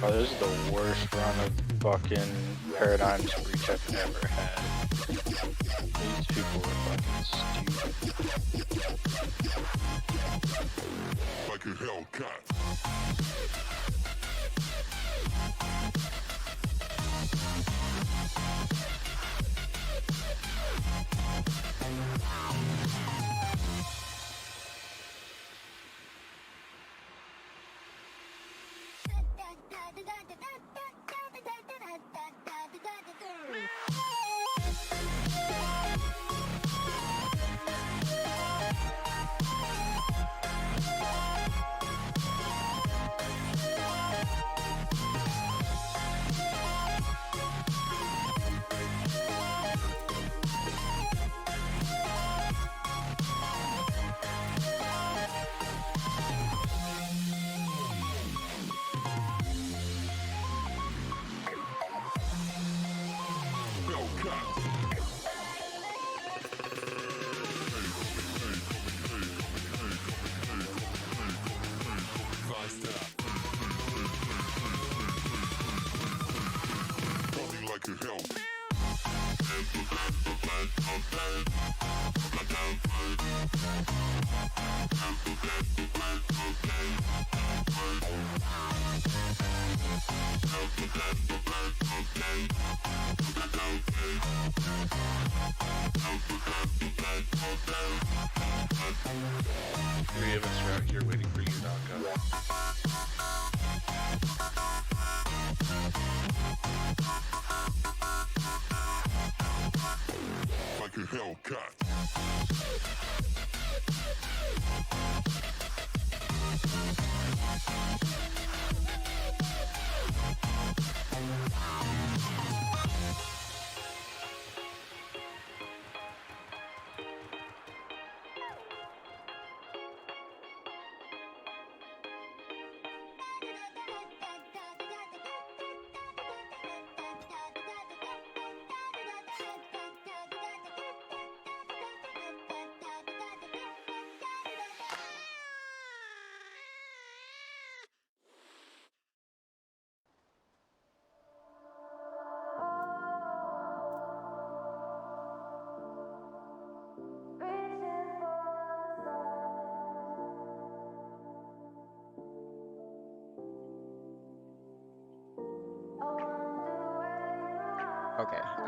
Oh, this is the worst run of fucking Paradigms Breach I've ever had. These people are fucking stupid. Like a Hellcat. Three of us are out here waiting for you, Naka. Like a Hellcat.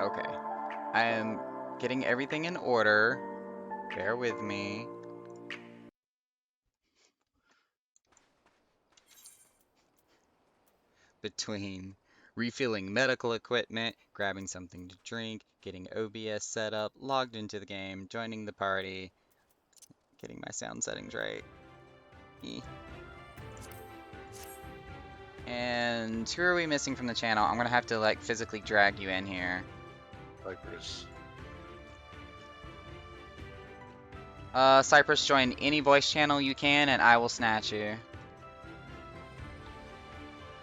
Okay. I am getting everything in order. Bear with me. Between refilling medical equipment, grabbing something to drink, getting OBS set up, logged into the game, joining the party, getting my sound settings right. And who are we missing from the channel? I'm gonna have to like physically drag you in here. Cypress. Cypress, join any voice channel you can and I will snatch you.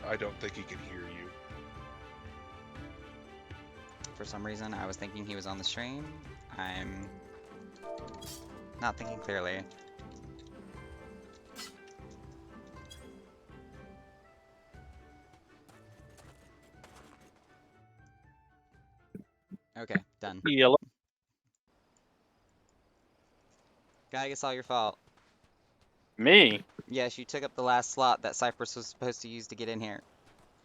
I don't think he can hear you. For some reason, I was thinking he was on the stream. I'm not thinking clearly. Okay, done. Yellow. Guy, it's all your fault. Me? Yes, you took up the last slot that Cypress was supposed to use to get in here.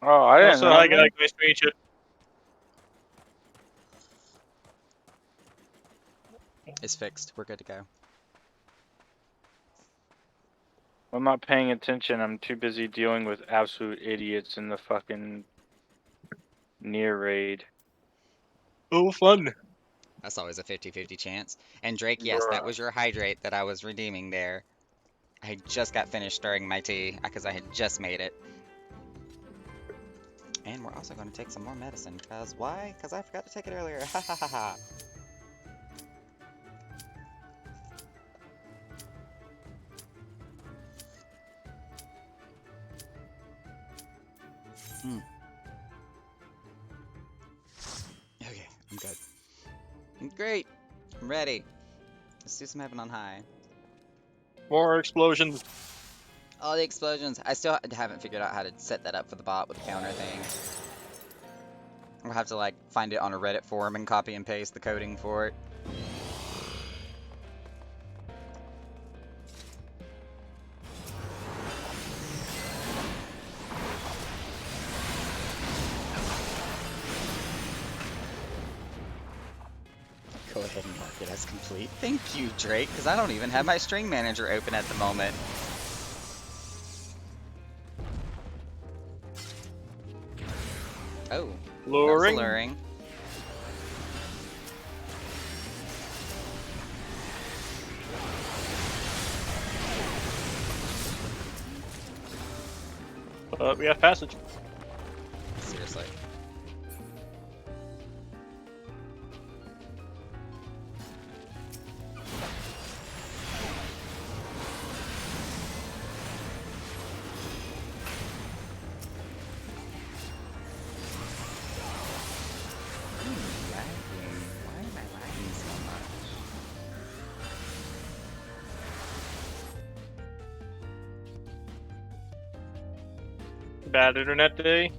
Oh, I didn't Also, know hi that. guys, nice to meet you. It's fixed. We're good to go. I'm not paying attention. I'm too busy dealing with absolute idiots in the fucking near raid. Oh, fun. That's always a 50-50 chance. And Drake, yes, that Bruh. was your hydrate that I was redeeming there. I just got finished stirring my tea because I had just made it. And we're also going to take some more medicine, because why? Because I forgot to take it earlier. Ha ha ha ha. Okay, I'm good. Great. I'm ready. Let's do some heaven on high. More explosions. All the explosions. I still haven't figured out how to set that up for the bot with the counter thing. We'll have to like find it on a Reddit forum and copy and paste the coding for it. Go ahead and mark it as complete. Thank you, Drake, because I don't even have my string manager open at the moment. Oh, Luring. that was alluring. We have passage. Seriously. Why am I lagging so much? Bad internet day.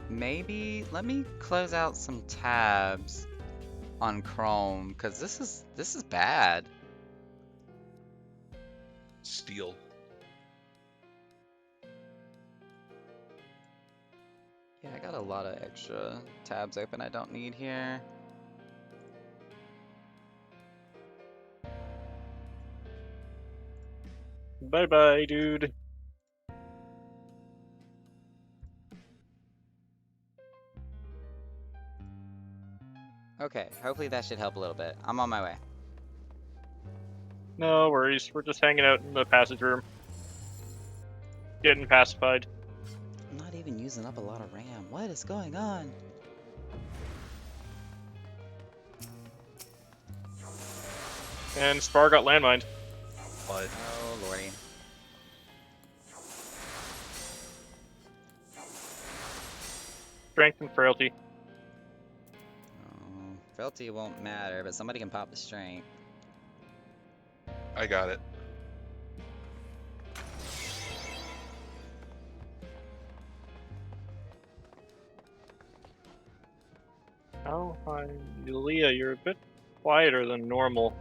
Maybe let me close out some tabs on Chrome, because this is bad. Steel. Yeah, I got a lot of extra tabs open I don't need here. Bye bye, dude. Okay, hopefully that should help a little bit. I'm on my way. No worries. We're just hanging out in the passage room. Getting pacified. I'm not even using up a lot of RAM. What is going on? And Spar got landmined. What? Oh, lordy. Strength and frailty. Oh, frailty won't matter, but somebody can pop the strength. I got it. Oh, hi, Leah. You're a bit quieter than normal.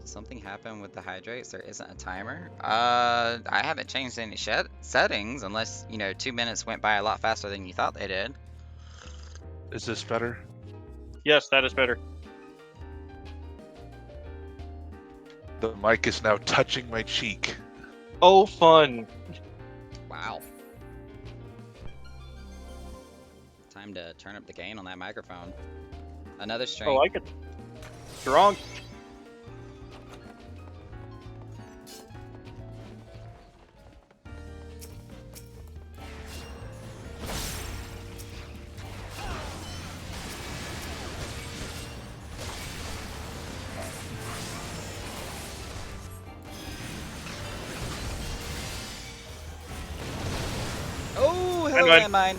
Did something happen with the hydrates? There isn't a timer? I haven't changed any settings unless, 2 minutes went by a lot faster than you thought they did. Is this better? Yes, that is better. The mic is now touching my cheek. Oh, fun. Wow. Time to turn up the gain on that microphone. Another I string. like it. Strong. Oh, hello, Landmine. landmine.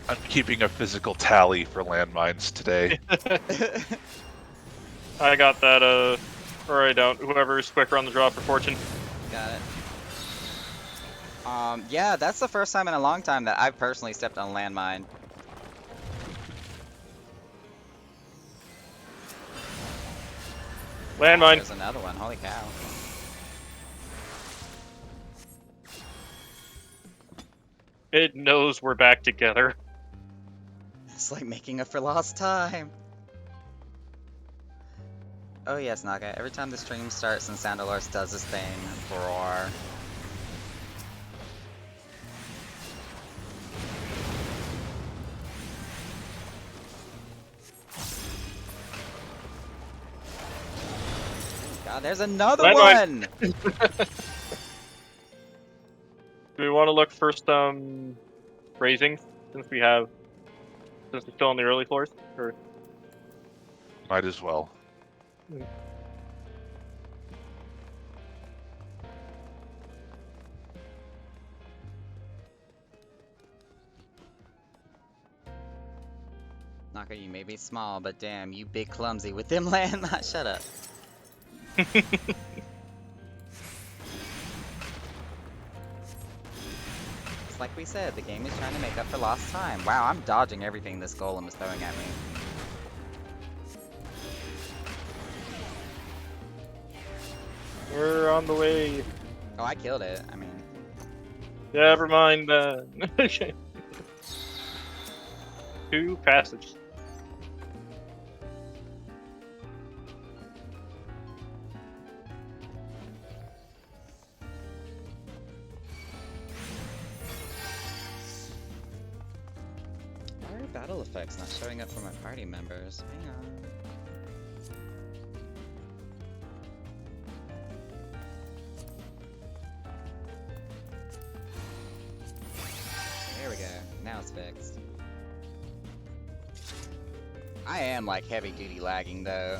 I'm keeping a physical tally for landmines today. I got that, or I don't. Whoever's quicker on the draw for fortune. Got it. Yeah, that's the first time in a long time that I've personally stepped on a landmine. Landmine. There's another one. Holy cow. It knows we're back together. It's like making up for lost time. Oh yes, Naga. Every time the stream starts and Sandalors does his thing, roar. God, there's another Landmine. one! Do we want to look for some raising since we're still on the early floors? Or Might as well. Naka, you may be small, but damn, you big clumsy with them landmines. Shut up. It's like we said, the game is trying to make up for lost time. Wow, I'm dodging everything this golem is throwing at me. we're on the way. Oh, I killed it. I mean, Never mind then. Okay. 2 passages. why are battle effects not showing up for my party members? Hang on. There we go. Now it's fixed. I am like heavy duty lagging though.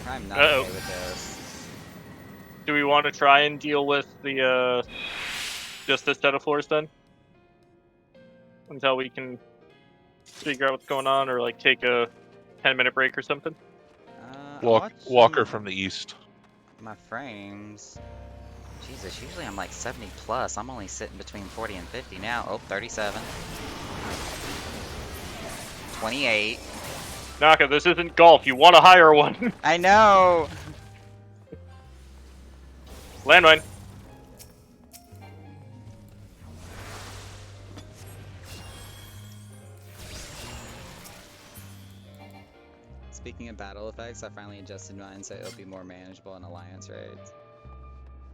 I'm not Uh-oh. okay with this. Do we want to try and deal with the just this set of floors then? Until we can figure out what's going on, or like take a 10-minute break or something? I'm Walker watching from the east. my frames. Jesus, usually I'm like 70 plus. I'm only sitting between 40 and 50 now. Oh, 37. 28. Naka, this isn't golf. You want to hire one. I know! Landmine. Speaking of battle effects, I finally adjusted mine so it'll be more manageable in alliance raids.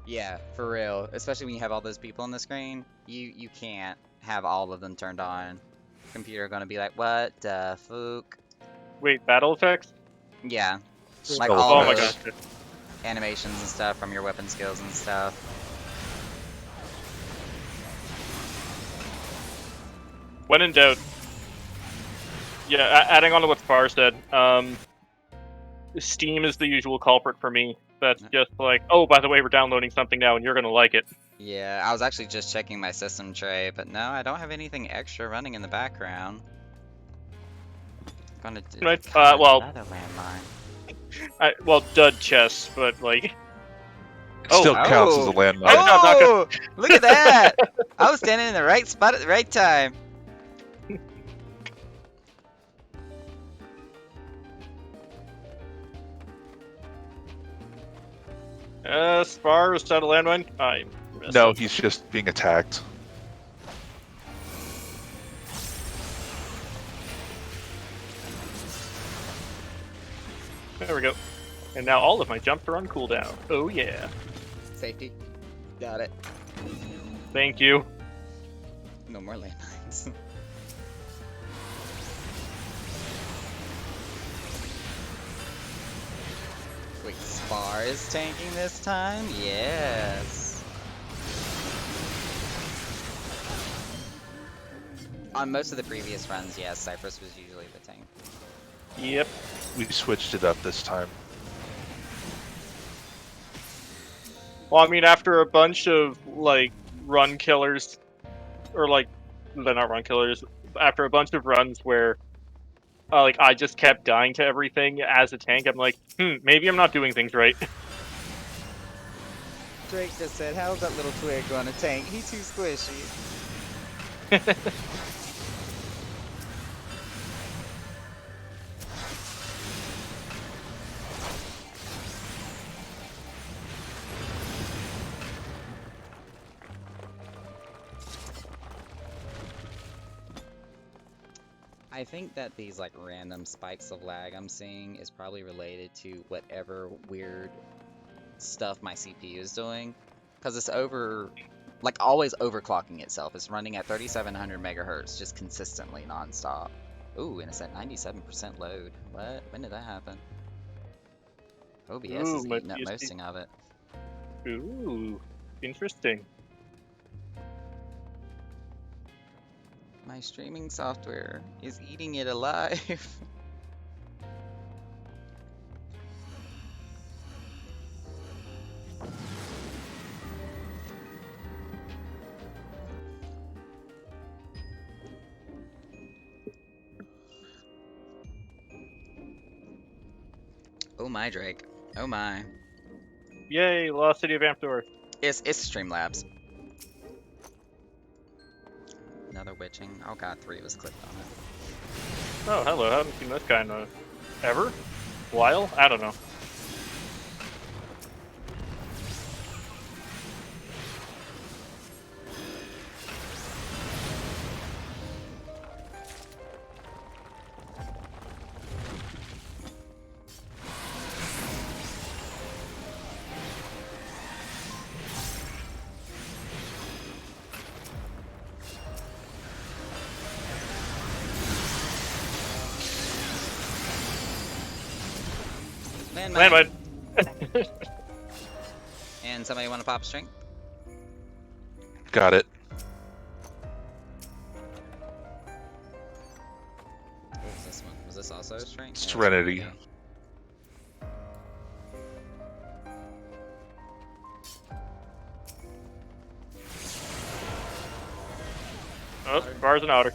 Yeah, for real. Especially when you have all those people on the screen, you can't have all of them turned on. Computer gonna be like, what the fuck? Wait, battle effects? Yeah, like Oh, all Oh my those gosh. animations and stuff from your weapon skills and stuff. When in doubt. Yeah, adding on to what Spar said, Steam is the usual culprit for me. That's just like, oh, by the way, we're downloading something now and you're gonna like it. Yeah, I was actually just checking my system tray, but no, I don't have anything extra running in the background. Gonna do Right, well- another landmine. Well, dud chests, but like, It Oh. still counts as a Oh. landmine. Oh! Oh, look at that! I was standing in the right spot at the right time. Spar is that a landmine? I missed No, it. he's just being attacked. There we go. And now all of my jumps are on cooldown. Oh yeah. Safety. Got it. Thank you. No more landmines. Wait, Spar is tanking this time? Yes. On most of the previous runs, yes, Cypress was usually the tank. Yep. We switched it up this time. Well, I mean, after a bunch of like run killers, or like, they're not run killers. After a bunch of runs where, like, I just kept dying to everything as a tank, I'm like, maybe I'm not doing things right. Drake just said, how's that little twig gonna tank? He's too squishy. I think that these like random spikes of lag I'm seeing is probably related to whatever weird stuff my CPU is doing, because it's like always overclocking itself. It's running at 3700 megahertz just consistently nonstop. Ooh, and it's at 97% load. What? When did that happen? OBS is Ooh, my eating up PSP. most of it. Ooh, interesting. My streaming software is eating it alive. Oh my, Drake. Oh my. Yay, Lost City of Amptor. It's Streamlabs. Another witching. Oh god, 3 was clicked on it. Oh, hello. I haven't seen this kind of ever. While? I don't know. Landmine. Landmine. And somebody want to pop a string? Got it. What was this one? Was this also a string? Yeah, Serenity. Oh, bars and outer.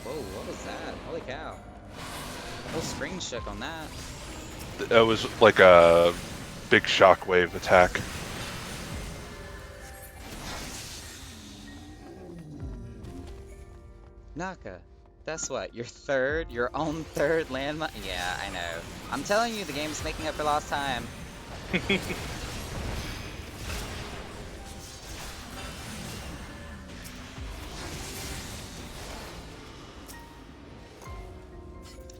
Whoa, what was that? Holy cow. The whole screen shook on that. That was like a big shockwave attack. Naka, that's what, your own third landmine? Yeah, I know. I'm telling you, the game's making up for lost time.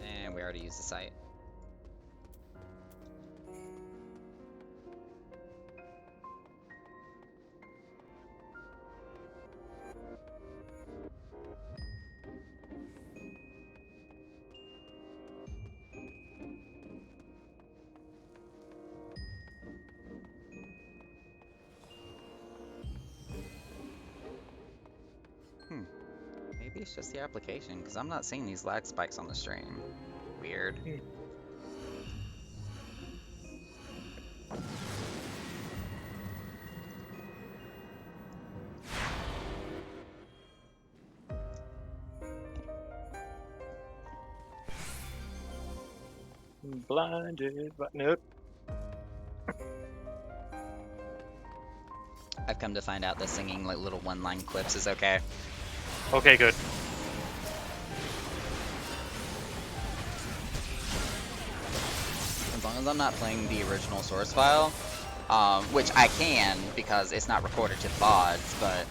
And we already used the site. Maybe it's just the application, because I'm not seeing these lag spikes on the stream. Weird. Blinded, but nope. I've come to find out that singing like little one-line clips is okay. Okay, good. As long as I'm not playing the original source file, which I can because it's not recorded to the VODs, but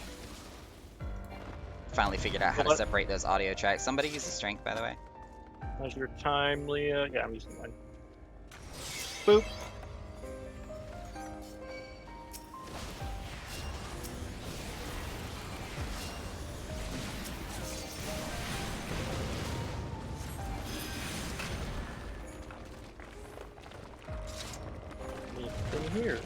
finally figured out how to What? separate those audio tracks. Somebody use the strength, by the way. How's your time, Leah? Yeah, I'm using mine. Boop. Anything here?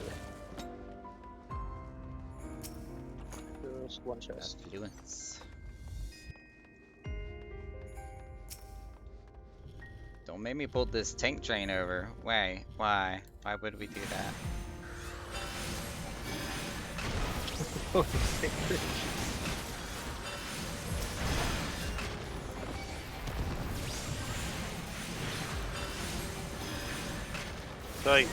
Just one chest. Feelings. Don't make me pull this tank train over. Why? Why? Why would we do that? Like,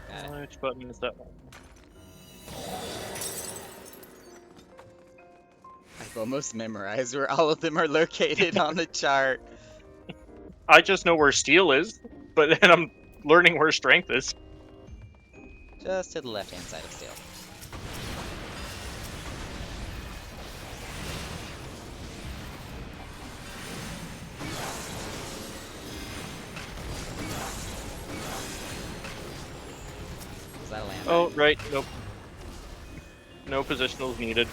Got it. which button is that one? I've almost memorized where all of them are located on the chart. I just know where steel is, but then I'm learning where strength is. Just to the left-hand side of steel. that a landmine? Oh, right. Nope. No positionals needed.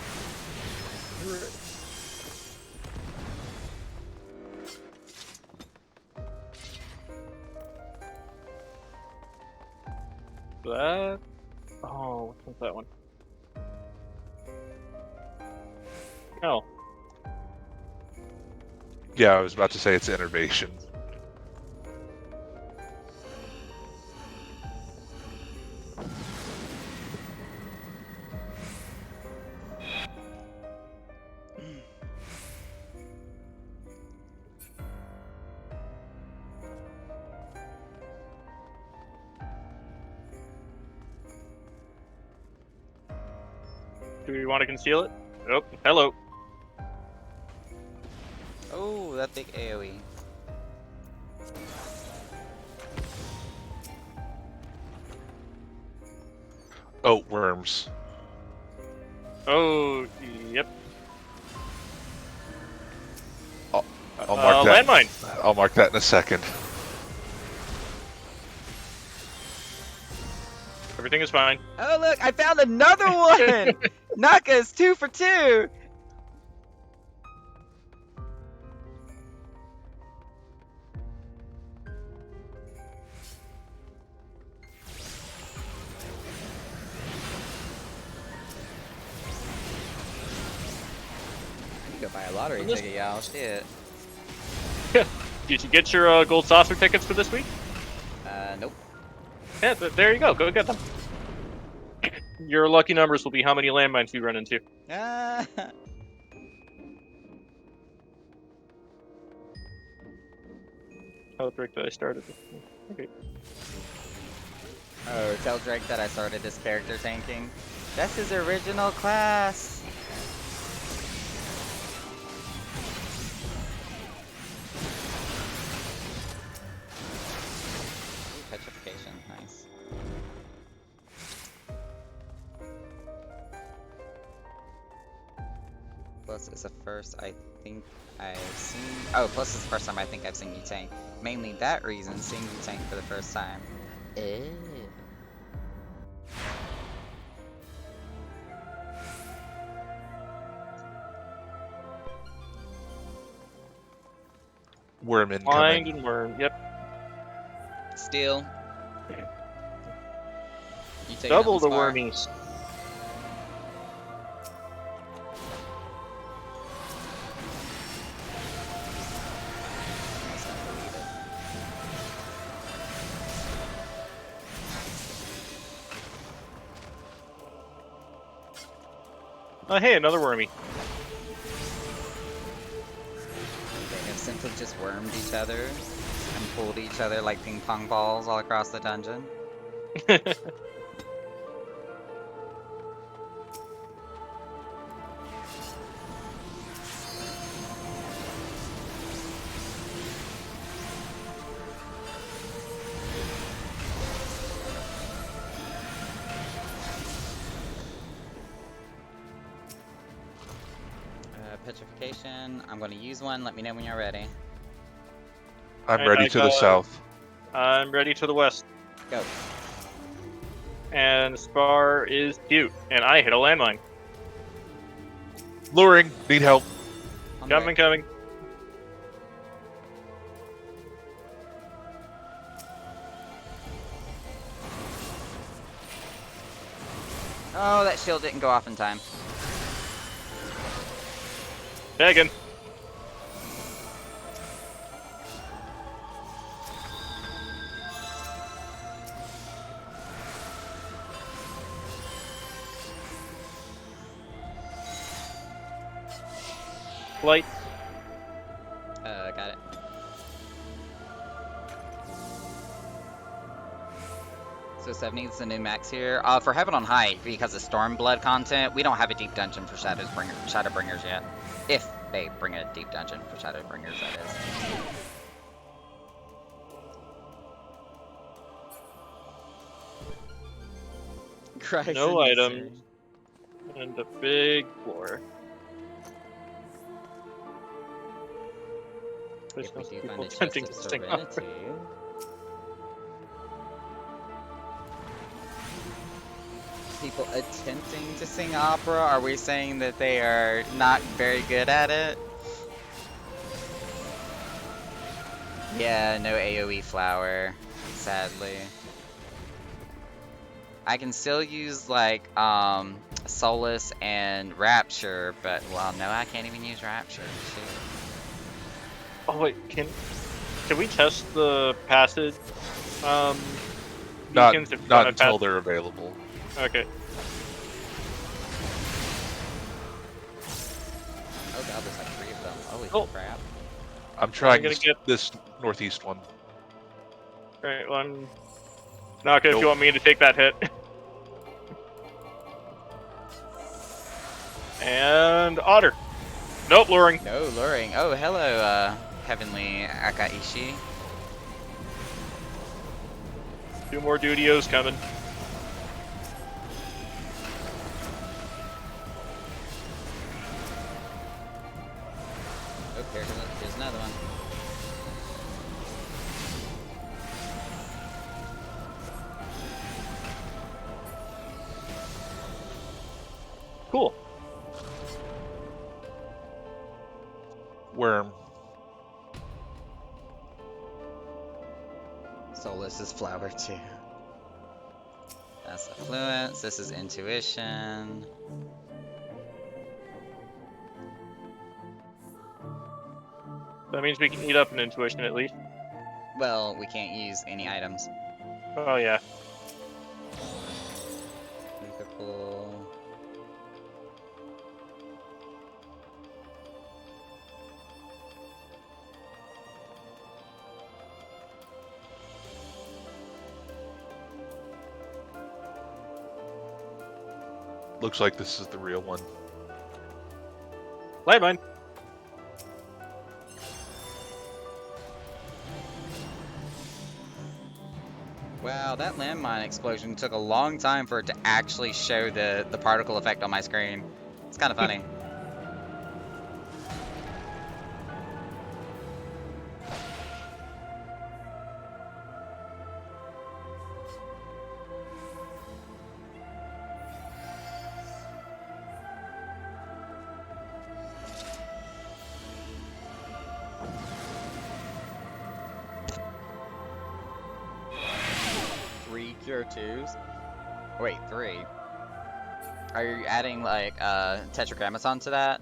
That. Oh, which one's that one? No. Yeah, I was about to say it's innervation. Do we want to conceal it? Oh, hello. Oh, that big AoE. Oh, worms. Oh, yep. I'll mark that. Landmine. I'll mark that in a second. Everything is fine. Oh look, I found another one! Naka's 2 for 2! I need to go buy a lottery This- ticket, y'all. Shit. Did you get your gold saucer tickets for this week? Nope. Yeah, there you go. Go get them. Your lucky numbers will be how many landmines you run into. Ah. How the frick did I started this? Okay. Oh, tell Drake that I started this character tanking. That's his original class. Ooh, petrification, nice. Plus, it's the first I think I've seen. Oh, plus it's the first time I think I've seen you tank. Mainly that reason, seeing you tank for the first time. Ew. Worm Blind incoming. and worm. Yep. Still. You taking Double out the Spar? wormies. That's not deleted. Oh, hey, another wormy. They have simply just wormed each other and pulled each other like ping pong balls all across the dungeon. Petrification. I'm gonna use one. Let me know when you're ready. I'm I- ready I to the got- south. I'm ready to the west. Go. And Spar is cute. And I hit a landmine. Luring. Need help. On the way. Coming. Oh, that shield didn't go off in time. Tagging. Flight. Got it. So 70's the new max here. For Heaven on High, because of Stormblood content, we don't have a deep dungeon for Shadowbringers yet. If they bring a deep dungeon for Shadowbringers, that is. Christ, No insane. items. And a big floor. There's If we no do people find a chest attempting of to sting up. Serenity. people attempting to sing opera? Are we saying that they are not very good at it? Yeah, no AoE flower, sadly. I can still use like Solace and Rapture, but well, no, I can't even use Rapture. Shoot. Oh wait, can we test the passage? Not beacons if we not wanna until pass- they're available. Okay. Oh god, there's like 3 of them. Holy Oh. crap. I'm trying gonna this, get- this northeast one. Alright, well, I'm not gonna if Nope. you want me to take that hit. And Otter. Nope, luring. No luring. Oh, hello, Heavenly Akaishi. 2 more Dudios coming. Oh, here's another one. Cool. Worm. Solace is flower too. That's Affluence. This is Intuition. That means we can eat up an intuition at least. Well, we can't use any items. Oh yeah. Mythical. Looks like this is the real one. Landmine. Wow, that landmine explosion took a long time for it to actually show the particle effect on my screen. It's kind of funny. Three cure twos? Wait, 3. Are you adding like Tetragrammaton to that?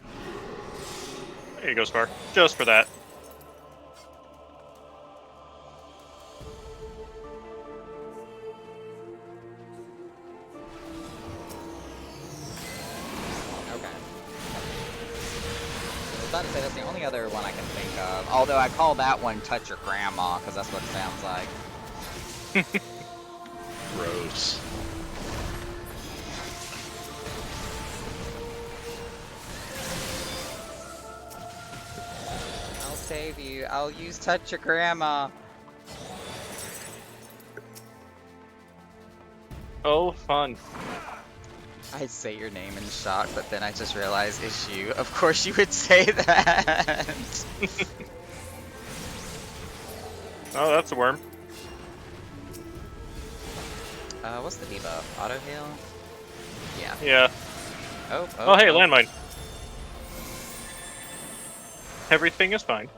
There you go, Scar. Just for that. Okay. I was about to say that's the only other one I can think of. Although I call that one Touch Your Grandma, because that's what it sounds like. Gross. I'll save you. I'll use Touch Your Grandma. Oh, fun. I say your name in shock, but then I just realized it's you. Of course you would say that. Oh, that's a worm. What's the debuff? Auto heal? Yeah. Yeah. Oh, Oh, hey, landmine. Everything is fine.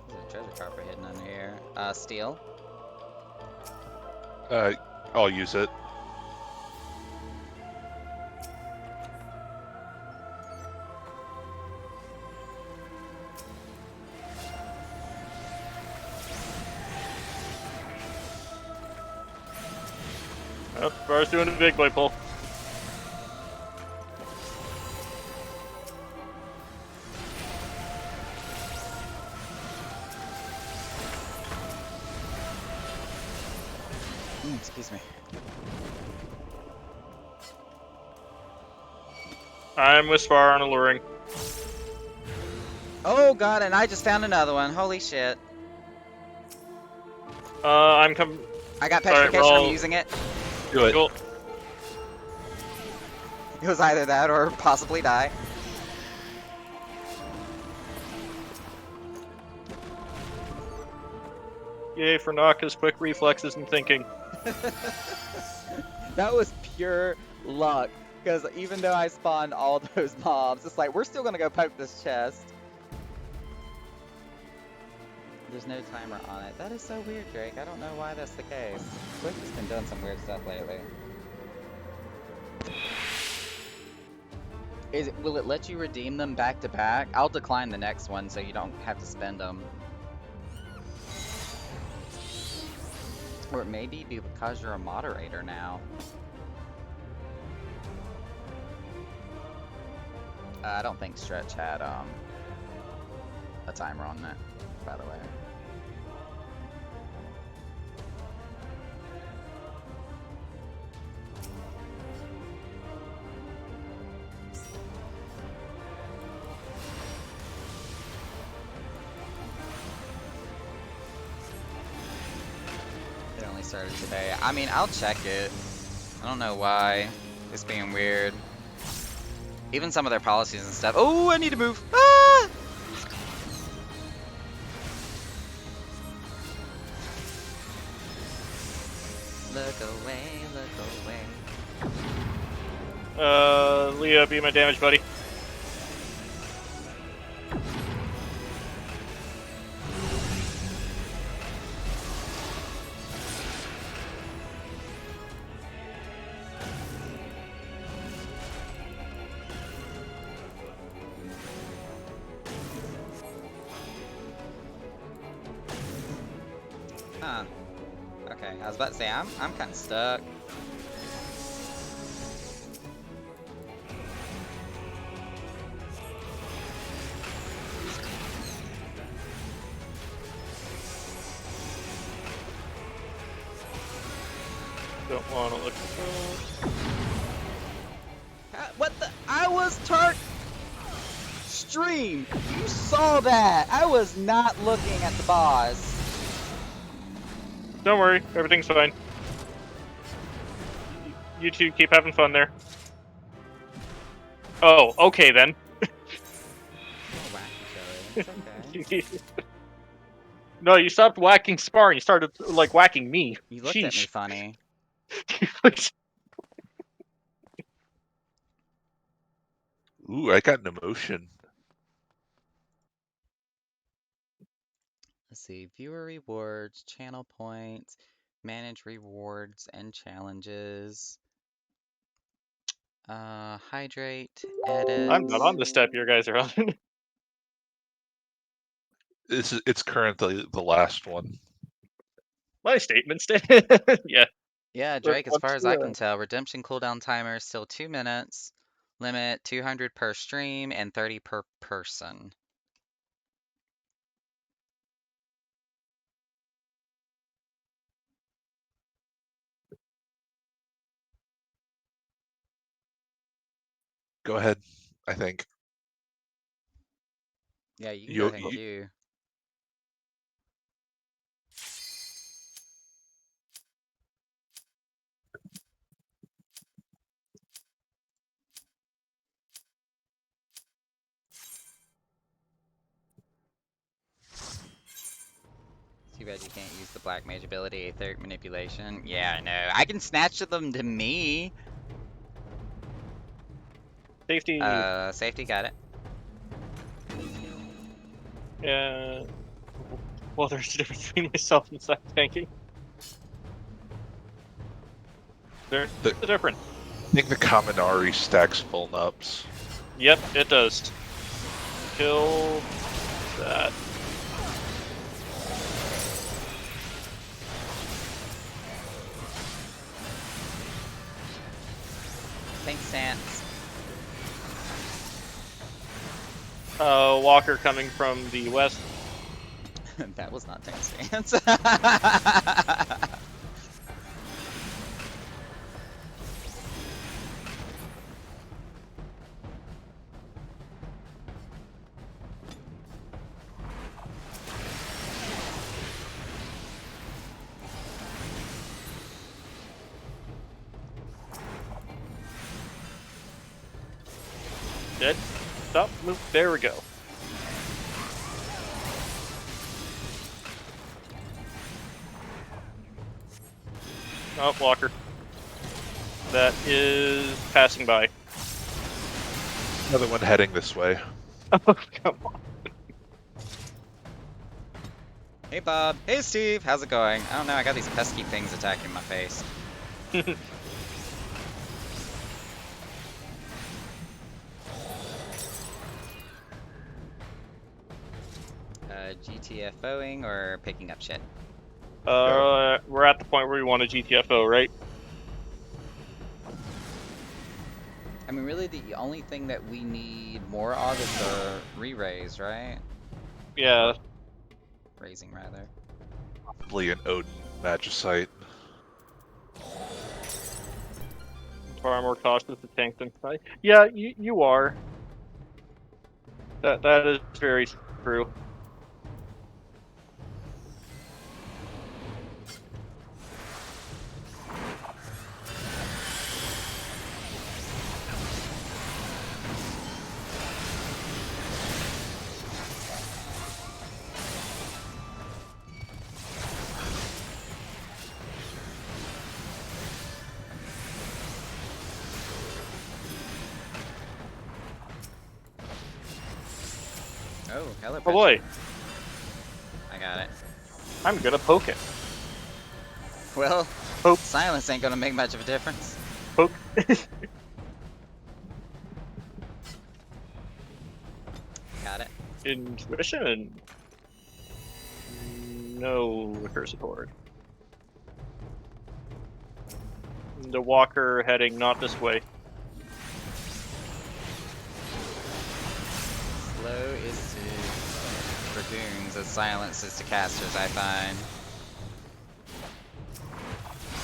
There's a treasure carper hidden under here. Steel. I'll use it. Oh, Scar's doing a big boy pull. Excuse me. I'm with Spar on alluring. Oh god, and I just found another one. Holy shit. I'm coming. I got Alright, petrification, roll. I'm using it. Do it. Cool. It was either that or possibly die. Yay for Naka's quick reflexes and thinking. That was pure luck. Because even though I spawned all those mobs, it's like, we're still gonna go poke this chest. There's no timer on it. That is so weird, Drake. I don't know why that's the case. Twitch has been doing some weird stuff lately. Will it let you redeem them back to back? I'll decline the next one so you don't have to spend them. Or it may be because you're a moderator now. I don't think Stretch had a timer on that, by the way. It only started today. I mean, I'll check it. I don't know why it's being weird. Even some of their policies and stuff. Oh, I need to move. Ah! Look away, look away. Leo, be my damage buddy. Huh. Okay, I was about to say, I'm kind of stuck. Don't want to look. What the? I was stream. You saw that. I was not looking at the boss. Don't worry, everything's fine. You two keep having fun there. Oh, okay then. Don't whack each other. It's okay. No, you stopped whacking Spar and you started like whacking me. You looked at me Sheesh. funny. Ooh, I got an emotion. Let's see. Viewer rewards, channel points, manage rewards and challenges. Hydrate, edit. I'm not on the step your guys are on. It's currently the last one. My statement stay. Yeah. Yeah, Drake, as far what's as I the- can tell, redemption cooldown timer is still 2 minutes. Limit 200 per stream and 30 per person. Go ahead, I think. Yeah, you can You- go ahead and you- queue. Too bad you can't use the black mage ability, etheric manipulation. Yeah, I know. I can snatch them to me. Safety. Safety, got it. Yeah. Well, there's a difference between myself and side tanking. There's a difference. I think the Kaminari stacks full nups. Yep, it does. Kill that. Thanks, Stance. Walker coming from the west. That was not Tank Stance. Dead. Stop. Move. There we go. Oh, Walker. That is passing by. Another one heading this way. Oh, come on. Hey Bob. Hey Steve. How's it going? I don't know. I got these pesky things attacking my face. GTFOing or picking up shit? We're at the point where we want a GTFO, right? I mean, really, the only thing that we need more of is the re-raise, right? Yeah. Raising, rather. Probably an Odin Magicite. Far more cautious to tank than fight. Yeah, you are. That is very true. Oh, hello. Oh boy, I got it. I'm gonna poke it. Well, Poke. silence ain't gonna make much of a difference. Poke. Got it. Intuition. No recursive horde. The walker heading not this way. Slow is to dragoons as silence is to casters, I find.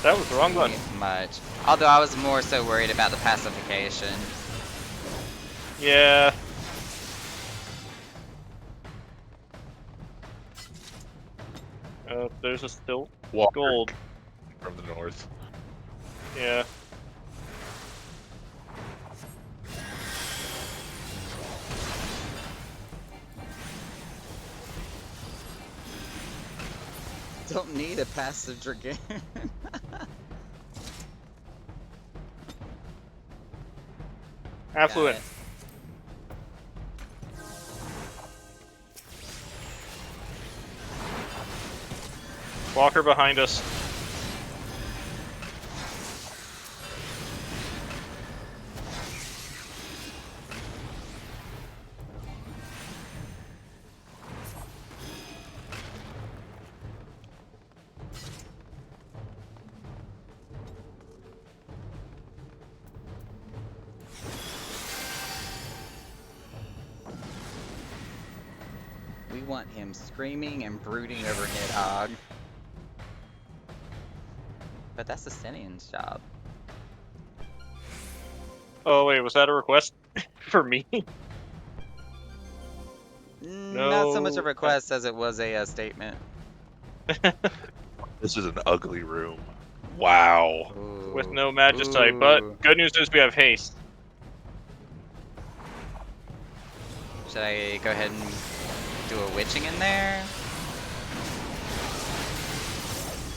That was the wrong one. Much. Although I was more so worried about the pacification. Yeah. There's a still Walker gold. from the north. Yeah. Don't need a passive dragoon. Affluent. Walker behind us. We want him screaming and brooding over Nidhogg. But that's the Sinian's job. Oh wait, was that a request for me? Not so much a No. request as it was a statement. This is an ugly room. Wow. With Ooh. no Magicite, Ooh. but good news is we have haste. Should I go ahead and do a witching in there?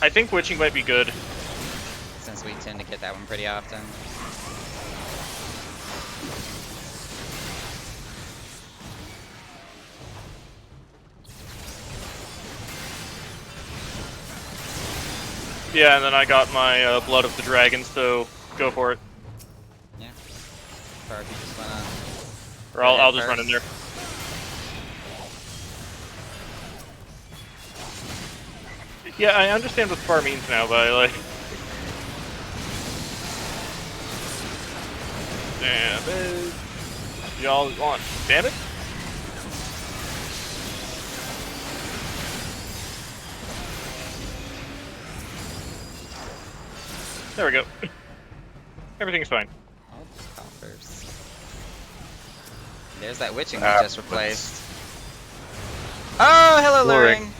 I think witching might be good. Since we tend to get that one pretty often. Yeah, and then I got my Blood of the Dragon, so go for it. Yeah. Or if you just wanna... Or I'll ahead just run in there. Yeah, I understand what Spar means now, but I like... Damage. Y'all want damage? There we go. Everything's fine. Oh, coffers. There's that witching we Ah, just replaced. Oh, hello, Luring. luring.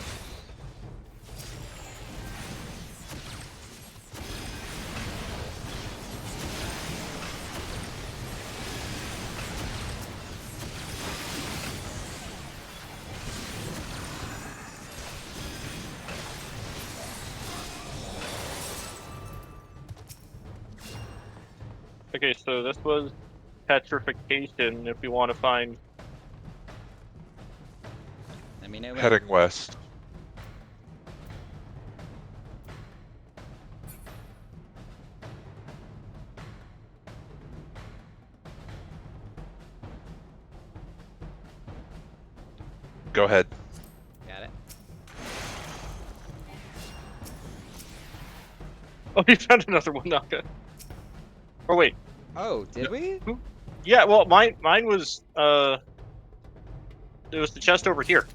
Okay, so this was petrification. If we want to find, Let me know when. Heading west. Go ahead. Got it. oh, we found another one. Okay. Oh wait, Oh, did we? yeah. Well, mine was it was the chest over here.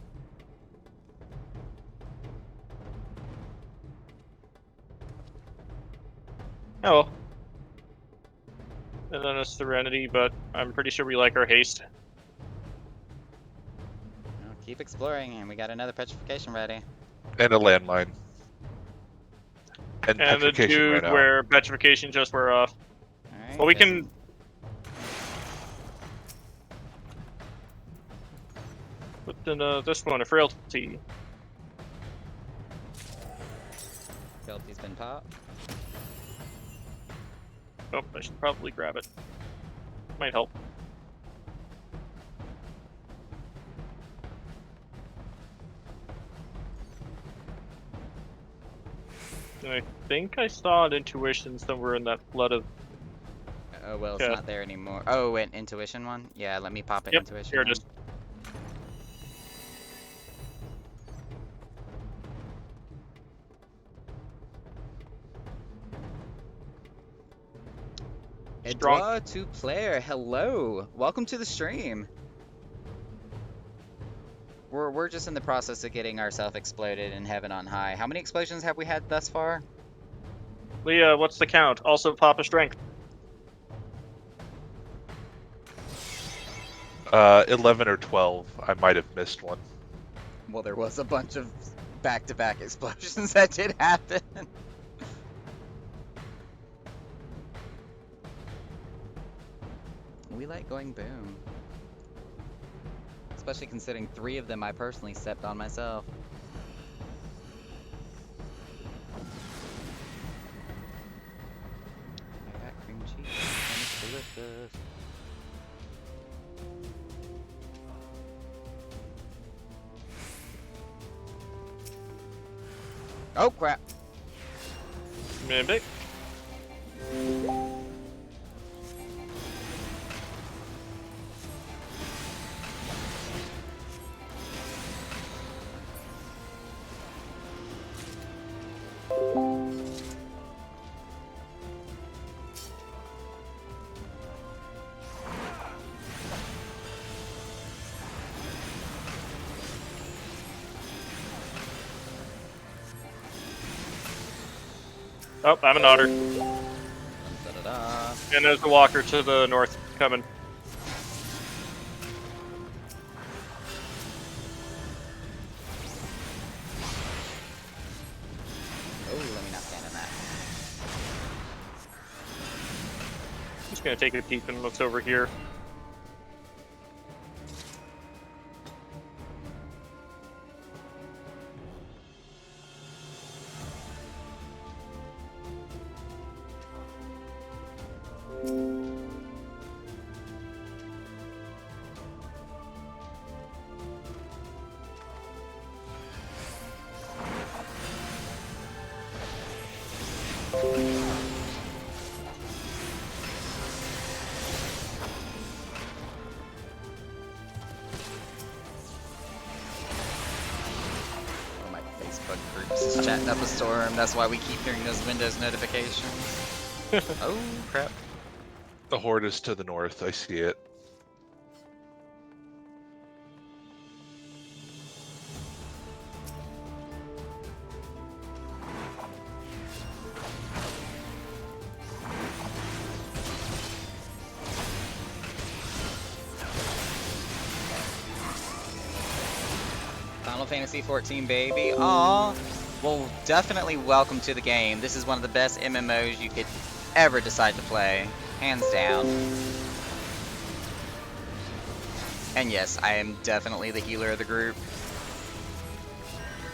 Oh. Well. And then a Serenity, but I'm pretty sure we like our haste. Well, keep exploring, and we got another petrification ready. And a landmine. And And the petrification dude right now. where petrification just wear off. Alright. Well, we there's can. Put in this one, a frailty. Frailty's been popped. Oh, I should probably grab it. Might help. And I think I saw an intuition somewhere in that flood of. Oh, well, it's Yeah. not there anymore. Oh, an intuition one? Yeah, let me pop an Yep, intuition here it one. is. Strong. Edouard 2Player, hello! Welcome to the stream! We're just in the process of getting ourselves exploded in heaven on high. How many explosions have we had thus far? Leah, what's the count? Also, Papa Strength. 11 or 12. I might have missed one. Well, there was a bunch of back-to-back explosions that did happen. We like going boom. Especially considering 3 of them I personally stepped on myself. I got cream cheese and it's delicious. Oh crap! Maybe. Oh, I'm an otter. Da-da-da. And there's the walker to the north coming. Oh, let me not stand in that. Just gonna take a peek and looks over here. Oh, my Facebook groups is chatting up a storm. That's why we keep hearing those Windows notifications. Oh, crap. The horde is to the north. I see it. Final Fantasy 14, baby. Aw. Well, definitely welcome to the game. This is one of the best MMOs you could ever decide to play. Hands down. And yes, I am definitely the healer of the group,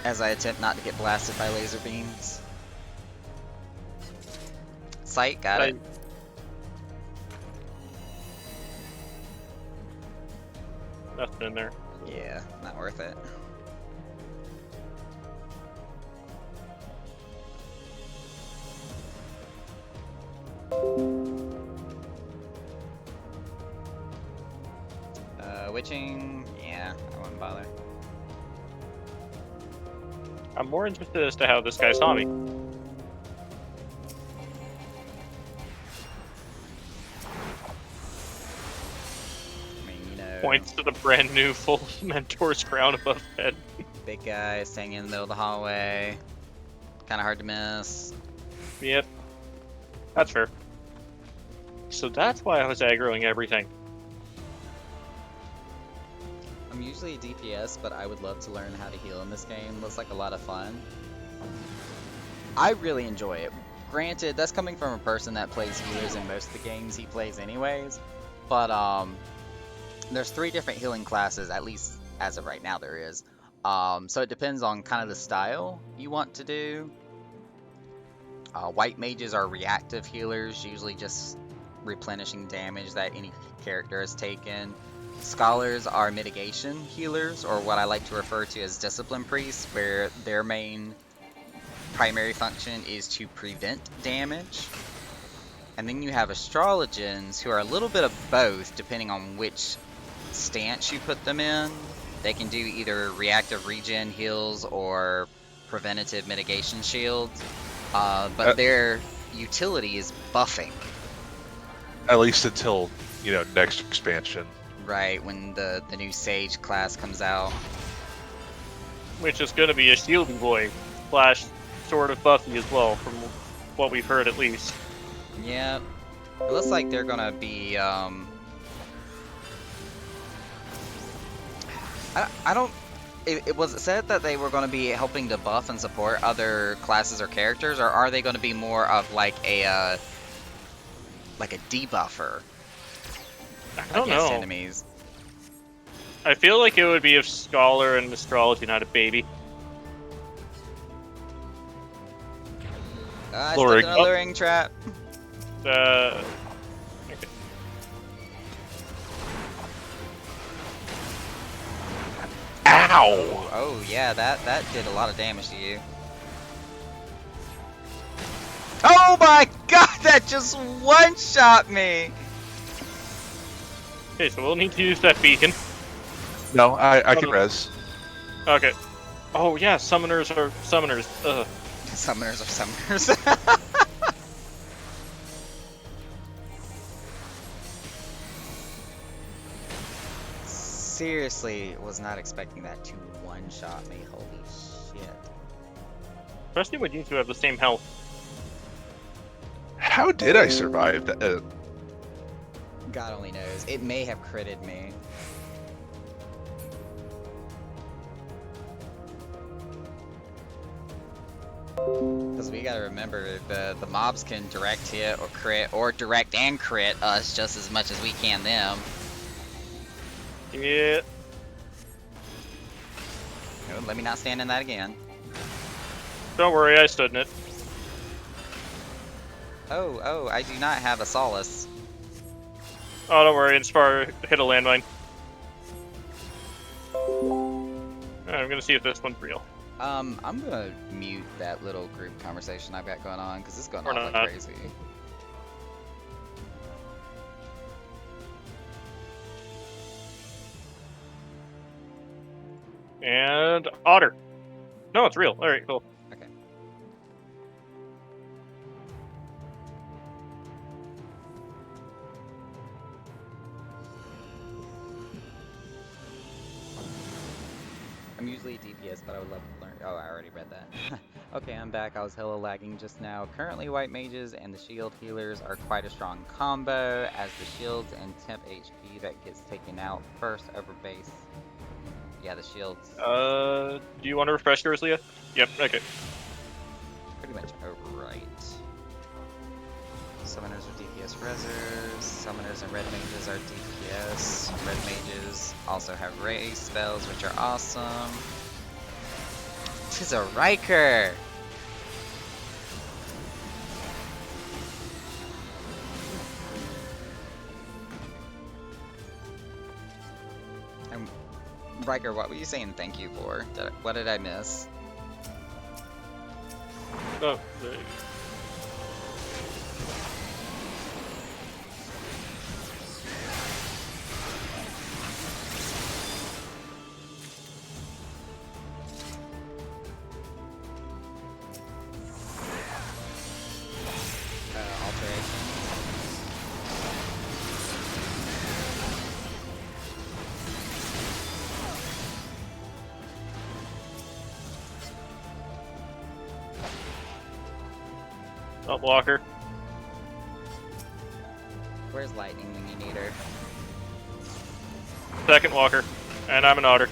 as I attempt not to get blasted by laser beams. Sight, got it. poison in there. Yeah, not worth it. Witching, yeah, I wouldn't bother. I'm more interested as to how this guy saw me. I mean, you know, Points to the brand new full Mentor's crown above head. big guy standing in the middle of the hallway, kind of hard to miss. Yep. That's fair. So that's why I was aggroing everything. I'm usually a DPS, but I would love to learn how to heal in this game. Looks like a lot of fun. I really enjoy it. Granted, that's coming from a person that plays healers in most of the games he plays anyways. But there's 3 different healing classes, at least as of right now there is. So it depends on kind of the style you want to do. White mages are reactive healers, usually just replenishing damage that any character has taken. Scholars are mitigation healers, or what I like to refer to as discipline priests, where their main primary function is to prevent damage. And then you have astrologians, who are a little bit of both, depending on which stance you put them in. They can do either reactive regen heals or preventative mitigation shields, but their utility is buffing. At least until, you know, next expansion. Right, when the new Sage class comes out. Which is going to be a shieldy boy slash sort of Buffy as well, from what we've heard at least. Yep. It looks like they're gonna be, I don't... It was said that they were going to be helping to buff and support other classes or characters, or are they going to be more of like a debuffer I don't against know. enemies? I feel like it would be if Scholar and Astrology, not a baby. I Luring. stepped in a luring trap. Okay. Ow! Oh yeah, that did a lot of damage to you. Oh my god, that just one-shot me! Okay, so we'll need to use that beacon. No, I can Oh. res. Okay. Oh yeah, summoners are summoners. Ugh. Summoners are summoners. Seriously, was not expecting that to one-shot me. Holy shit. Especially when you two have the same health. How did I survive that? God only knows. It may have critted me. Because we gotta remember, the mobs can direct hit or crit, or direct and crit us just as much as we can them. Yeah. Oh, let me not stand in that again. Don't worry, I stood in it. Oh, I do not have a solace. Oh, don't worry, Inspire hit a landmine. Alright, I'm gonna see if this one's real. I'm gonna mute that little group conversation I've got going on, because it's going Or on like not. crazy. And Otter. No, it's real. Alright, cool. Okay. I'm usually DPS, but I would love to learn. Oh, I already read that. Okay, I'm back. I was hella lagging just now. Currently, white mages and the shield healers are quite a strong combo, as the shields and temp HP that gets taken out first over base. Yeah, the shields Do you want to refresh yours, Leah? Yep, okay. pretty much overwrite. Summoners are DPS resers. Summoners and red mages are DPS. Red mages also have raise spells, which are awesome. Tis a Riker! I'm Riker, what were you saying thank you for? What did I miss? Oh, there you go. Alteration. Oh, Walker. Where's Lightning when you need her? Second Walker. And I'm an otter.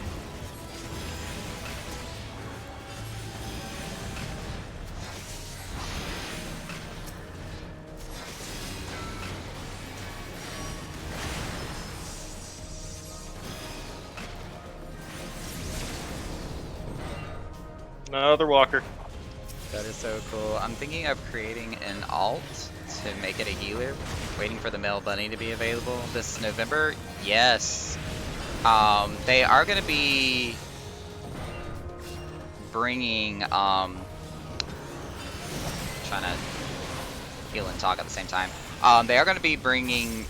Another Walker. That is so cool. I'm thinking of creating an alt to make it a healer. Waiting for the male bunny to be available this November. Yes. They are going to be bringing, trying to heal and talk at the same time. They are going to be bringing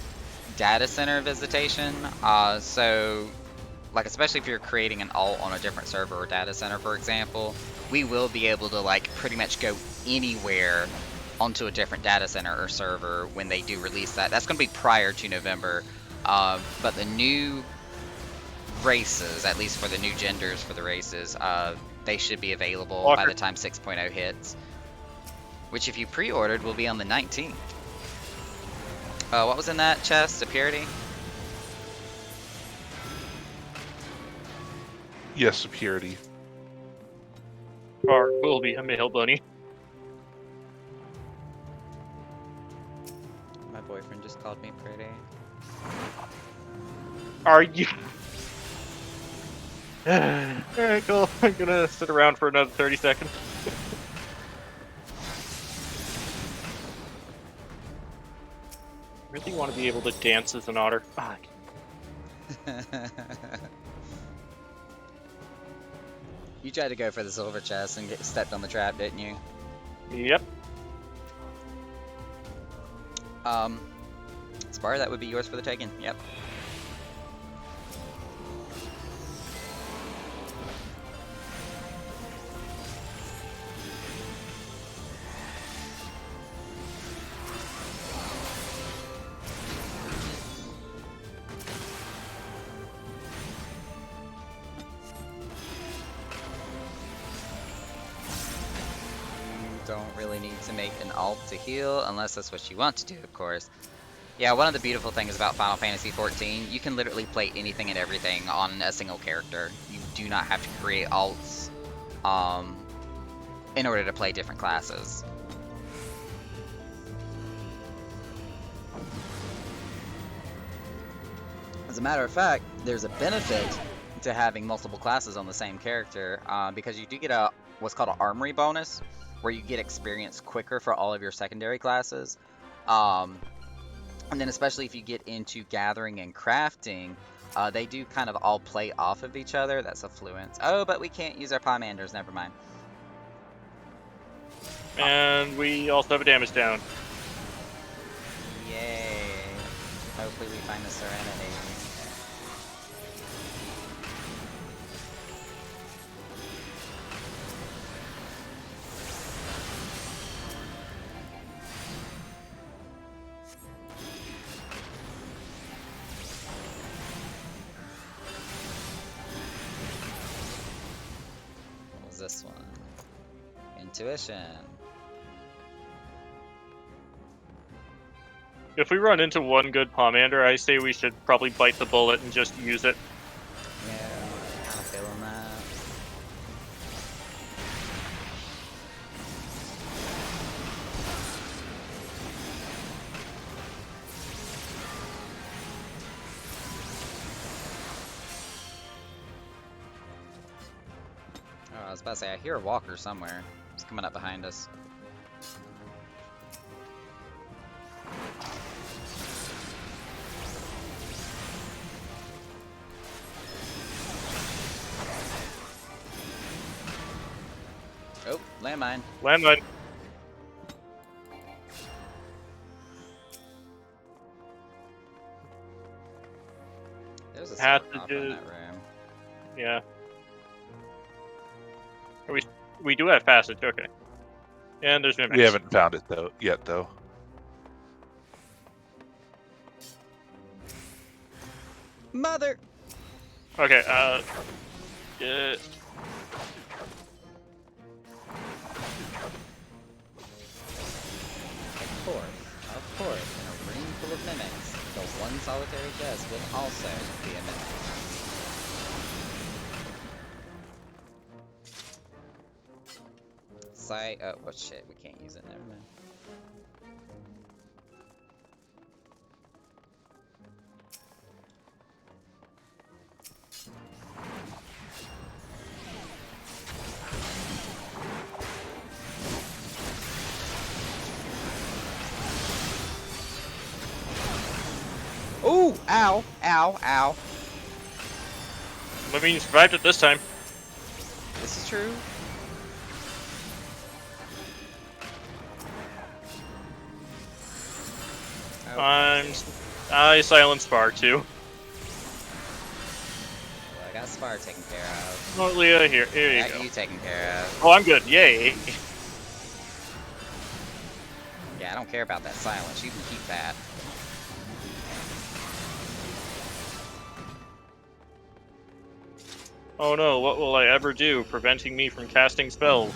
data center visitation. So, like, especially if you're creating an alt on a different server or data center, for example, we will be able to, like, pretty much go anywhere onto a different data center or server when they do release that. That's going to be prior to November. But the new races, at least for the new genders for the races, they should be available by the time 6.0 hits. Which, if you pre-ordered, will be on the 19th. What was in that chest? A Purity? Yes, Purity. Or will be a male bunny. My boyfriend just called me pretty. Are you? Alright, cool. I'm gonna sit around for another 30 seconds. Really want to be able to dance as an otter. Ah, You tried to go for the silver chest and get stepped on the trap, didn't you? yep. Spar, that would be yours for the taking. Yep. Don't really need to make an alt to heal, unless that's what you want to do, of course. Yeah, one of the beautiful things about Final Fantasy XIV, you can literally play anything and everything on a single character. You do not have to create alts in order to play different classes. As a matter of fact, there's a benefit to having multiple classes on the same character, because you do get a what's called an armory bonus, where you get experience quicker for all of your secondary classes. And then especially if you get into gathering and crafting, they do kind of all play off of each other. That's Affluence. Oh, but we can't use our Pomanders, never mind. And we also have a damage down. Yay. Hopefully we find the Serenity. What was this one? Intuition. If we run into one good Pomander, I say we should probably bite the bullet and just use it. Yeah, I'm kind of feeling that. Oh, I was about to say, I hear a walker somewhere. It's coming up behind us. Landmine. Landmine. There's a Has silver to copper in do- that room. Yeah. We do have passage. Okay. And there's mimics. We haven't found it though yet, though. Mother! Okay. Of course, in a room full of mimics, the one solitary guest would also be a mimic. Sight, oh, well, shit, we can't use it, never mind. Ooh! Ow! Ow! Ow! I mean, you survived it this time. This is true. Oh, I silence Spar too. well, I got Spar taken care of. Oh, Leah, here you Got go. you taken care of. Oh, I'm good. Yay. Yeah, I don't care about that silence. You can keep that. Oh no, what will I ever do, preventing me from casting spells?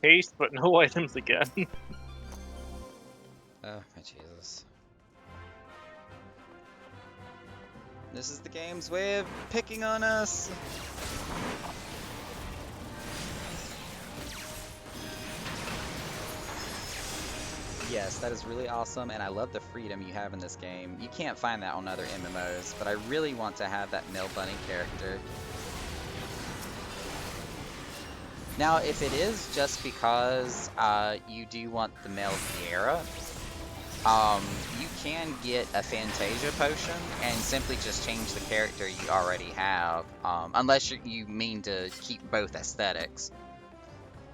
Haste, but no items again. Oh, my Jesus. This is the game's way of picking on us. Yes, that is really awesome, and I love the freedom you have in this game. You can't find that on other MMOs, but I really want to have that Mill Bunny character. Now, if it is just because you do want the male Viera, you can get a Fantasia potion and simply just change the character you already have, unless you mean to keep both aesthetics.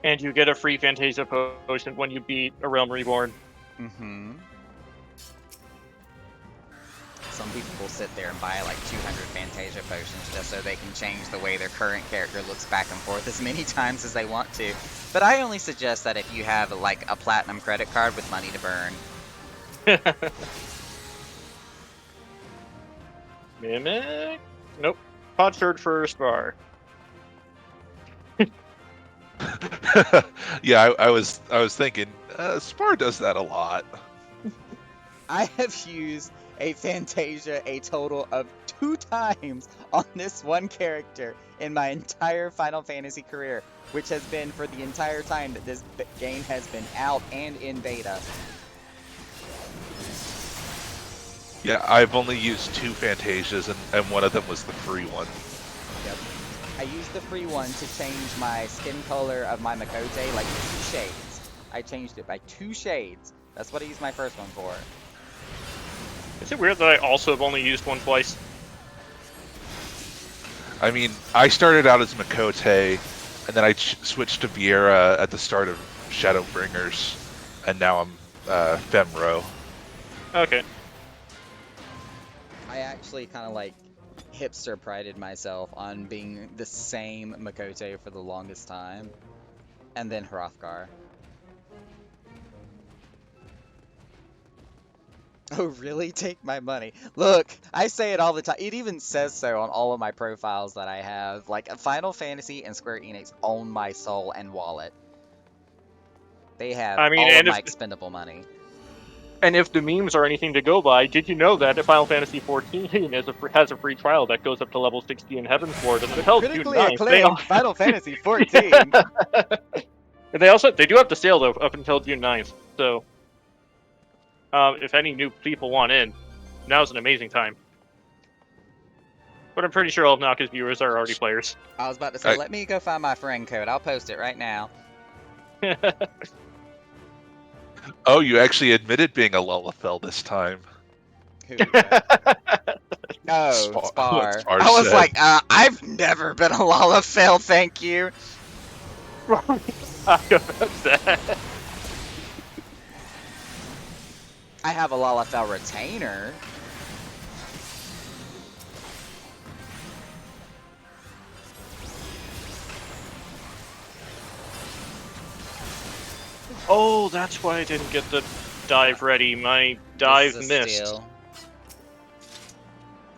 And you get a free Fantasia potion when you beat A Realm Reborn. Mm-hmm. Some people will sit there and buy like 200 Fantasia potions just so they can change the way their current character looks back and forth as many times as they want to. But I only suggest that if you have like a platinum credit card with money to burn. Mimic? Nope. Potsherd for Spar. Yeah, I was thinking, Spar does that a lot. I have used a Fantasia a total of 2 times on this one character in my entire Final Fantasy career, which has been for the entire time that this game has been out and in beta. Yeah, I've only used 2 Fantasias, and one of them was the free one. Yep. I used the free one to change my skin color of my Makote like 2 shades. I changed it by 2 shades. That's what I used my first one for. Is it weird that I also have only used one twice? I mean, I started out as Makote, and then I switched to Viera at the start of Shadowbringers, and now I'm Femro. Okay. I actually kind of like hipster prided myself on being the same Makote for the longest time, and then Hrothgar. Oh, really? Take my money. Look, I say it all the time. It even says so on all of my profiles that I have. Like, Final Fantasy and Square Enix own my soul and wallet. They have I mean, all of and my if- expendable money. And if the memes are anything to go by, did you know that Final Fantasy XIV has a free trial that goes up to level 60 in Heavensward and until June Critically 9th, acclaimed Final Fantasy XIV. And they do have the sale though up until June 9th. So, if any new people want in, now's an amazing time. But I'm pretty sure all of Naka's viewers are already players. I was about to say, let me go find my friend code. I'll post it right now. Oh, you actually admitted being a Lullafell this time. Who? Oh, Spar- Spar. Spar I was said. like, I've never been a Lalafell, thank you. Talk about that. I have a Lalafell retainer. Oh, that's why I didn't get the dive ready. My dive This is a missed. steal.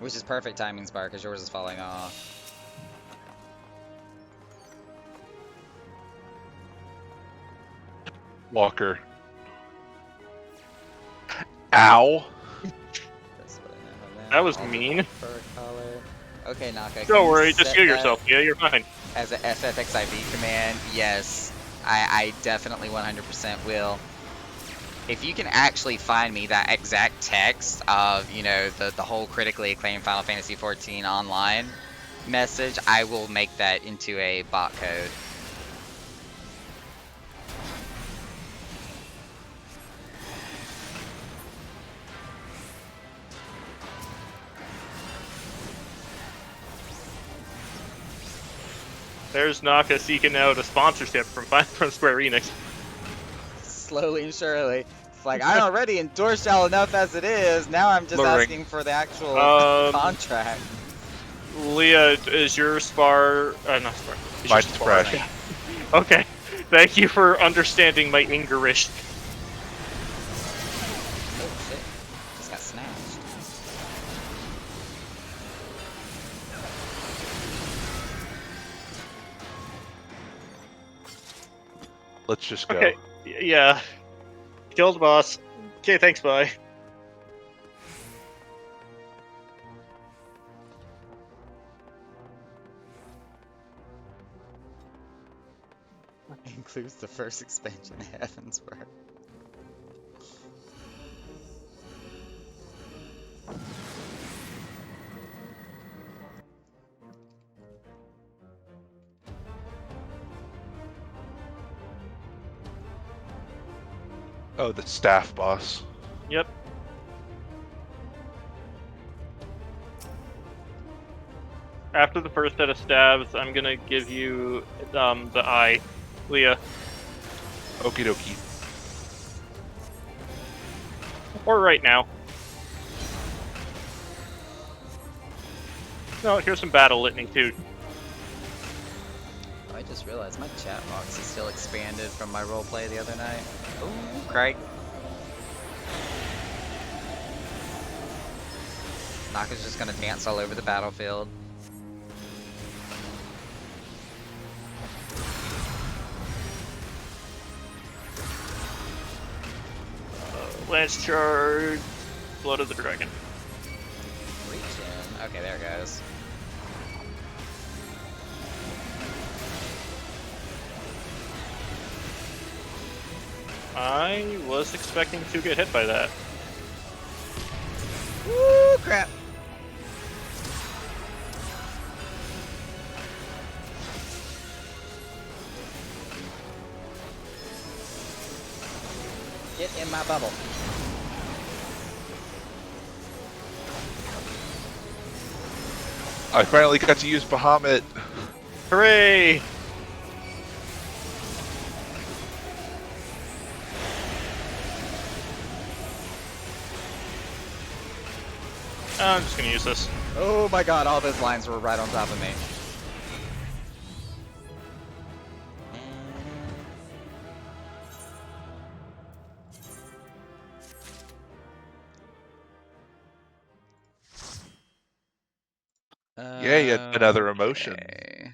Which is perfect timing, Spar, because yours is falling off. Walker. Ow. That's what I know now. That was I'll do mean. fur color. Okay, Naka. can Don't you worry, just set heal that yourself. Yeah, you're fine. as a FFXIV command? Yes, I definitely 100% will. If you can actually find me that exact text of, you know, the whole critically acclaimed Final Fantasy XIV online message, I will make that into a bot code. There's Naka seeking out a sponsorship from Square Enix. Slowly and surely. It's like, I'm already endorsed y'all enough as it is, now I'm just Luring. asking for the actual contract. Leah, is your Spar... not Spar. Is your Mine's Spar- fresh. Okay. Thank you for understanding my Ingerish. Oh shit, just got snatched. Let's just go. Okay. Yeah. Killed the boss. Okay, thanks, bye. Includes the first expansion, Heavensward. Oh, the staff boss. Yep. After the first set of stabs, I'm gonna give you the eye, Leah. Okie dokie. Or right now. No, here's some battle litany too. Oh, I just realized my chat box is still expanded from my roleplay the other night. Ooh, Craig. Naka's just gonna dance all over the battlefield. Lance charge, Blood of the Dragon. Reach in. Okay, there it goes. I was expecting to get hit by that. Woo, crap. Get in my bubble. I finally got to use Bahamut. Hooray! I'm just gonna use this. Oh my god, all those lines were right on top of me. Yay, another emotion. Okay.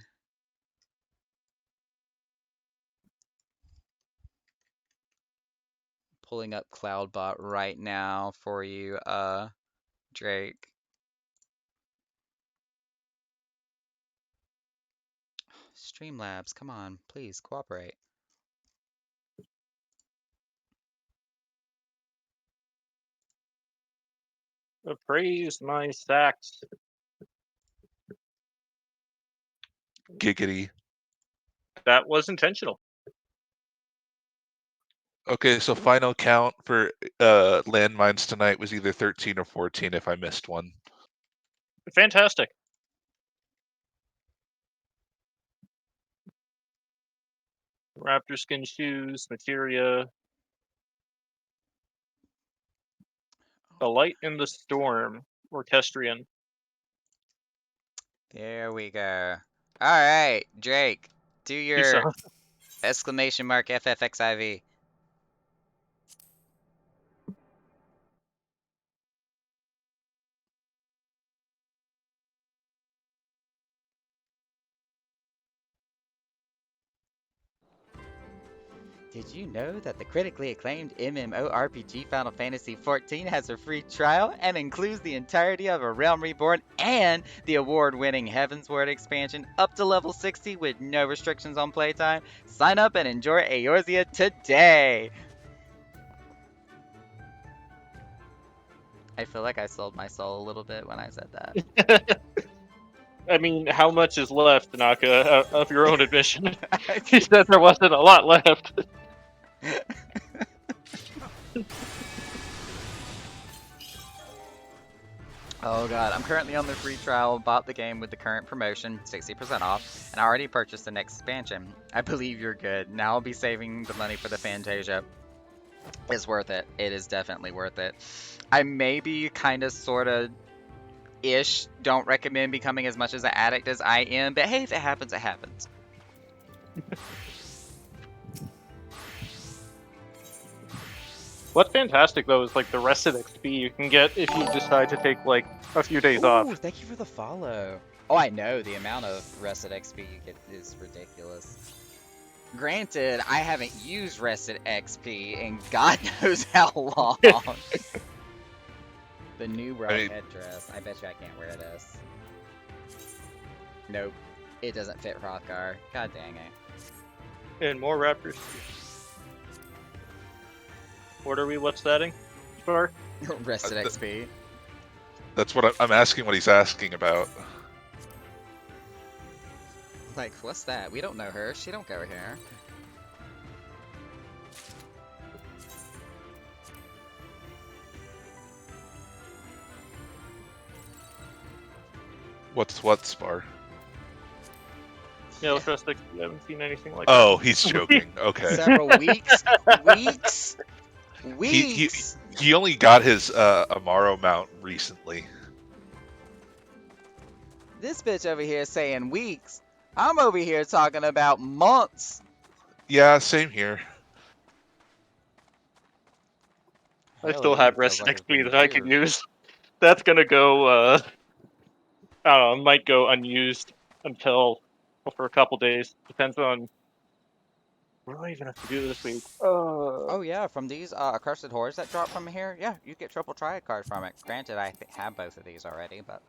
Pulling up Cloudbot right now for you, Drake. Streamlabs, come on, please cooperate. Appraise my stacks. Giggity. That was intentional. Okay, so final count for landmines tonight was either 13 or 14 if I missed one. Fantastic. Raptor skin shoes, materia. The light in the storm, orchestrion. There we go. Alright, Drake, do You your saw. exclamation mark FFXIV. Did you know that the critically acclaimed MMORPG Final Fantasy XIV has a free trial and includes the entirety of A Realm Reborn and the award-winning Heavensward expansion up to level 60 with no restrictions on playtime? Sign up and enjoy Eorzea today! I feel like I sold my soul a little bit when I said that. I mean, how much is left, Naka, of your own admission? He said there wasn't a lot left. Oh god, I'm currently on the free trial, bought the game with the current promotion, 60% off, and I already purchased the next expansion. I believe you're good. Now I'll be saving the money for the Fantasia. It's worth it. It is definitely worth it. I maybe kinda sorta ish don't recommend becoming as much as an addict as I am, but hey, if it happens, it happens. What's fantastic though is like the rested XP you can get if you decide to take like a few days off. Ooh, thank you for the follow. Oh, I know, the amount of rested XP you get is ridiculous. Granted, I haven't used rested XP in God knows how long. The new rogue headdress. I bet you I can't wear this. Nope. It doesn't fit Hrothgar. God dang it. And more raptors. What are we? What's setting? For? Rested XP. That's what I'm asking. What he's asking about. Like, what's that? We don't know her. She don't go here. What's what, Spar? Yeah, let's rest XP. I haven't seen anything like Oh, he's joking. Okay. Several weeks? Weeks? Weeks? He only got his Amaro mount recently. This bitch over here saying weeks. I'm over here talking about months. Yeah, same here. I still have rested XP that I can use. That's gonna go, I don't know, might go unused until, well, for a couple days. Depends on what do I even have to do this week. Oh yeah, from these accursed horrors that drop from here, yeah, you get triple triad card from it. Granted, I have both of these already, but...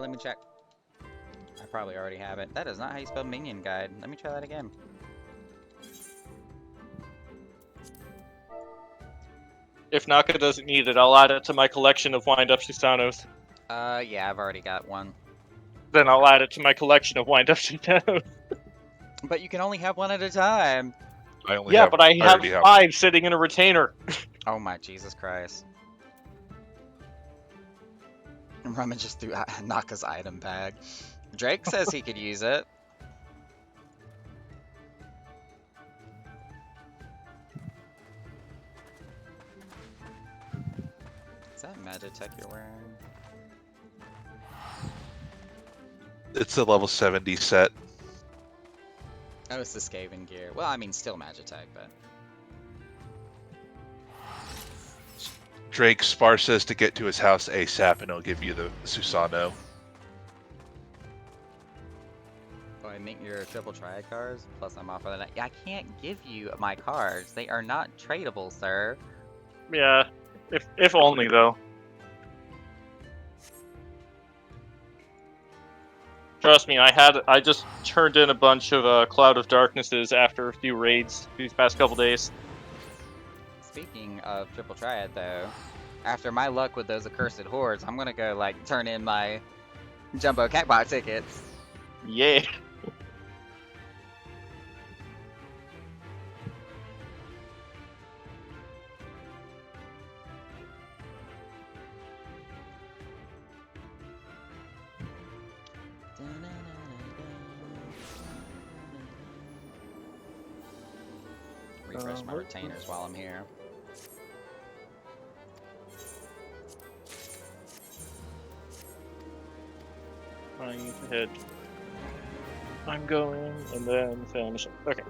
let me check. I probably already have it. That is not how you spell minion guide. Let me try that again. If Naka doesn't need it, I'll add it to my collection of wind-up Susanos. Yeah, I've already got one. Then I'll add it to my collection of wind-up Susanos. But you can only have one at a time. I only Yeah, have, but I have already have 5 sitting in a retainer. Oh my Jesus Christ. Rummages through Naka's item bag. Drake says he could use it. Is that Magitech you're wearing? It's a level 70 set. Oh, it's the Skaven gear. Well, I mean, still Magitech, but... Drake Spar says to get to his house ASAP and he'll give you the Susano. Oh, I mint your triple triad cards, plus I'm off of that. I can't give you my cards. They are not tradable, sir. Yeah, if only though. Trust me, I just turned in a bunch of Cloud of Darknesses after a few raids these past couple days. speaking of Triple Triad, though, after my luck with those accursed hordes, I'm gonna go, like, turn in my Jumbo Catbot tickets. Yeah. Refresh my retainers while I'm here. I need to hit. I'm going, and then finish. Okay.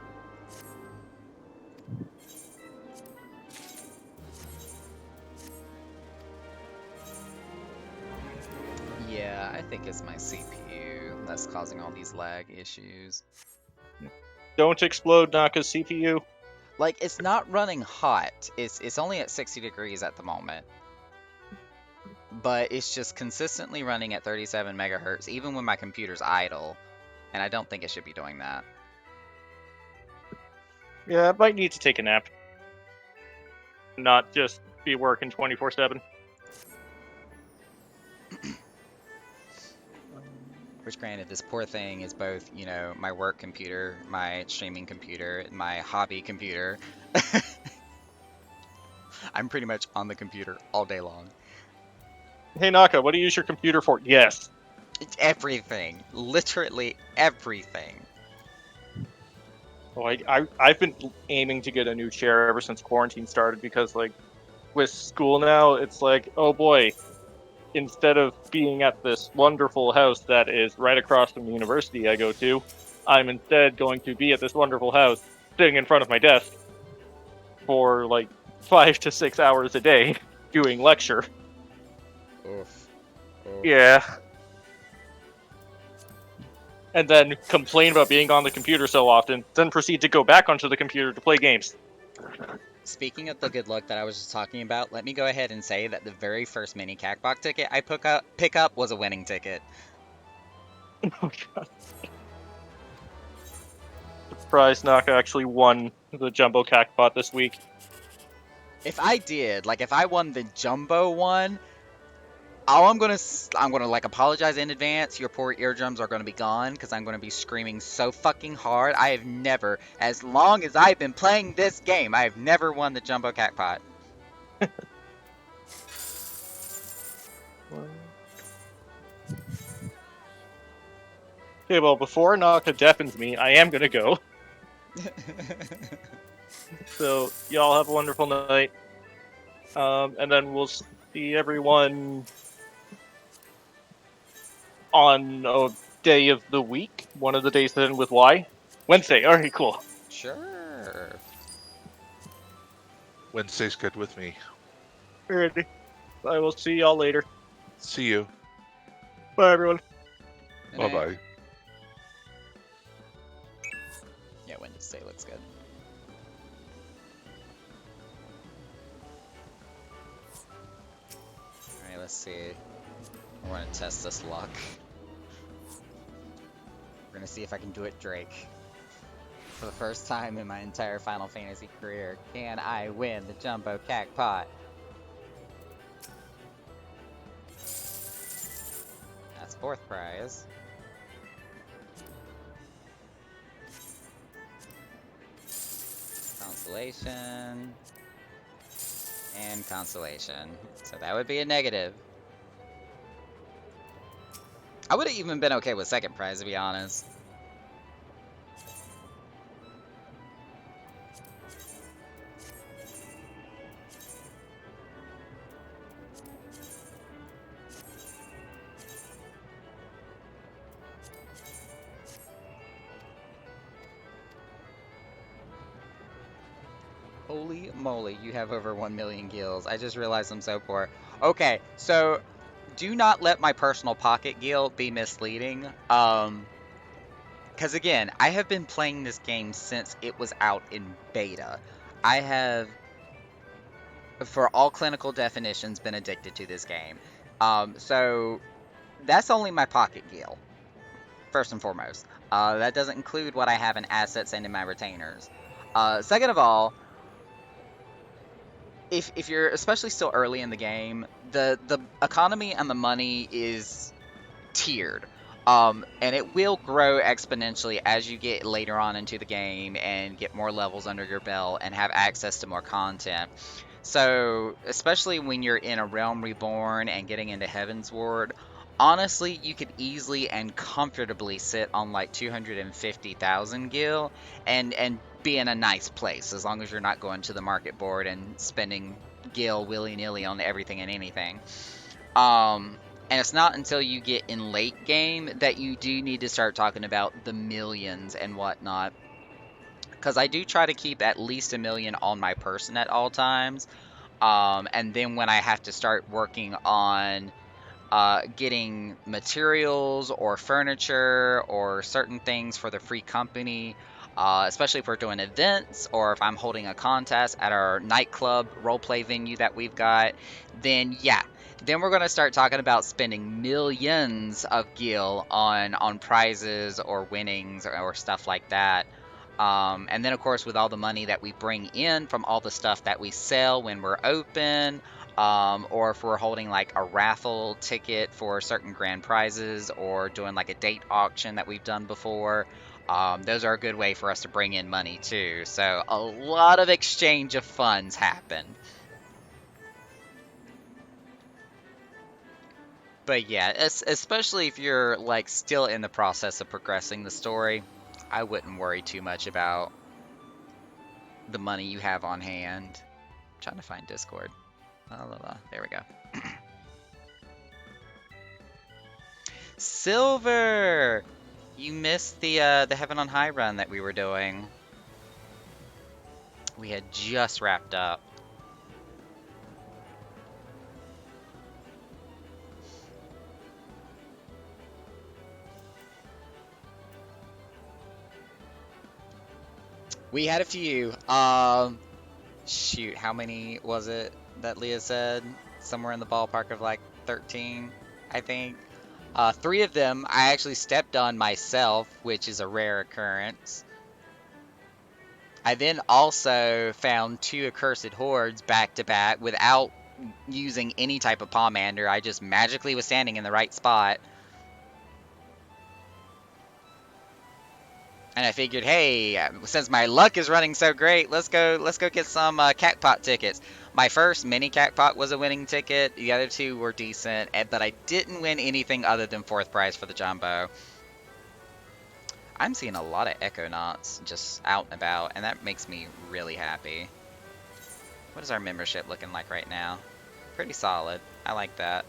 Yeah, I think it's my CPU that's causing all these lag issues. Don't explode Naka's CPU. Like, it's not running hot. It's only at 60 degrees at the moment. But it's just consistently running at 37 megahertz, even when my computer's idle. And I don't think it should be doing that. Yeah, I might need to take a nap. Not just be working 24/7. Which, granted, this poor thing is both, you know, my work computer, my streaming computer, and my hobby computer. I'm pretty much on the computer all day long. Hey Naka, what do you use your computer for? Yes. It's everything. Literally everything. Oh, I've been aiming to get a new chair ever since quarantine started because, like, with school now, it's like, oh boy, instead of being at this wonderful house that is right across from the university I go to, I'm instead going to be at this wonderful house sitting in front of my desk for like 5 to 6 hours a day doing lecture. Oof. Oof. Yeah. And then complain about being on the computer so often, then proceed to go back onto the computer to play games. Speaking of the good luck that I was just talking about, let me go ahead and say that the very first mini Cacbot ticket I pick up was a winning ticket. Oh god. Surprised Naka actually won the Jumbo Cacbot this week. If I did, like if I won the Jumbo one, all I'm gonna like apologize in advance. Your poor eardrums are gonna be gone because I'm gonna be screaming so fucking hard. I have never, as long as I've been playing this game, I have never won the Jumbo Cacbot. Okay, well, before Naka deafens me, I am gonna go. So, y'all have a wonderful night. And then we'll see everyone on a day of the week. One of the days that end with Y. Wednesday. Alright, cool. Sure. Wednesday's good with me. Alrighty. I will see y'all later. See you. Bye, everyone. Bye bye. Yeah, Wednesday looks good. Alright, let's see. We're gonna test this luck. We're gonna see if I can do it, Drake. For the first time in my entire Final Fantasy career, can I win the Jumbo Cacbot? That's fourth prize. Constellation. And constellation. So that would be a negative. I would have even been okay with second prize, to be honest. Holy moly, you have over 1 million gills. I just realized I'm so poor. Okay, so do not let my personal pocket gil be misleading. Because again, I have been playing this game since it was out in beta. I have, for all clinical definitions, been addicted to this game. So that's only my pocket gil, first and foremost. That doesn't include what I have in assets and in my retainers. Second of all, if you're especially still early in the game, the economy and the money is tiered. And it will grow exponentially as you get later on into the game and get more levels under your belt and have access to more content. So, especially when you're in a Realm Reborn and getting into Heaven's Ward, honestly, you could easily and comfortably sit on like 250,000 gil and be in a nice place, as long as you're not going to the market board and spending gil willy-nilly on everything and anything. And it's not until you get in late game that you do need to start talking about the millions and whatnot. Because I do try to keep at least 1 million on my person at all times. And then when I have to start working on getting materials or furniture or certain things for the free company, especially if we're doing events or if I'm holding a contest at our nightclub roleplay venue that we've got, then yeah. Then we're going to start talking about spending millions of gil on prizes or winnings or stuff like that. And then, of course, with all the money that we bring in from all the stuff that we sell when we're open, or if we're holding like a raffle ticket for certain grand prizes or doing like a date auction that we've done before, those are a good way for us to bring in money too. So a lot of exchange of funds happen. But yeah, especially if you're like still in the process of progressing the story, I wouldn't worry too much about the money you have on hand. I'm trying to find Discord. There we go. Silver! You missed the Heaven on High run that we were doing. We had just wrapped up. We had a few. Shoot, how many was it that Leah said? Somewhere in the ballpark of like 13, I think. 3 of them I actually stepped on myself, which is a rare occurrence. I then also found 2 accursed hordes back to back without using any type of Pomander. I just magically was standing in the right spot. And I figured, hey, since my luck is running so great, let's go get some Cactpot tickets. My first mini Cactpot was a winning ticket. The other 2 were decent, but I didn't win anything other than 4th prize for the Jumbo. I'm seeing a lot of Econauts just out and about, and that makes me really happy. What is our membership looking like right now? Pretty solid. I like that.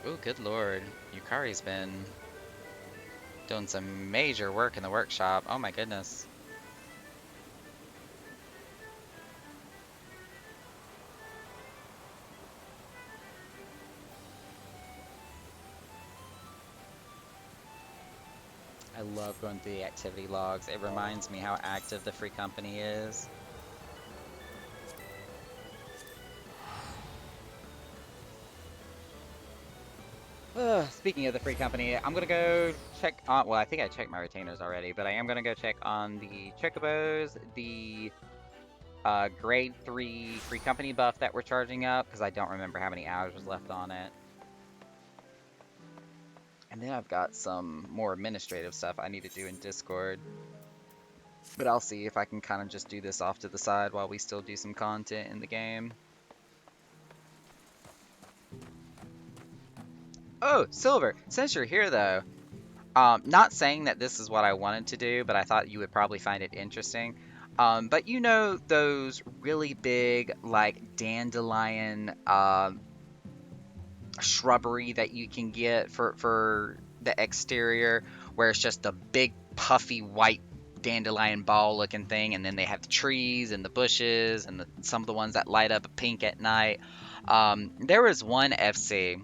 Oh, good lord. Yukari's been doing some major work in the workshop. Oh my goodness. I love going through the activity logs. It reminds me how active the free company is. Speaking of the free company, I'm gonna go check on, well, I think I checked my retainers already, but I am gonna go check on the Chocobos, the grade 3 free company buff that we're charging up, because I don't remember how many hours was left on it. And then I've got some more administrative stuff I need to do in Discord. But I'll see if I can kind of just do this off to the side while we still do some content in the game. Oh, Silver, since you're here though, not saying that this is what I wanted to do, but I thought you would probably find it interesting. But you know those really big, like, dandelion shrubbery that you can get for the exterior, where it's just a big, puffy, white dandelion ball looking thing, and then they have the trees and the bushes and some of the ones that light up pink at night. There was one FC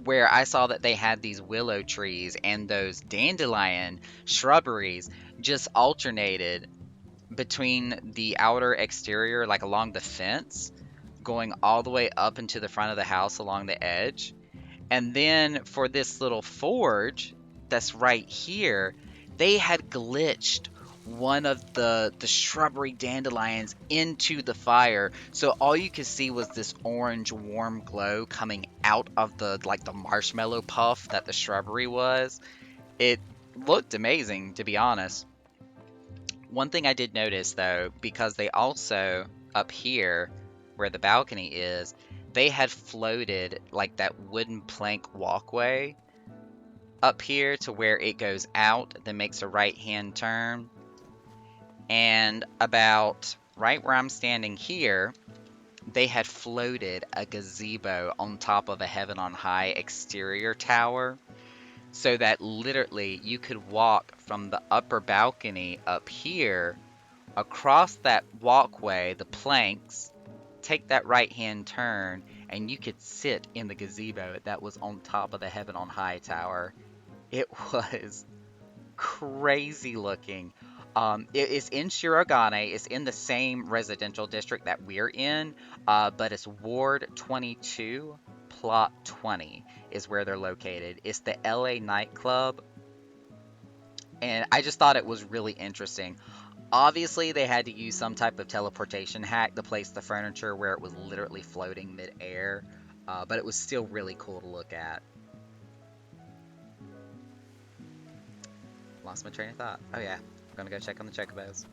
where I saw that they had these willow trees and those dandelion shrubberies just alternated between the outer exterior, like along the fence, going all the way up into the front of the house along the edge. And then for this little forge that's right here, they had glitched one of the shrubbery dandelions into the fire. So all you could see was this orange warm glow coming out of the marshmallow puff that the shrubbery was. It looked amazing, to be honest. One thing I did notice though, because they also up here where the balcony is, they had floated like that wooden plank walkway up here to where it goes out, then makes a right hand turn. And about right where I'm standing here, they had floated a gazebo on top of a Heaven on High exterior tower, so that literally you could walk from the upper balcony up here across that walkway, the planks, take that right hand turn, and you could sit in the gazebo that was on top of the Heaven on High tower. It was crazy looking. It's in Shirogane. It's in the same residential district that we're in, but it's Ward 22, Plot 20 is where they're located. It's the LA nightclub, and I just thought it was really interesting. Obviously, they had to use some type of teleportation hack to place the furniture where it was literally floating mid-air, but it was still really cool to look at. Lost my train of thought. Oh yeah, I'm gonna go check on the chocobos.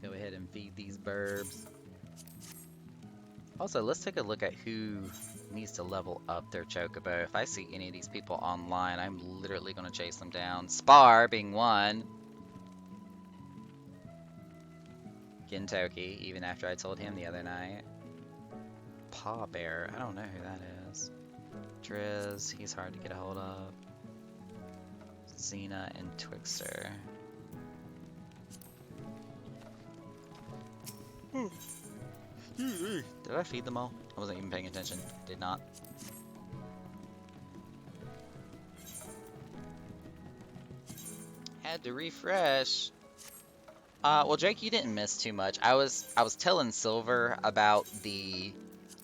Go ahead and feed these burbs. Also, let's take a look at who needs to level up their chocobo. If I see any of these people online, I'm literally gonna chase them down. Spar being one. Gintoki, even after I told him the other night. Paw Bear, I don't know who that is. Driz, he's hard to get a hold of. Xena and Twixter. Did I feed them all? I wasn't even paying attention. Did not. Had to refresh. Well, Jake, you didn't miss too much. I was telling Silver about the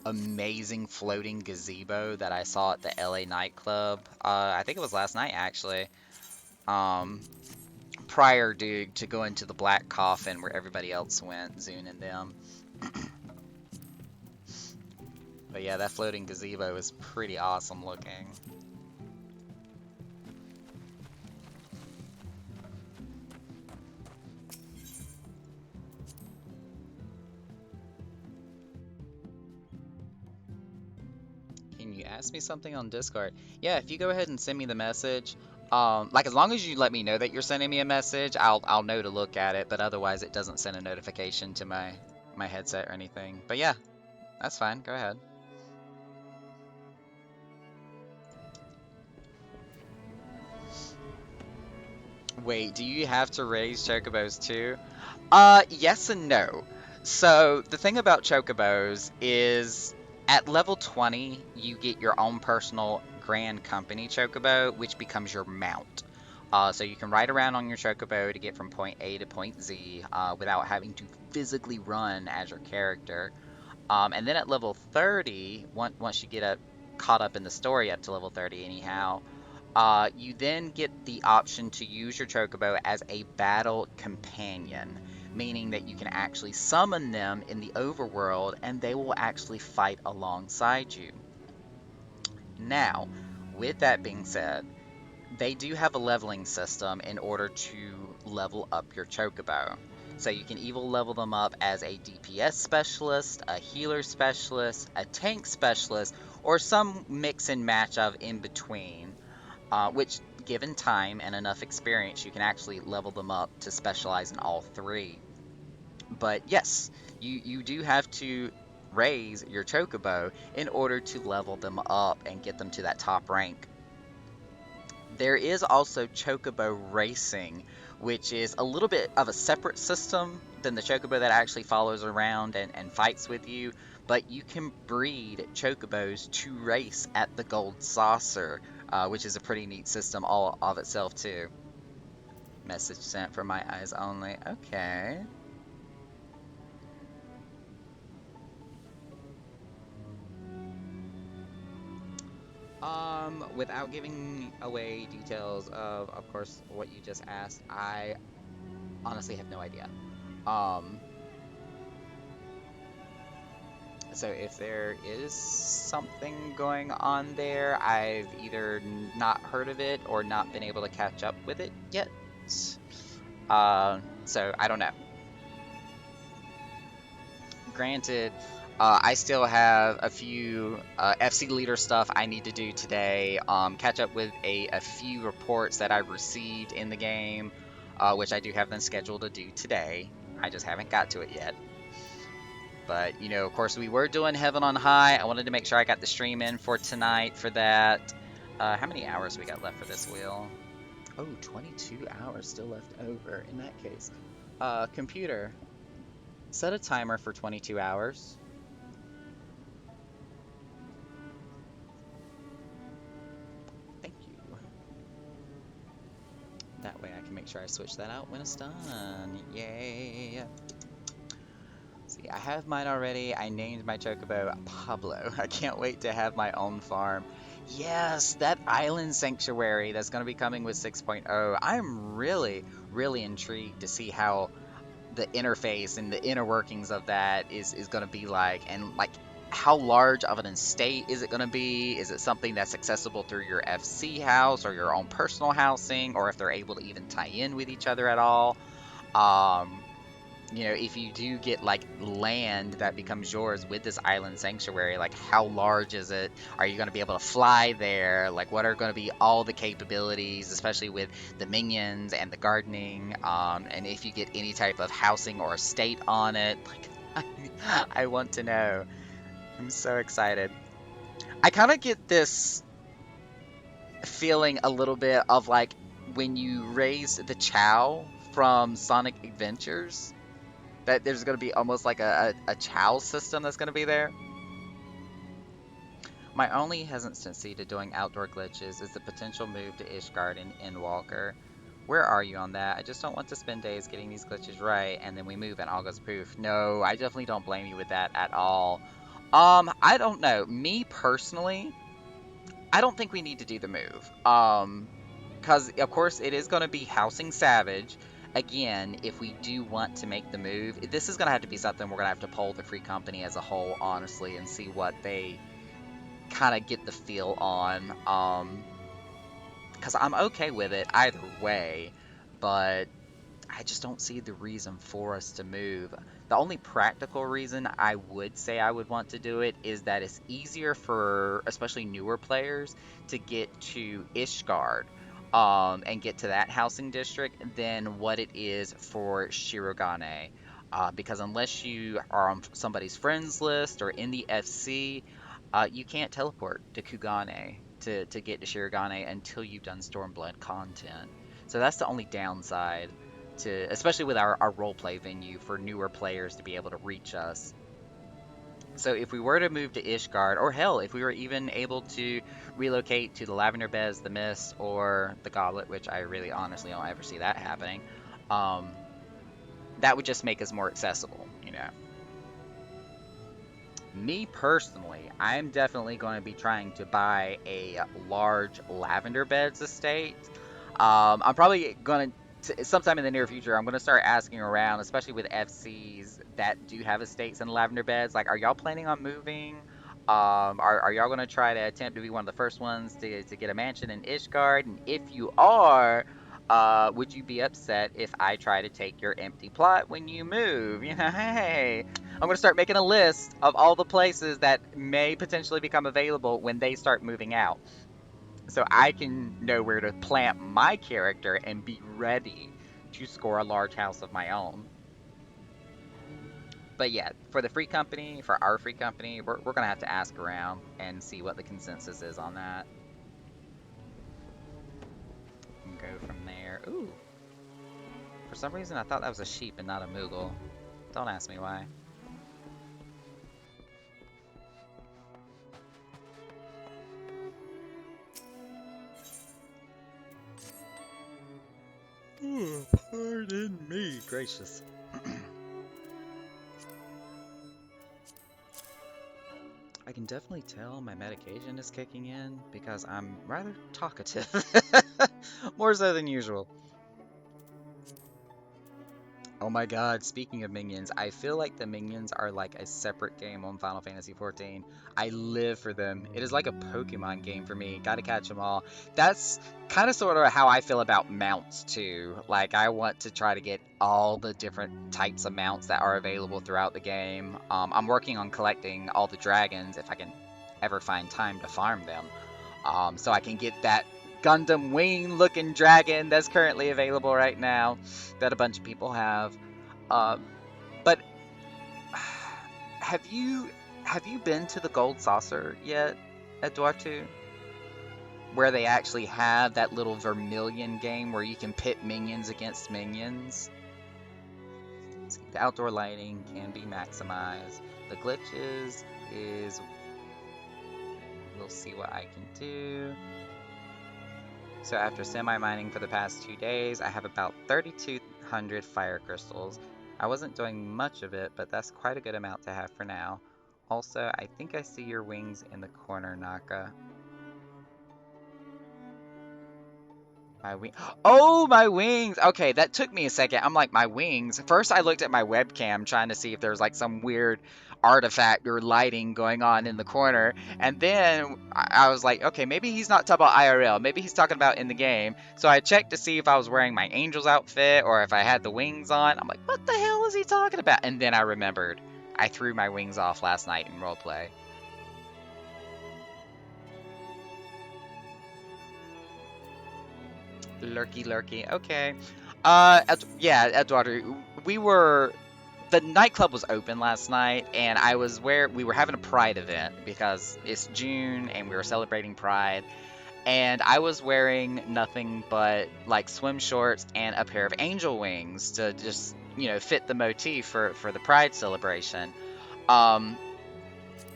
amazing floating gazebo that I saw at the LA nightclub. I think it was last night, actually. Prior to going to the Black Coffin where everybody else went, Zune and them. But yeah, that floating gazebo was pretty awesome looking. Can you ask me something on Discord? Yeah, if you go ahead and send me the message, like as long as you let me know that you're sending me a message, I'll know to look at it, but otherwise it doesn't send a notification to my headset or anything. But yeah, that's fine, go ahead. Wait, do you have to raise chocobos too? Yes and no. So the thing about chocobos is at level 20, you get your own personal Grand Company chocobo, which becomes your mount. So you can ride around on your chocobo to get from point A to point Z without having to physically run as your character. And then at level 30, once you get caught up in the story up to level 30 anyhow, you then get the option to use your chocobo as a battle companion, meaning that you can actually summon them in the overworld and they will actually fight alongside you. Now, with that being said, they do have a leveling system in order to level up your chocobo. So you can either level them up as a DPS specialist, a healer specialist, a tank specialist, or some mix and match of in between. Which, given time and enough experience, you can actually level them up to specialize in all three. But yes, you do have to raise your chocobo in order to level them up and get them to that top rank. There is also chocobo racing, which is a little bit of a separate system than the chocobo that actually follows around and fights with you, but you can breed chocobos to race at the Gold Saucer, which is a pretty neat system all of itself too. Message sent for my eyes only. Okay. Without giving away details of course, what you just asked, I honestly have no idea. So if there is something going on there, I've either not heard of it or not been able to catch up with it yet. So I don't know. Granted, I still have a few FC leader stuff I need to do today. Catch up with a few reports that I've received in the game, which I do have them scheduled to do today. I just haven't got to it yet. But, you know, of course, we were doing Heaven on High. I wanted to make sure I got the stream in for tonight for that. How many hours we got left for this wheel? Oh, 22 hours still left over in that case. Computer, set a timer for 22 hours. Thank you. That way I can make sure I switch that out when it's done. Yay! See, I have mine already. I named my chocobo Pablo. I can't wait to have my own farm. Yes, that island sanctuary that's going to be coming with 6.0. I'm really, really intrigued to see how the interface and the inner workings of that is going to be like, and like how large of an estate is it going to be? Is it something that's accessible through your FC house or your own personal housing, or if they're able to even tie in with each other at all? You know, if you do get like land that becomes yours with this island sanctuary, like how large is it? Are you going to be able to fly there? Like what are going to be all the capabilities, especially with the minions and the gardening? And if you get any type of housing or estate on it, like I want to know. I'm so excited. I kind of get this feeling a little bit of like when you raise the Chow from Sonic Adventures, that there's going to be almost like a Chow system that's going to be there. My only hesitancy to doing outdoor glitches is the potential move to Ishgard and Endwalker. Where are you on that? I just don't want to spend days getting these glitches right, and then we move and all goes poof. No, I definitely don't blame you with that at all. I don't know. Me personally, I don't think we need to do the move. Because, of course, it is going to be housing Savage. Again, if we do want to make the move, this is going to have to be something we're going to have to poll the free company as a whole, honestly, and see what they kind of get the feel on. Because I'm okay with it either way, but I just don't see the reason for us to move. The only practical reason I would say I would want to do it is that it's easier for especially newer players to get to Ishgard. And get to that housing district than what it is for Shirogane. Because unless you are on somebody's friends list or in the FC, you can't teleport to Kugane to get to Shirogane until you've done Stormblood content. So that's the only downside, to especially with our roleplay venue for newer players to be able to reach us. So if we were to move to Ishgard, or hell, if we were even able to relocate to the Lavender Beds, the Mist, or the Goblet, which I really honestly don't ever see that happening, that would just make us more accessible, you know. Me personally, I'm definitely going to be trying to buy a large Lavender Beds estate. I'm probably going to sometime in the near future, I'm going to start asking around, especially with FCs that do have estates in Lavender Beds. Like, are y'all planning on moving? Are y'all going to try to attempt to be one of the first ones to get a mansion in Ishgard? And if you are, would you be upset if I try to take your empty plot when you move? You know, hey, I'm going to start making a list of all the places that may potentially become available when they start moving out, so I can know where to plant my character and be ready to score a large house of my own. But yeah, for the free company, for our free company, we're going to have to ask around and see what the consensus is on that. And go from there. Ooh. For some reason, I thought that was a sheep and not a Moogle. Don't ask me why. Pardon me, gracious. I can can definitely tell my medication is kicking in because I'm rather talkative. More so than usual. Oh my god, speaking of minions, I feel like the minions are like a separate game on Final Fantasy XIV. I live for them. It is like a Pokemon game for me. Gotta catch them all. That's kind of sort of how I feel about mounts too. Like, I want to try to get all the different types of mounts that are available throughout the game. I'm working on collecting all the dragons if I can ever find time to farm them. So I can get that Gundam wing looking dragon that's currently available right now that a bunch of people have. But have you been to the Gold Saucer yet at Duartu? Where they actually have that little Vermilion game where you can pit minions against minions. See, the outdoor lighting can be maximized. The glitches is... We'll see what I can do. So after semi-mining for the past 2 days, I have about 3,200 fire crystals. I wasn't doing much of it, but that's quite a good amount to have for now. Also, I think I see your wings in the corner, Naka. My wing. Oh, my wings! Okay, that took me a second. I'm like, my wings? First, I looked at my webcam trying to see if there was like some weird artifact or lighting going on in the corner. And then I was like, okay, maybe he's not talking about IRL. Maybe he's talking about in the game. So I checked to see if I was wearing my Angel's outfit or if I had the wings on. I'm like, what the hell is he talking about? And then I remembered. I threw my wings off last night in roleplay. Lurky, okay. Yeah, Eduardo, the nightclub was open last night, and we were having a Pride event because it's June and we were celebrating Pride, and I was wearing nothing but like swim shorts and a pair of angel wings to just, fit the motif for the Pride celebration. And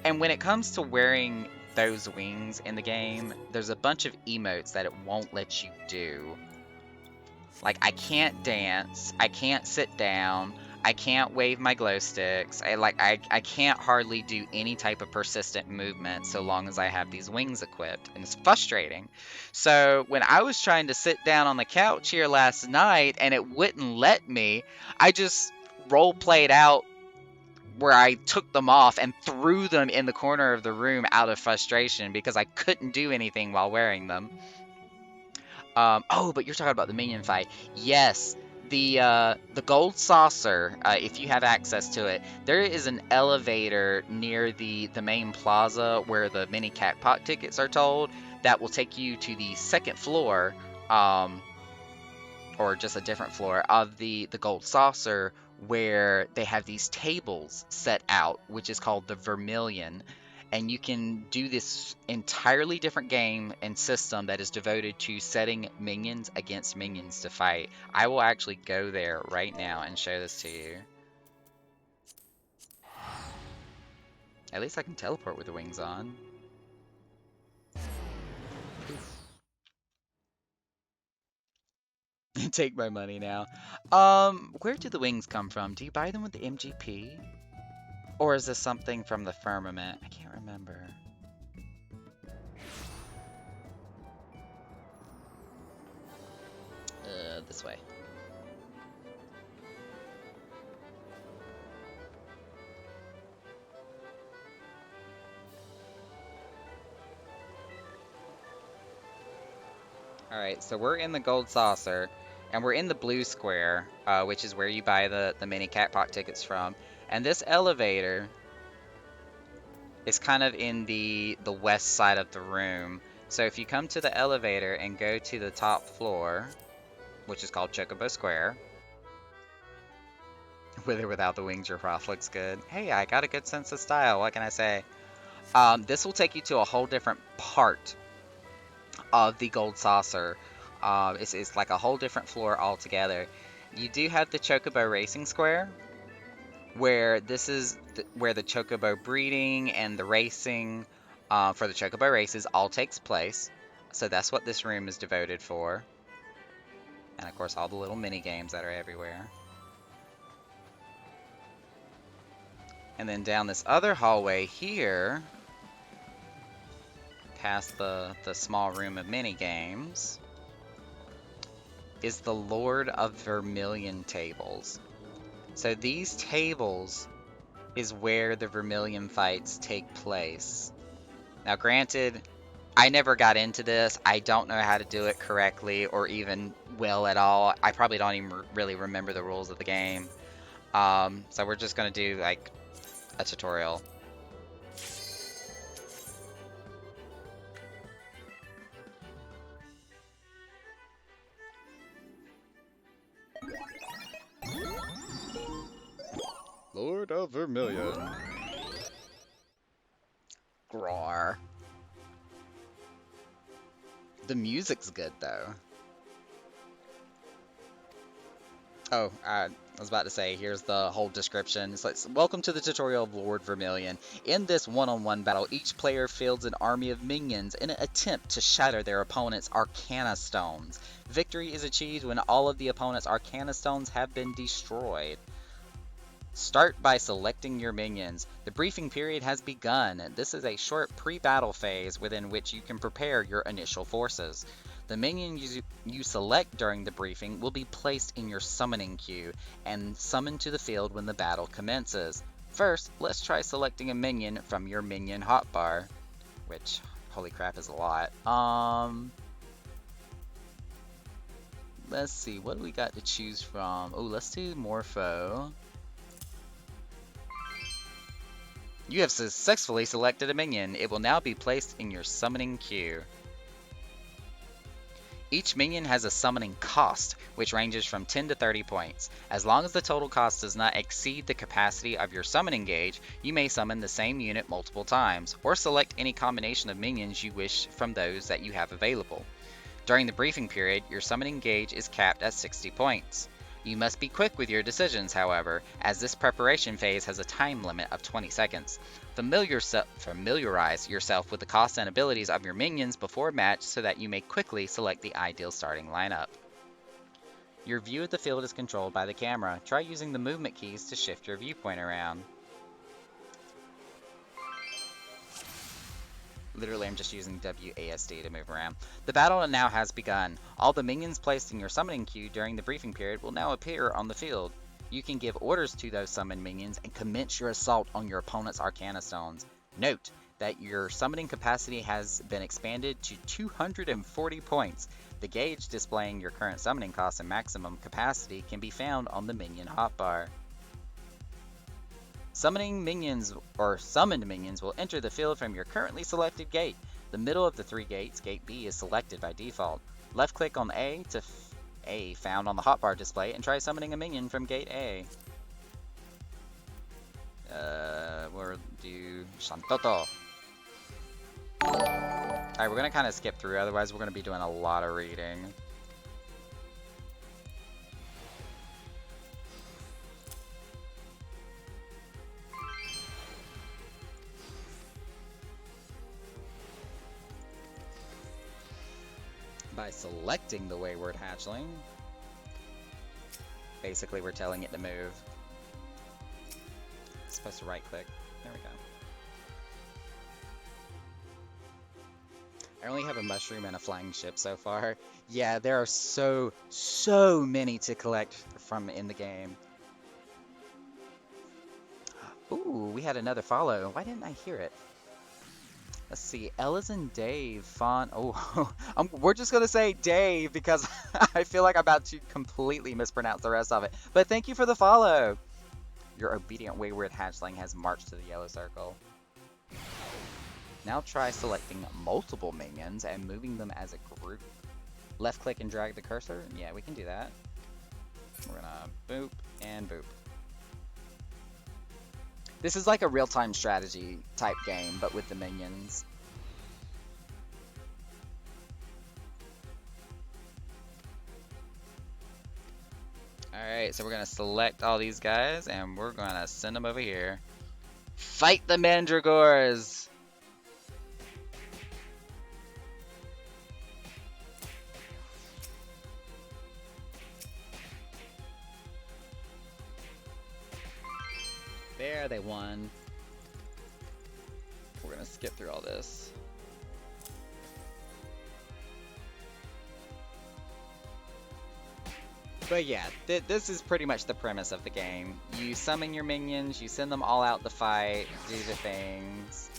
when it comes to wearing those wings in the game, there's a bunch of emotes that it won't let you do. Like, I can't dance, I can't sit down, I can't wave my glow sticks, I can't hardly do any type of persistent movement so long as I have these wings equipped, and it's frustrating. So when I was trying to sit down on the couch here last night and it wouldn't let me, I just role-played out where I took them off and threw them in the corner of the room out of frustration because I couldn't do anything while wearing them. Oh, but you're talking about the minion fight. Yes, the Gold Saucer, if you have access to it, there is an elevator near the main plaza where the mini Cacpot tickets are told that will take you to the second floor, or just a different floor of the Gold Saucer, where they have these tables set out, which is called the Vermilion. And you can do this entirely different game and system that is devoted to setting minions against minions to fight. I will actually go there right now and show this to you. At least I can teleport with the wings on. Take my money now. Where do the wings come from? Do you buy them with the MGP? Or is this something from the firmament? I can't remember. This way. Alright, so we're in the Gold Saucer, and we're in the blue square, which is where you buy the mini Cacpot tickets from. And this elevator is kind of in the west side of the room. So if you come to the elevator and go to the top floor, which is called Chocobo Square, with or without the wings, your froth looks good. Hey, I got a good sense of style, what can I say? This will take you to a whole different part of the Gold Saucer. It's like a whole different floor altogether. You do have the Chocobo Racing Square, where this is where the Chocobo breeding and the racing for the Chocobo races all takes place. So that's what this room is devoted for. And of course all the little mini games that are everywhere. And then down this other hallway here past the small room of mini games, is the Lord of Vermilion tables. So these tables is where the Vermilion fights take place. Now granted, I never got into this. I don't know how to do it correctly or even well at all. I probably don't even really remember the rules of the game. So we're just gonna do like a tutorial. Lord of Vermilion. Groar. The music's good though. Oh, I was about to say, here's the whole description. It's like, welcome to the tutorial of Lord Vermilion. In this one-on-one battle, each player fields an army of minions in an attempt to shatter their opponent's Arcana Stones. Victory is achieved when all of the opponent's Arcana Stones have been destroyed. Start by selecting your minions. The briefing period has begun. This is a short pre-battle phase within which you can prepare your initial forces. The minion you select during the briefing will be placed in your summoning queue and summoned to the field when the battle commences. First, let's try selecting a minion from your minion hotbar, which, holy crap, is a lot. Let's see, what do we got to choose from? Oh, let's do Morpho. You have successfully selected a minion. It will now be placed in your summoning queue. Each minion has a summoning cost, which ranges from 10 to 30 points. As long as the total cost does not exceed the capacity of your summoning gauge, you may summon the same unit multiple times, or select any combination of minions you wish from those that you have available. During the briefing period, your summoning gauge is capped at 60 points. You must be quick with your decisions, however, as this preparation phase has a time limit of 20 seconds. Familiarize yourself with the costs and abilities of your minions before match so that you may quickly select the ideal starting lineup. Your view of the field is controlled by the camera. Try using the movement keys to shift your viewpoint around. Literally, I'm just using WASD to move around. The battle now has begun. All the minions placed in your summoning queue during the briefing period will now appear on the field. You can give orders to those summoned minions and commence your assault on your opponent's Arcana Stones. Note that your summoning capacity has been expanded to 240 points. The gauge displaying your current summoning cost and maximum capacity can be found on the minion hotbar. Summoned minions will enter the field from your currently selected gate. The middle of the three gates, Gate B, is selected by default. Left click on A to A found on the hotbar display and try summoning a minion from Gate A. We'll do Shantoto. Alright, we're gonna kind of skip through, otherwise we're gonna be doing a lot of reading. By selecting the Wayward Hatchling, basically we're telling it to move. It's supposed to right click. There we go. I only have a mushroom and a flying ship so far. Yeah, there are so many to collect from in the game. Ooh, we had another follow. Why didn't I hear it? Let's see, Ellis and Dave, font. Oh, we're just gonna say Dave because I feel like I'm about to completely mispronounce the rest of it. But thank you for the follow. Your obedient Wayward Hatchling has marched to the yellow circle. Now try selecting multiple minions and moving them as a group. Left click and drag the cursor. Yeah, we can do that. We're gonna boop and boop. This is like a real-time strategy type game, but with the minions. Alright, so we're gonna select all these guys, and we're gonna send them over here. Fight the Mandragores! There, they won. We're gonna skip through all this. But yeah, this is pretty much the premise of the game. You summon your minions, you send them all out to fight, do the things.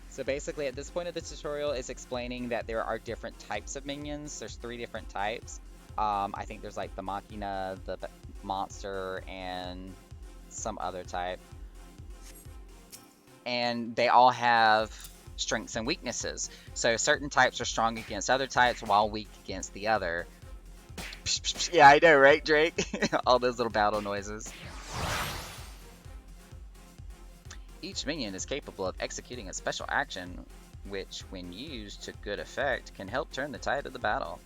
So basically, at this point of the tutorial, it's explaining that there are different types of minions. There's 3 different types. I think there's like the Machina, the monster, and some other type. And they all have strengths and weaknesses. So certain types are strong against other types while weak against the other. Yeah, I know, right, Drake? All those little battle noises. Each minion is capable of executing a special action, which, when used to good effect, can help turn the tide of the battle.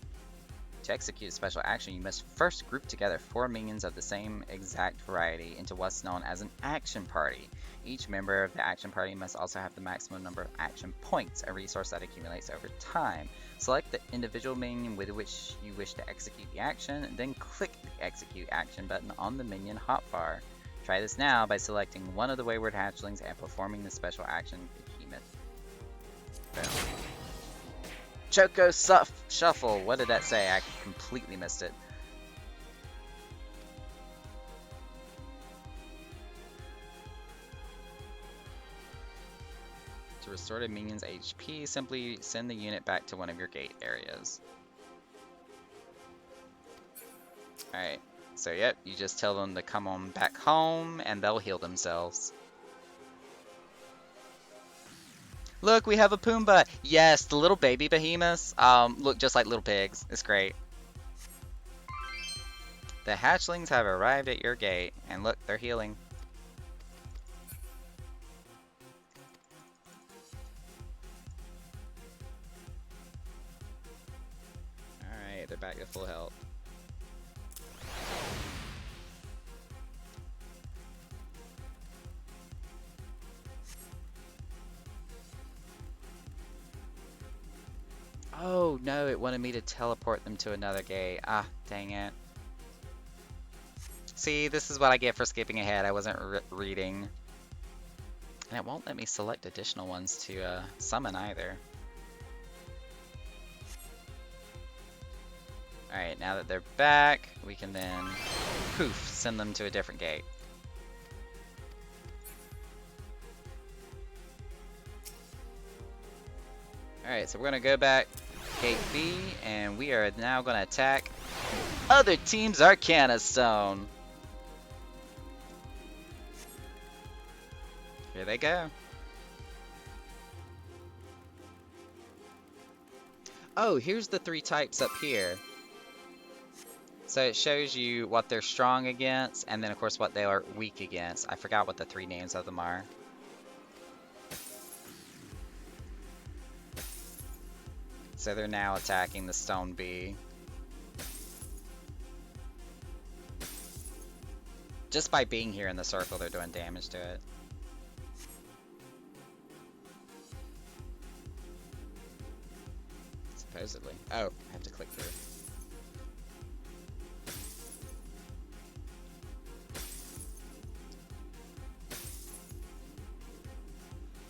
To execute a special action, you must first group together 4 minions of the same exact variety into what's known as an action party. Each member of the action party must also have the maximum number of action points, a resource that accumulates over time. Select the individual minion with which you wish to execute the action, then click the execute action button on the minion hotbar. Try this now by selecting one of the wayward hatchlings and performing the special action Behemoth. Boom. Choco Shuffle. What did that say? I completely missed it. To restore the minion's HP, simply send the unit back to one of your gate areas. Alright, so yep, you just tell them to come on back home and they'll heal themselves. Look, we have a Pumbaa! Yes, the little baby behemoths look just like little pigs. It's great. The hatchlings have arrived at your gate, and look, they're healing. Alright, they're back to full health. Oh no, it wanted me to teleport them to another gate. Ah, dang it. See, this is what I get for skipping ahead. I wasn't reading. And it won't let me select additional ones to summon either. Alright, now that they're back, we can then, poof, send them to a different gate. Alright, so we're gonna go back Gate B, and we are now gonna attack other team's Arcana Stone. Here they go. Oh, here's the 3 types up here. So it shows you what they're strong against, and then of course what they are weak against. I forgot what the 3 names of them are. So they're now attacking the Stone Bee. Just by being here in the circle, they're doing damage to it. Supposedly. Oh, I have to click through.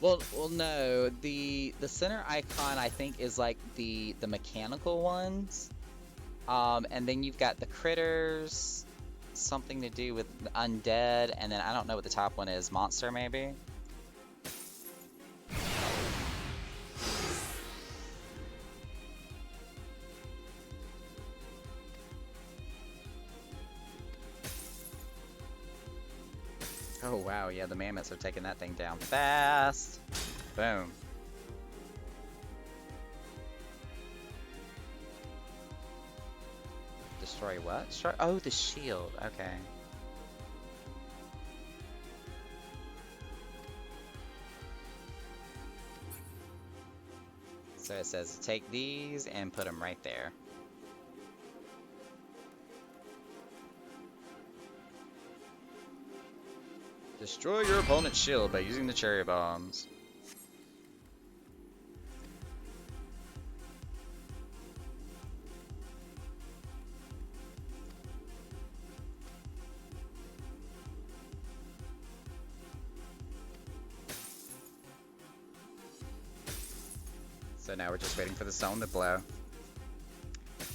Well, no. The center icon, I think, is like the mechanical ones. And then you've got the critters, something to do with undead, and then I don't know what the top one is. Monster, maybe? Oh wow, yeah, the mammoths are taking that thing down fast. Boom. Destroy what? Destroy, oh, the shield. Okay. So it says take these and put them right there. Destroy your opponent's shield by using the cherry bombs. So now we're just waiting for the stone to blow.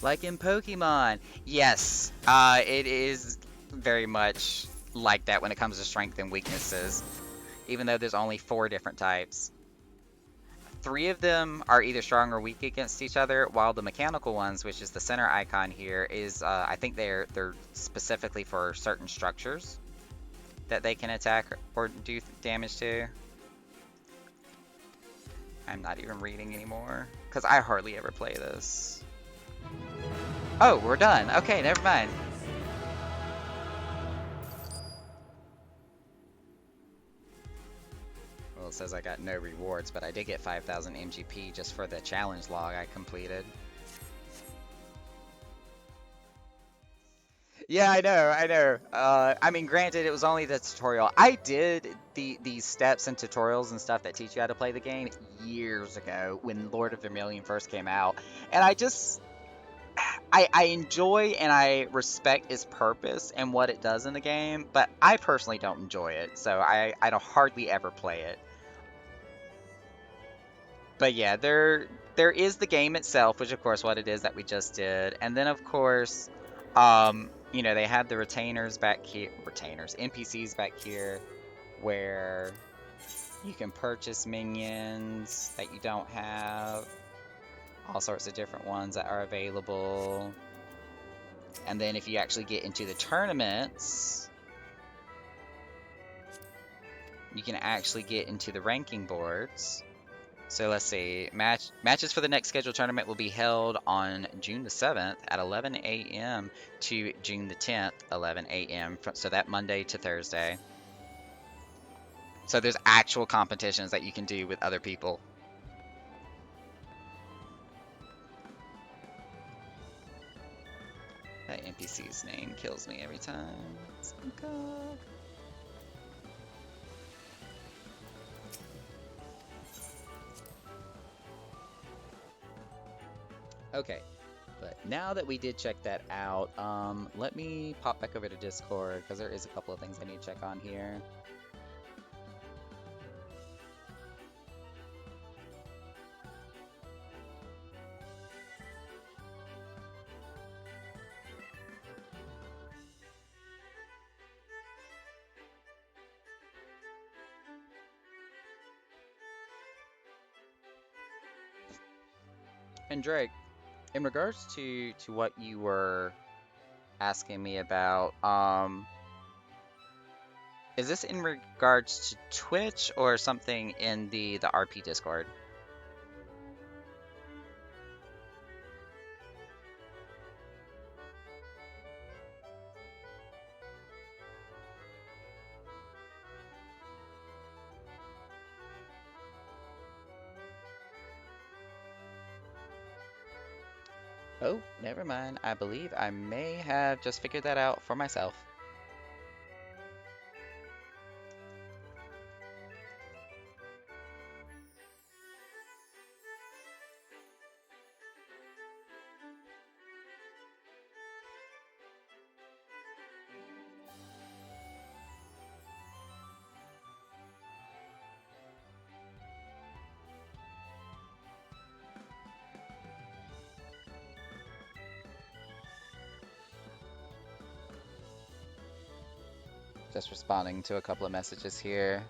Like in Pokemon. Yes, it is very much like that when it comes to strength and weaknesses. Even though there's only 4 different types. 3 of them are either strong or weak against each other, while the mechanical ones, which is the center icon here, is I think they're specifically for certain structures that they can attack or do damage to. I'm not even reading anymore because I hardly ever play this. Oh, we're done. Okay, never mind. Well, it says I got no rewards, but I did get 5,000 MGP just for the challenge log I completed. Yeah, I know. I mean, granted, it was only the tutorial. I did these steps and tutorials and stuff that teach you how to play the game years ago when Lord of Vermilion first came out, and I enjoy and I respect its purpose and what it does in the game, but I personally don't enjoy it, so I don't hardly ever play it. But yeah, there is the game itself, which of course what it is that we just did, and then of course, you know, they have the retainers back here, NPCs back here, where you can purchase minions that you don't have, all sorts of different ones that are available. And then if you actually get into the tournaments, you can actually get into the ranking boards. So let's see, matches for the next scheduled tournament will be held on June the 7th at 11 a.m. to June the 10th, 11 a.m. So that Monday to Thursday. So there's actual competitions that you can do with other people. That NPC's name kills me every time. Sunka. Okay, but now that we did check that out, let me pop back over to Discord because there is a couple of things I need to check on here. And Drake, in regards to what you were asking me about, is this in regards to Twitch or something in the RP Discord? Oh, never mind. I believe I may have just figured that out for myself. Just responding to a couple of messages here.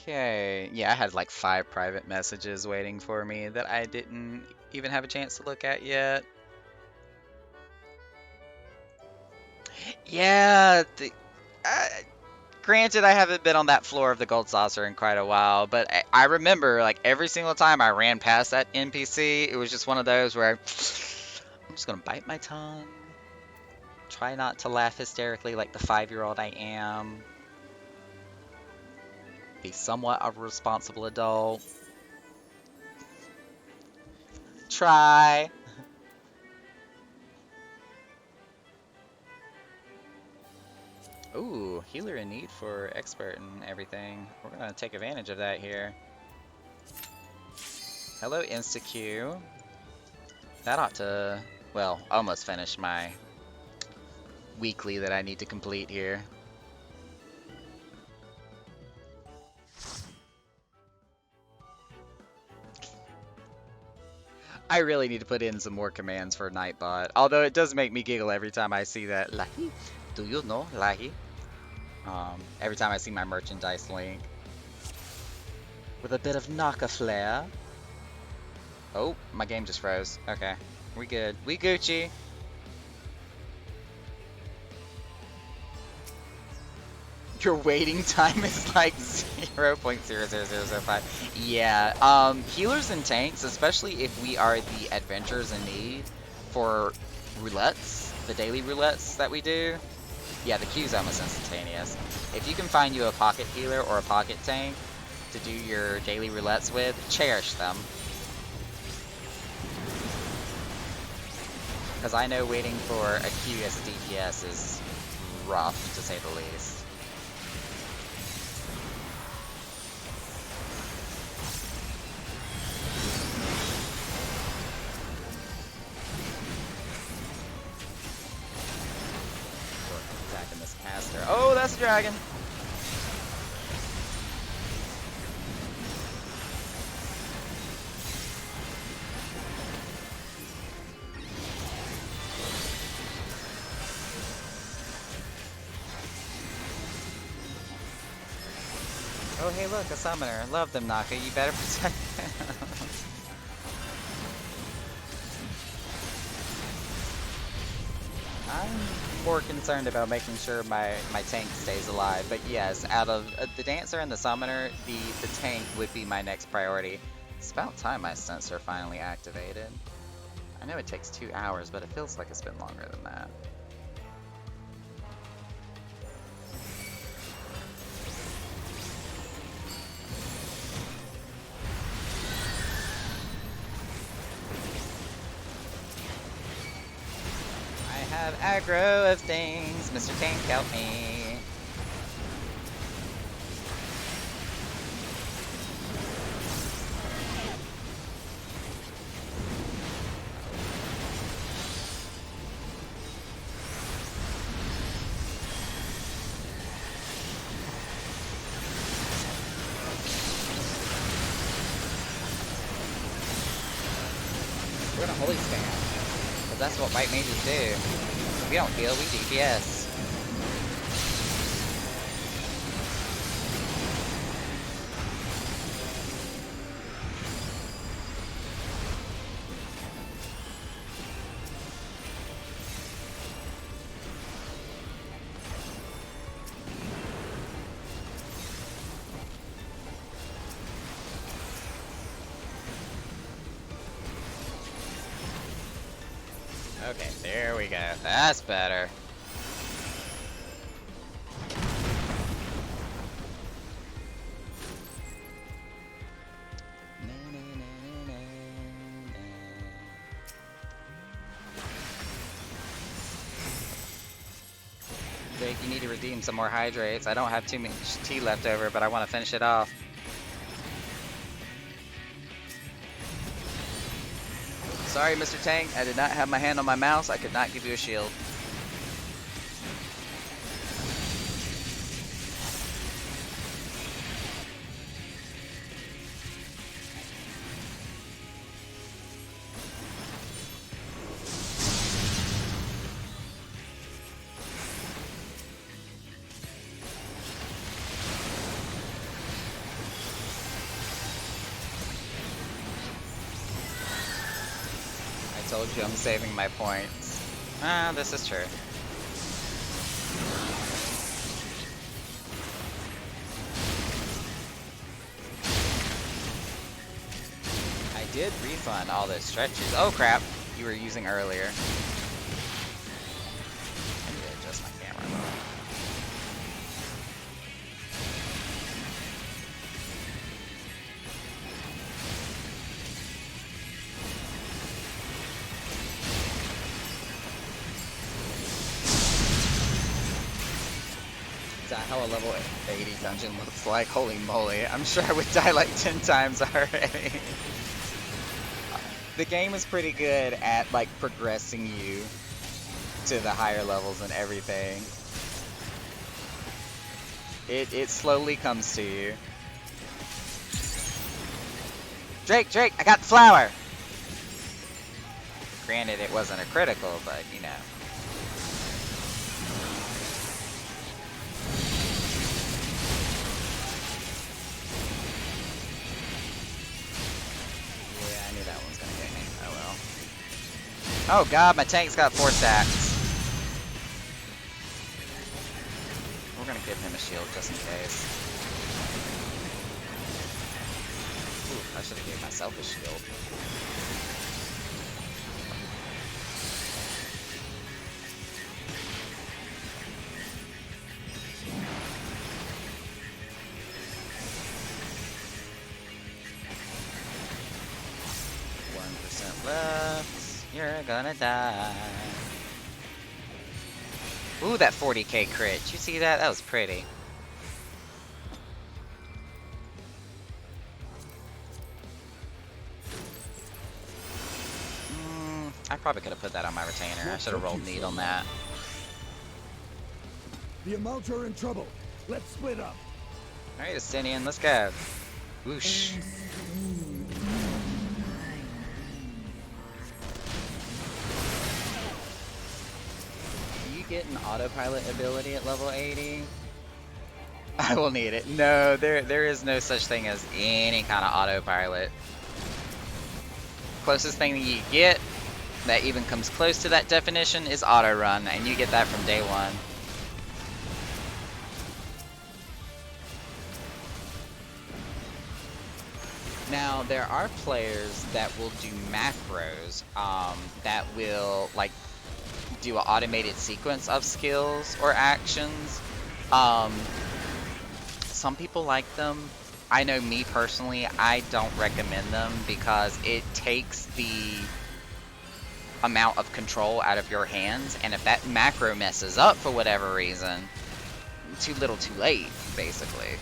Okay, yeah, I had like 5 private messages waiting for me that I didn't even have a chance to look at yet. Yeah, Granted, I haven't been on that floor of the Gold Saucer in quite a while, but I remember, like, every single time I ran past that NPC, it was just one of those where I'm just gonna bite my tongue, try not to laugh hysterically like the 5-year-old I am, be somewhat a responsible adult, try. Ooh, healer in need for expert and everything. We're gonna take advantage of that here. Hello, InstaQ. That ought to, well, almost finish my weekly that I need to complete here. I really need to put in some more commands for Nightbot, although it does make me giggle every time I see that. Lahi, do you know Lahi? Every time I see my merchandise link. With a bit of Naka flair. Oh, my game just froze. Okay, we good. We Gucci. Your waiting time is like 0.00005. Yeah, healers and tanks, especially if we are the adventurers in need for roulettes, the daily roulettes that we do. Yeah, the queue's almost instantaneous. If you can find you a pocket healer or a pocket tank to do your daily roulettes with, cherish them. Because I know waiting for a queue as a DPS is rough, to say the least. Attacking this caster. Oh, that's a dragon! Oh, hey, look, a summoner. Love them, Naka. You better protect them. I'm more concerned about making sure my tank stays alive. But yes, out of the dancer and the summoner, the tank would be my next priority. It's about time my sensor finally activated. I know it takes 2 hours, but it feels like it's been longer than that. Have aggro of things, Mr. Tank, help me. We're gonna holy spam, because that's what white mages do. We don't heal, we DPS. Okay, there we go. That's better. Jake, you need to redeem some more hydrates. I don't have too much tea left over, but I want to finish it off. Sorry, Mr. Tank, I did not have my hand on my mouse. I could not give you a shield. I told you I'm saving my points. Ah, this is true. did refund all those stretches. Oh crap, you were using earlier. I need to adjust my camera. Is that how a level 80 dungeon looks like? Holy moly, I'm sure I would die like 10 times already. The game is pretty good at like progressing you to the higher levels and everything. It slowly comes to you. Drake, I got the flower! Granted, it wasn't a critical, but you know. Yeah, I knew that one's gonna hit me. Oh well. Oh god, my tank's got 4 stacks. We're gonna give him a shield just in case. Ooh, I should have gave myself a shield. Left, you're gonna die. Ooh, that 40k crit. Did you see that? That was pretty. I probably could have put that on my retainer. I should have rolled need on that. The amounts are in trouble. Let's split up. Alright, Estinian, let's go. Whoosh. Get an autopilot ability at level 80? I will need it. No, there is no such thing as any kind of autopilot. Closest thing that you get that even comes close to that definition is auto run, and you get that from day one. Now there are players that will do macros that will like do an automated sequence of skills or actions. Some people like them. I know me personally, I don't recommend them because it takes the amount of control out of your hands, and if that macro messes up for whatever reason, too little too late, basically.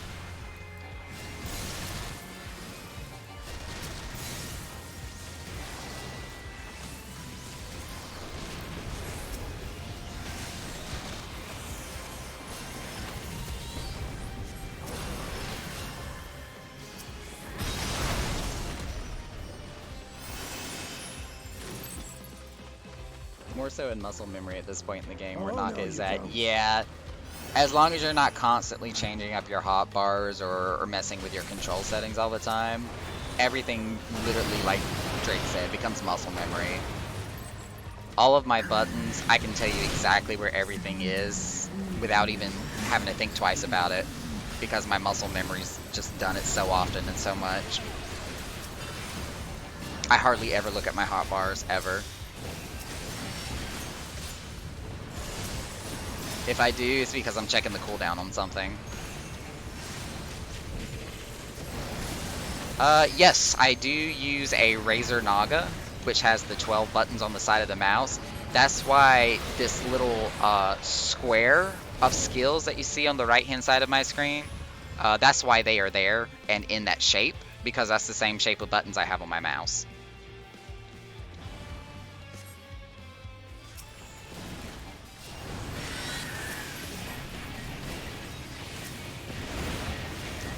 More so in muscle memory at this point in the game, where Naka is at. Yeah, as long as you're not constantly changing up your hotbars or messing with your control settings all the time, everything literally, like Drake said, becomes muscle memory. All of my buttons, I can tell you exactly where everything is without even having to think twice about it, because my muscle memory's just done it so often and so much. I hardly ever look at my hotbars, ever. If I do, it's because I'm checking the cooldown on something. Yes, I do use a Razer Naga, which has the 12 buttons on the side of the mouse. That's why this little square of skills that you see on the right-hand side of my screen, that's why they are there and in that shape, because that's the same shape of buttons I have on my mouse.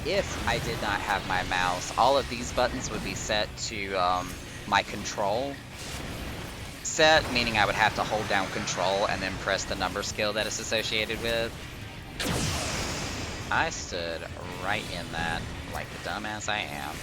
If I did not have my mouse, all of these buttons would be set to my control set, meaning I would have to hold down control and then press the number skill that it's associated with. I stood right in that like the dumbass I am.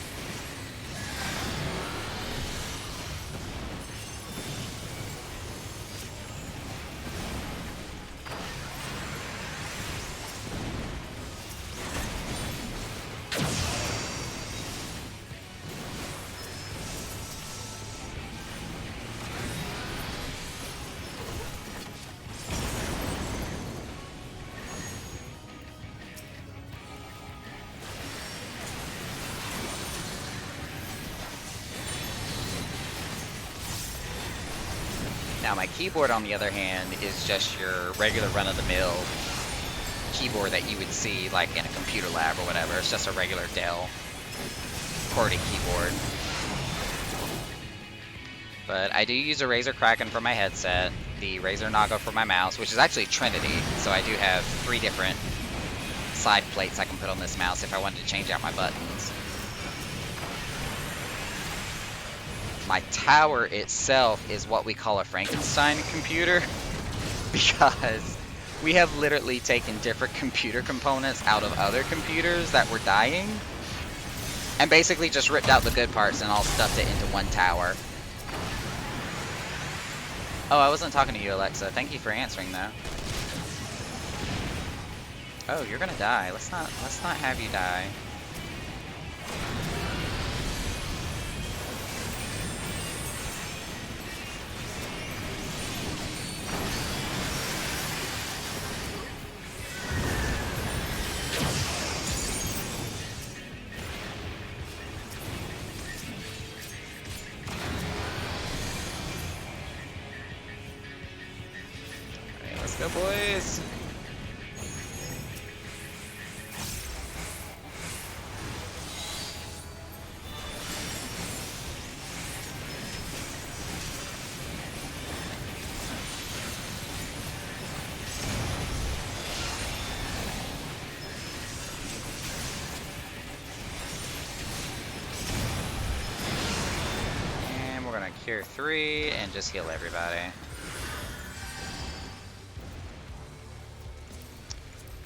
Now my keyboard, on the other hand, is just your regular run-of-the-mill keyboard that you would see like in a computer lab or whatever. It's just a regular Dell QWERTY keyboard. But I do use a Razer Kraken for my headset, the Razer Naga for my mouse, which is actually Trinity, so I do have 3 different side plates I can put on this mouse if I wanted to change out my buttons. My tower itself is what we call a Frankenstein computer, because we have literally taken different computer components out of other computers that were dying, and basically just ripped out the good parts and all stuffed it into one tower. Oh, I wasn't talking to you, Alexa. Thank you for answering, though. Oh, you're gonna die. Let's not have you die. Let's go, boys. And we're gonna cure 3 and just heal everybody.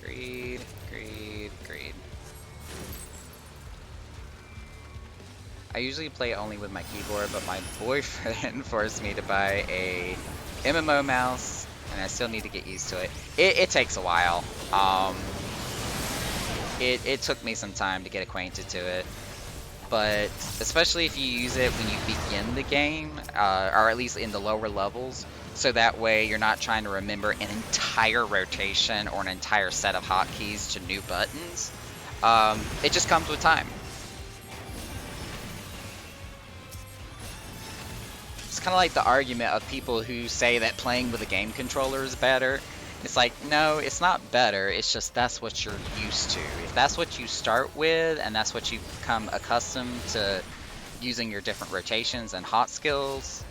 Greed, greed, greed. I usually play only with my keyboard, but my boyfriend forced me to buy a MMO mouse, and I still need to get used to it. It takes a while. It took me some time to get acquainted to it, but especially if you use it when you begin the game, or at least in the lower levels, so that way you're not trying to remember an entire rotation or an entire set of hotkeys to new buttons. It just comes with time. It's kind of like the argument of people who say that playing with a game controller is better. It's like, no, it's not better, it's just that's what you're used to. If that's what you start with, and that's what you become accustomed to using your different rotations and hot skills,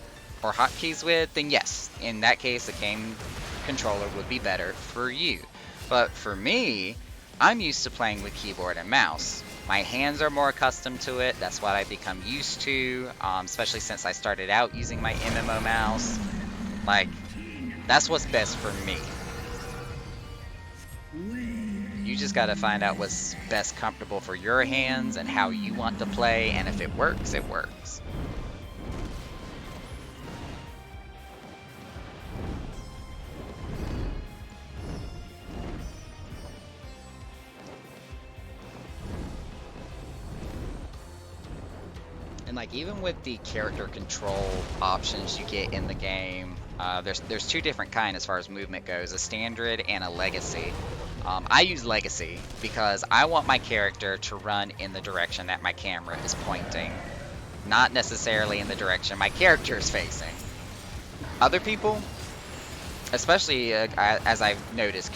or hotkeys with, then yes, in that case, a game controller would be better for you. But for me, I'm used to playing with keyboard and mouse. My hands are more accustomed to it, that's what I've become used to, especially since I started out using my MMO mouse. Like, that's what's best for me. You just gotta find out what's best comfortable for your hands and how you want to play, and if it works, it works. And like, even with the character control options you get in the game, there's 2 different kinds as far as movement goes, a standard and a legacy. I use legacy because I want my character to run in the direction that my camera is pointing, not necessarily in the direction my character is facing. Other people, especially as I've noticed,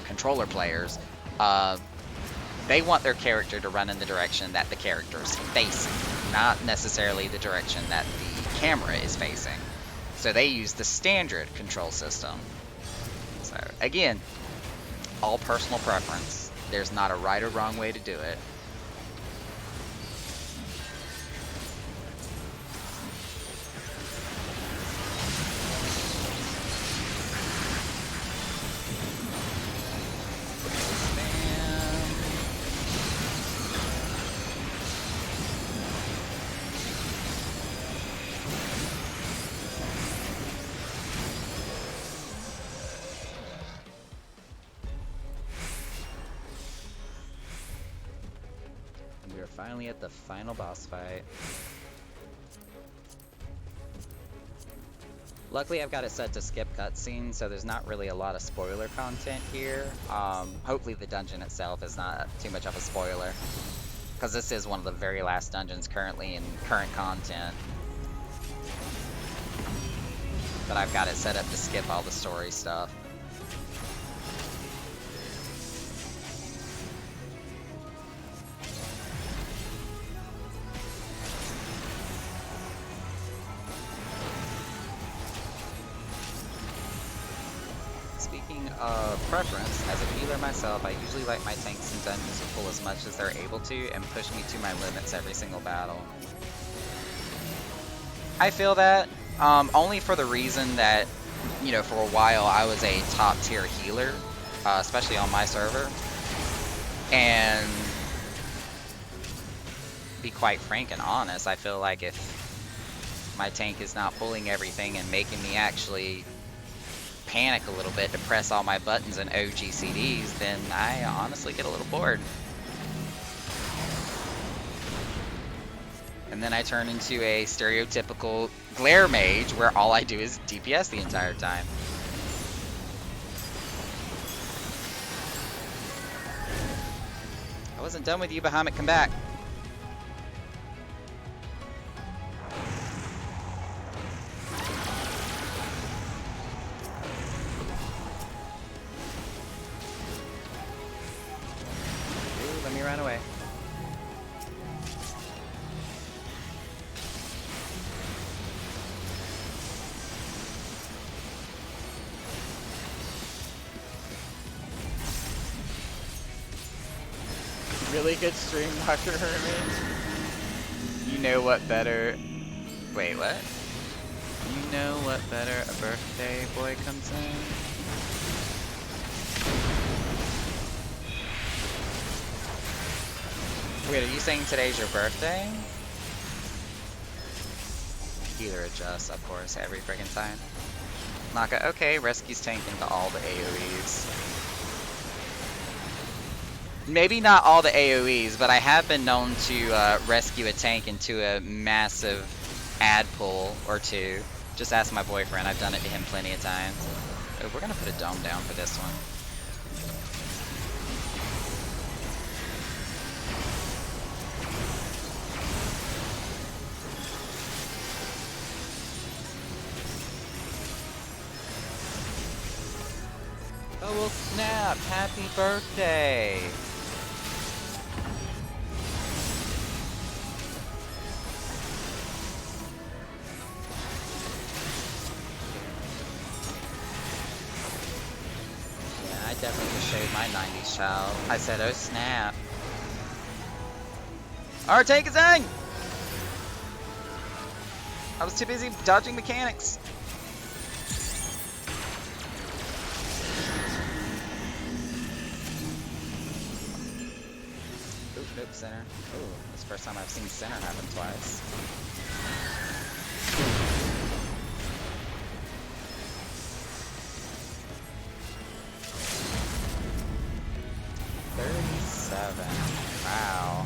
controller players, they want their character to run in the direction that the character is facing, not necessarily the direction that the camera is facing. So they use the standard control system. So again, all personal preference. There's not a right or wrong way to do it. Finally at the final boss fight. Luckily I've got it set to skip cutscenes, so there's not really a lot of spoiler content here. Hopefully the dungeon itself is not too much of a spoiler, because this is one of the very last dungeons currently in current content. but I've got it set up to skip all the story stuff. Speaking of preference, as a healer myself, I usually like my tanks and dungeons to pull as much as they're able to and push me to my limits every single battle. I feel that, only for the reason that, you know, for a while I was a top tier healer, especially on my server, and be quite frank and honest, I feel like if my tank is not pulling everything and making me actually panic a little bit to press all my buttons and OGCDs, then I honestly get a little bored. And then I turn into a stereotypical glare mage where all I do is DPS the entire time. I wasn't done with you, Bahamut, come back. Ooh, let me run away. Really good stream, Dr. Herman. You know what better... Wait, what? You know what better a birthday boy comes in? Wait, are you saying today's your birthday? Healer adjusts, of course, every friggin' time. Naka, okay, rescues tank into all the AoEs. Maybe not all the AoEs, but I have been known to rescue a tank into a massive ad pull or two. Just ask my boyfriend, I've done it to him plenty of times. Oh, we're gonna put a dome down for this one. Oh, well, snap! Happy birthday! Yeah, I definitely just showed my 90s child. I said, oh snap. Our tank is in! I was too busy dodging mechanics. Nope, center. Oh, it's the first time I've seen center happen twice. Wow.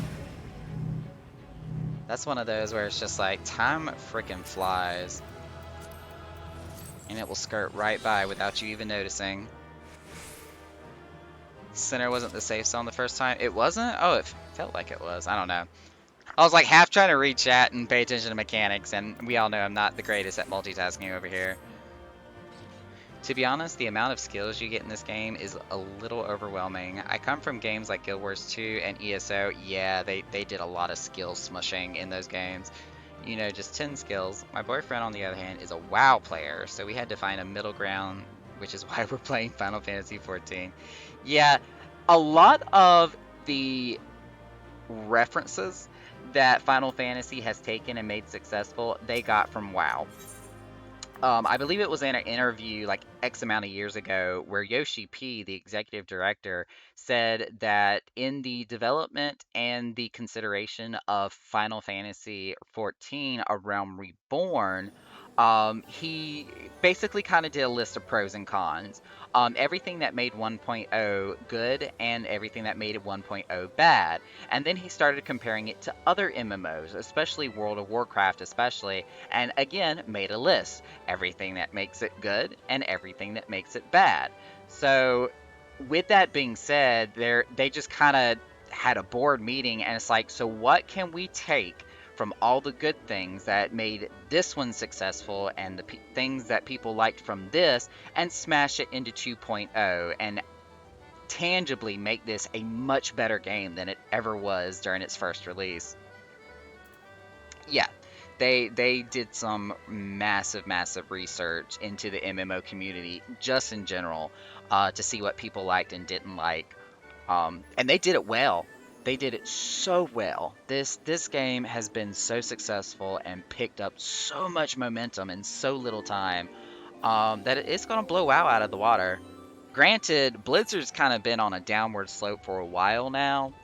That's one of those where it's just like, time frickin' flies. And it will skirt right by without you even noticing. Center wasn't the safe zone the first time. It wasn't? Oh, it felt like it was. I don't know. I was like half trying to read chat and pay attention to mechanics, and we all know I'm not the greatest at multitasking over here. To be honest, the amount of skills you get in this game is a little overwhelming. I come from games like Guild Wars 2 and ESO. Yeah, they did a lot of skill smushing in those games. You know, just 10 skills. My boyfriend, on the other hand, is a WoW player, so we had to find a middle ground, which is why we're playing Final Fantasy XIV. Yeah, a lot of the references that Final Fantasy has taken and made successful, they got from WoW. I believe it was in an interview like X amount of years ago where Yoshi P, the executive director, said that in the development and the consideration of Final Fantasy XIV: A Realm Reborn, he basically kind of did a list of pros and cons. Everything that made 1.0 good and everything that made it 1.0 bad. And then he started comparing it to other MMOs, especially World of Warcraft especially, and again made a list. Everything that makes it good and everything that makes it bad. So with that being said, they just kind of had a board meeting and it's like, so what can we take from all the good things that made this one successful and the things that people liked from this and smash it into 2.0 and tangibly make this a much better game than it ever was during its first release. Yeah, they did some massive research into the MMO community just in general, to see what people liked and didn't like, and they did it well. They did it so well. This game has been so successful and picked up so much momentum in so little time, that it's gonna blow WoW out of the water. Granted, Blizzard's kind of been on a downward slope for a while now.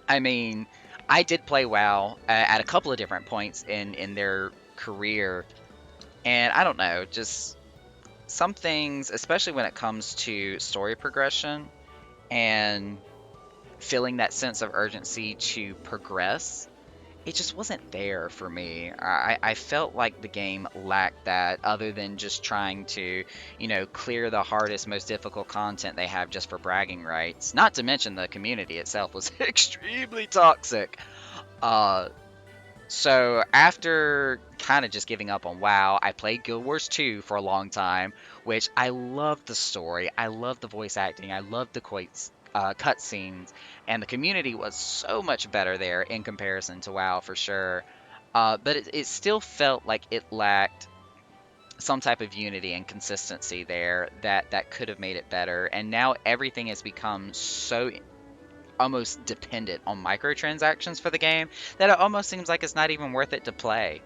I mean, I did play WoW at a couple of different points in their career, and I don't know, just some things, especially when it comes to story progression and feeling that sense of urgency to progress, it just wasn't there for me. I felt like the game lacked that, other than just trying to, clear the hardest, most difficult content they have just for bragging rights. Not to mention the community itself was extremely toxic. So after kind of just giving up on WoW, I played Guild Wars 2 for a long time, which I loved the story, I loved the voice acting, I loved the cutscenes, and the community was so much better there in comparison to WoW for sure. But it still felt like it lacked some type of unity and consistency there that could have made it better. And now everything has become so almost dependent on microtransactions for the game that it almost seems like it's not even worth it to play.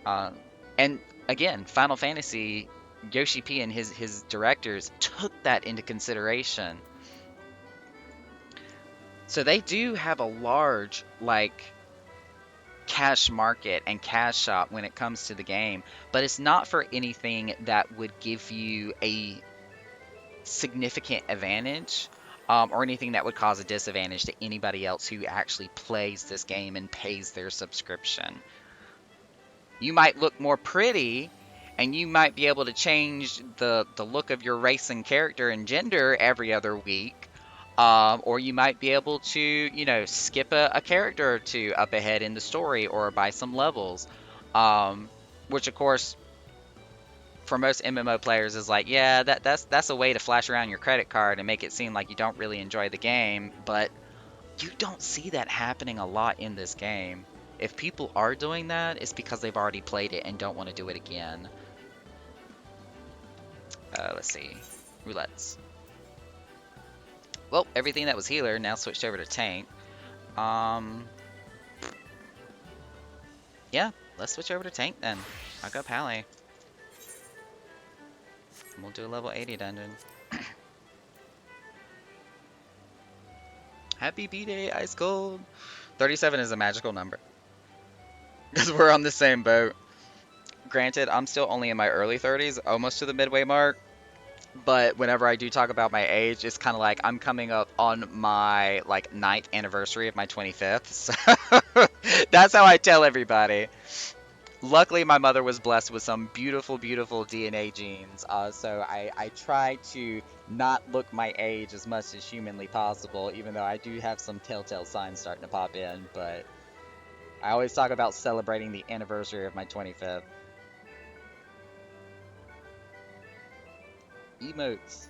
And again, Final Fantasy, Yoshi P and his directors took that into consideration. So they do have a large, cash market and cash shop when it comes to the game, but it's not for anything that would give you a significant advantage, or anything that would cause a disadvantage to anybody else who actually plays this game and pays their subscription. You might look more pretty, and you might be able to change the look of your race and character and gender every other week. Or you might be able to, skip a character or two up ahead in the story or buy some levels. Which, of course, for most MMO players is like, yeah, that's a way to flash around your credit card and make it seem like you don't really enjoy the game. But you don't see that happening a lot in this game. If people are doing that, it's because they've already played it and don't want to do it again. Let's see. Roulettes. Well, everything that was healer now switched over to tank. Yeah, let's switch over to tank then. I'll go Pally. We'll do a level 80 dungeon. Happy B-Day, Ice Cold! 37 is a magical number. Because we're on the same boat. Granted, I'm still only in my early 30s, almost to the midway mark. But whenever I do talk about my age, it's kind of like I'm coming up on my 9th anniversary of my 25th. So that's how I tell everybody. Luckily, my mother was blessed with some beautiful, beautiful DNA genes. So I try to not look my age as much as humanly possible, even though I do have some telltale signs starting to pop in. But I always talk about celebrating the anniversary of my 25th. Emotes.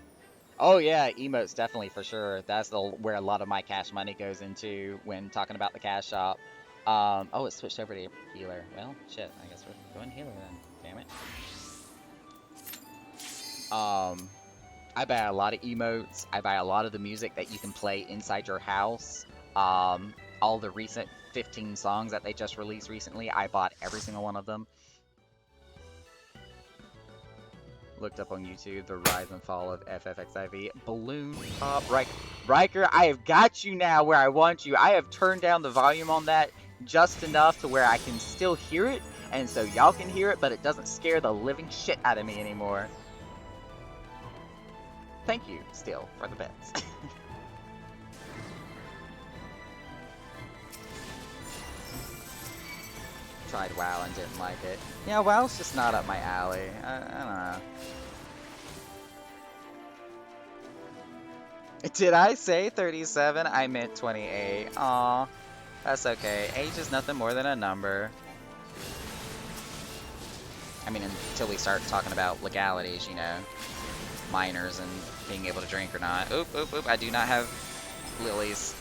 Oh yeah, emotes definitely for sure. That's where a lot of my cash money goes into when talking about the cash shop. Oh, it switched over to healer. Well, shit. I guess we're going healer then. Damn it. I buy a lot of emotes. I buy a lot of the music that you can play inside your house. All the recent 15 songs that they just released recently, I bought every single one of them. Looked up on YouTube the rise and fall of FFXIV. Balloon Pop. Riker, I have got you now where I want you. I have turned down the volume on that just enough to where I can still hear it, and so y'all can hear it, but it doesn't scare the living shit out of me anymore. Thank you, still, for the bets. Tried WoW and didn't like it. Yeah, WoW's just not up my alley. I don't know. Did I say 37? I meant 28. Aw. That's okay. Age is nothing more than a number. I mean, until we start talking about legalities, you know, minors and being able to drink or not. Oop, oop, oop. I do not have lilies.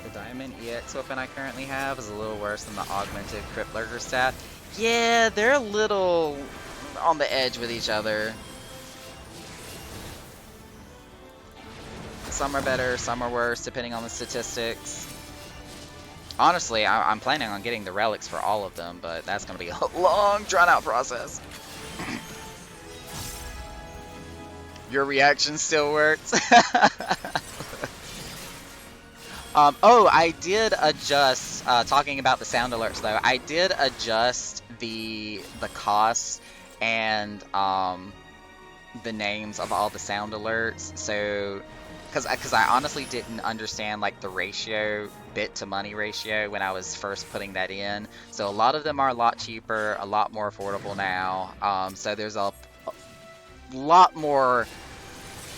The Diamond EX weapon I currently have is a little worse than the augmented Crypt Lurker stat. Yeah, they're a little on the edge with each other. Some are better, some are worse, depending on the statistics. Honestly, I'm planning on getting the relics for all of them, but that's going to be a long, drawn-out process. Your reaction still works? Oh, I did adjust, talking about the sound alerts though, I did adjust the costs and the names of all the sound alerts, so, because I honestly didn't understand like the ratio, bit to money ratio when I was first putting that in, so a lot of them are a lot cheaper, a lot more affordable now, so there's a lot more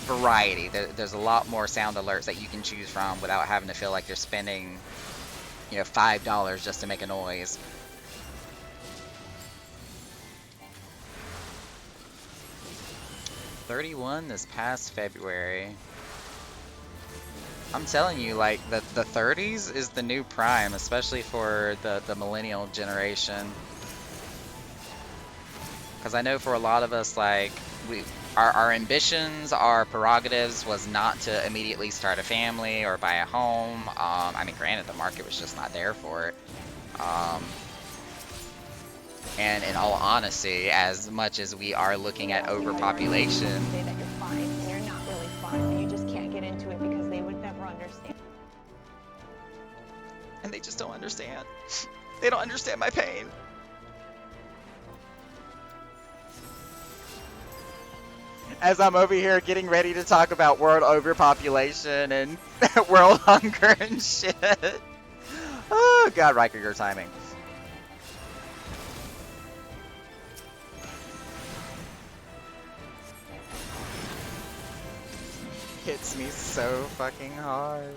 variety. There's a lot more sound alerts that you can choose from without having to feel like you're spending, you know, $5 just to make a noise. $31 this past February. I'm telling you, like, the 30s is the new prime, especially for the millennial generation. Because I know for a lot of us, like, our ambitions, our prerogatives was not to immediately start a family or buy a home. I mean, granted, the market was just not there for it. And in all honesty, as much as we are looking at overpopulation, Say that you're fine, and you're not really fine, but you just can't get into it because they would never understand. and they just don't understand. They don't understand my pain. As I'm over here getting ready to talk about world overpopulation and world hunger and shit. Oh god, Riker, your timing. Hits me so fucking hard.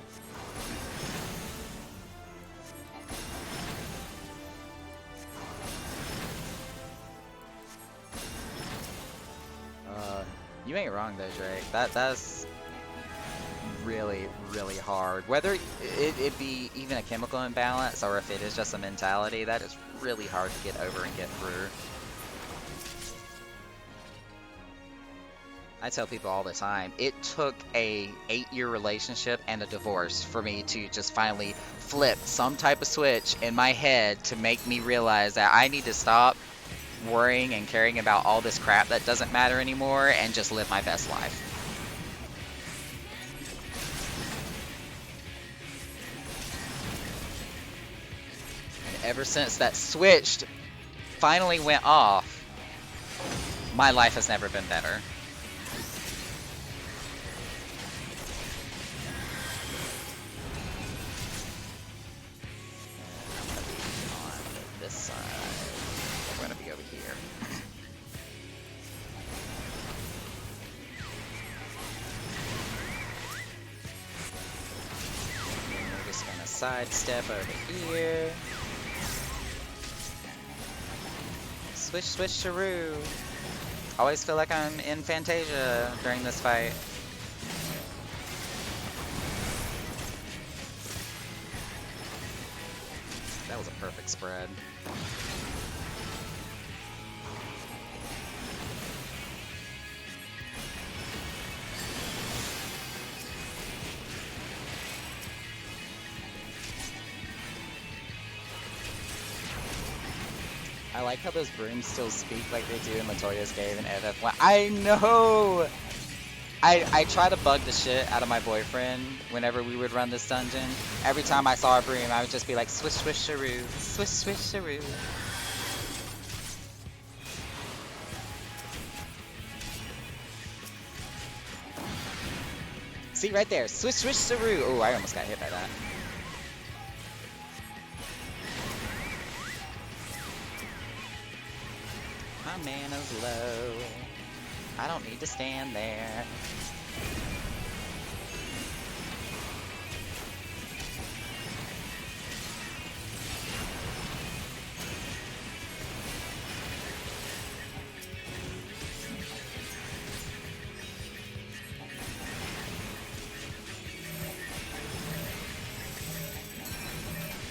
You ain't wrong though, Drake. That's really, really hard. Whether it be even a chemical imbalance or if it is just a mentality, that is really hard to get over and get through. I tell people all the time, it took a 8-year relationship and a divorce for me to just finally flip some type of switch in my head to make me realize that I need to stop worrying and caring about all this crap that doesn't matter anymore and just live my best life. And ever since that switch finally went off, my life has never been better. On this side. We're gonna be over here. We're just gonna sidestep over here. Switch, switch, Shrew. Always feel like I'm in Fantasia during this fight. That was a perfect spread. I like how those brooms still speak like they do in Latoya's Cave and FF1. I know! I try to bug the shit out of my boyfriend whenever we would run this dungeon. Every time I saw a broom, I would just be like, swish, swish, Shrew. Swish, swish, Shrew. See, right there. Swish, swish, Shrew. Oh, I almost got hit by that. my mana's low. I don't need to stand there.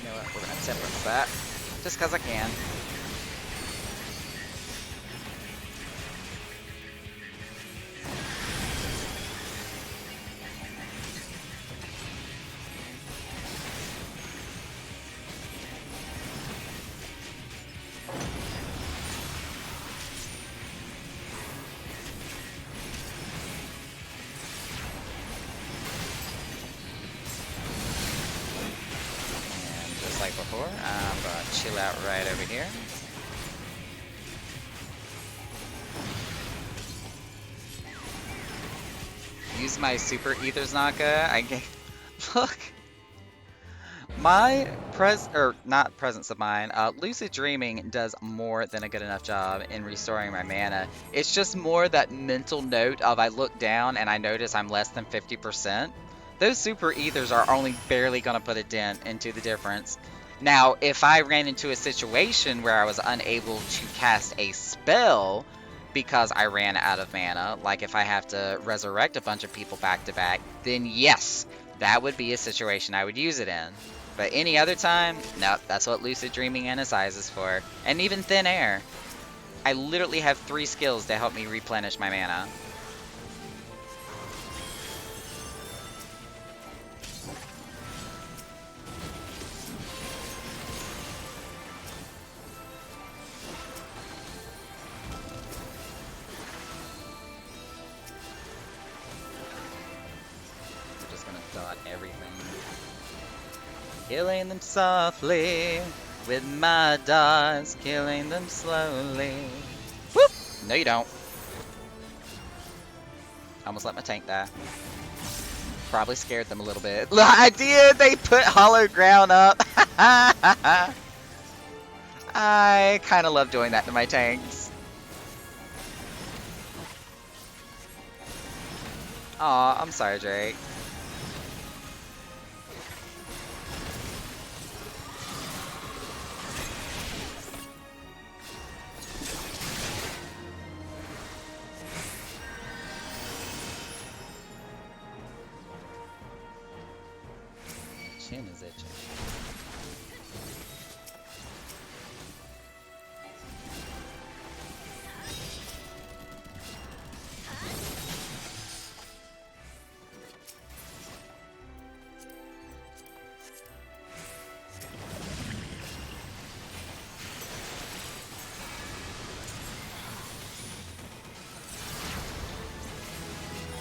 You know what? We're gonna temperance that. Just because I can. And just like before, I'm gonna chill out right over here. Use my super ethers Naka. I get look. My not presence of mind. Lucid dreaming does more than a good enough job in restoring my mana. It's just more that mental note of I look down and I notice I'm less than 50%. Those super ethers are only barely gonna put a dent into the difference. Now, if I ran into a situation where I was unable to cast a spell because I ran out of mana, like if I have to resurrect a bunch of people back to back, then yes, that would be a situation I would use it in. But any other time, no, that's what Lucid Dreaming NSIs is for. And even Thin Air. I literally have 3 skills to help me replenish my mana. We're just gonna dot everything. Killing them softly with my dots, killing them slowly. Whoop! No, you don't. Almost let my tank die. Probably scared them a little bit. I did! They put hollow ground up! I kind of love doing that to my tanks. Aw, I'm sorry, Drake. Chin is itching.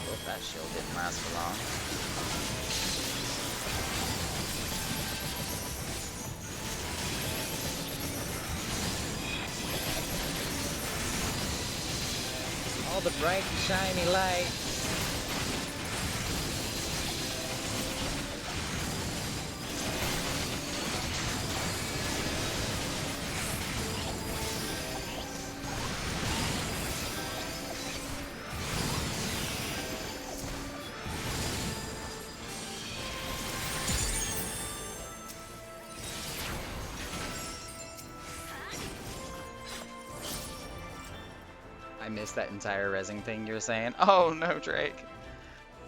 Hope that shield didn't last for long. All the bright and shiny lights. I missed that entire rezzing thing you were saying. Oh no, Drake.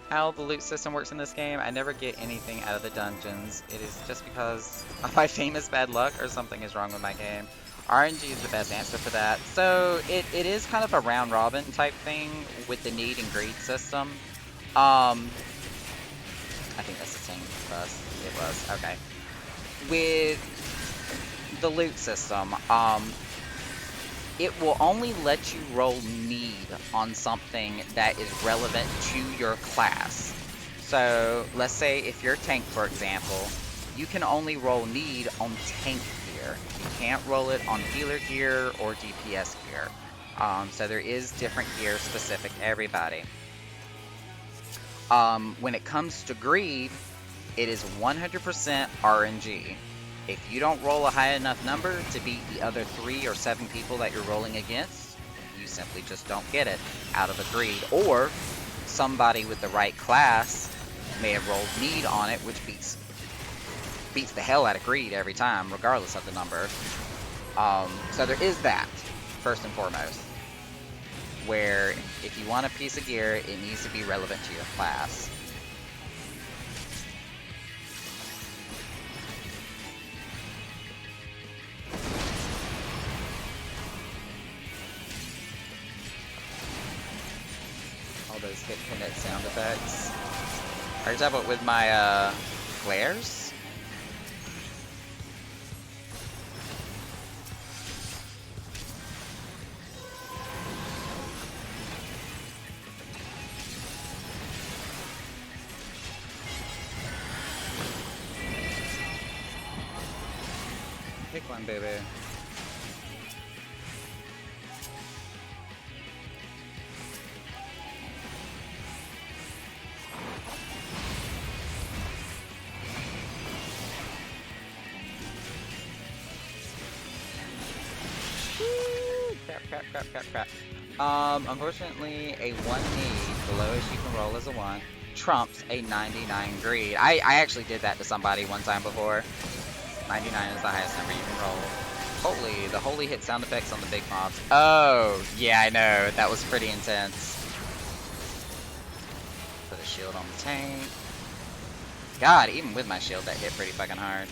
How the loot system works in this game, I never get anything out of the dungeons. It is just because of my famous bad luck or something is wrong with my game. RNG is the best answer for that. So it is kind of a round robin type thing with the need and greed system. I think that's the same for us. It was, okay. With the loot system, it will only let you roll need on something that is relevant to your class. So let's say if you're tank, for example, you can only roll need on tank gear. You can't roll it on healer gear or DPS gear. So there is different gear specific to everybody. When it comes to greed, it is 100% RNG. If you don't roll a high enough number to beat the other 3 or 7 people that you're rolling against, you simply just don't get it out of a greed. Or somebody with the right class may have rolled need on it, which beats the hell out of greed every time, regardless of the number. So there is that, first and foremost, where if you want a piece of gear, it needs to be relevant to your class. All those hit commit sound effects. Are you talking about with my glares? Pick one, baby. Crap. Unfortunately, a 1 need, the lowest you can roll is a 1, trumps a 99 greed. I actually did that to somebody one time before. 99 is the highest number you can roll. Holy, the holy hit sound effects on the big mobs. Oh, yeah, I know. That was pretty intense. Put a shield on the tank. God, even with my shield, that hit pretty fucking hard.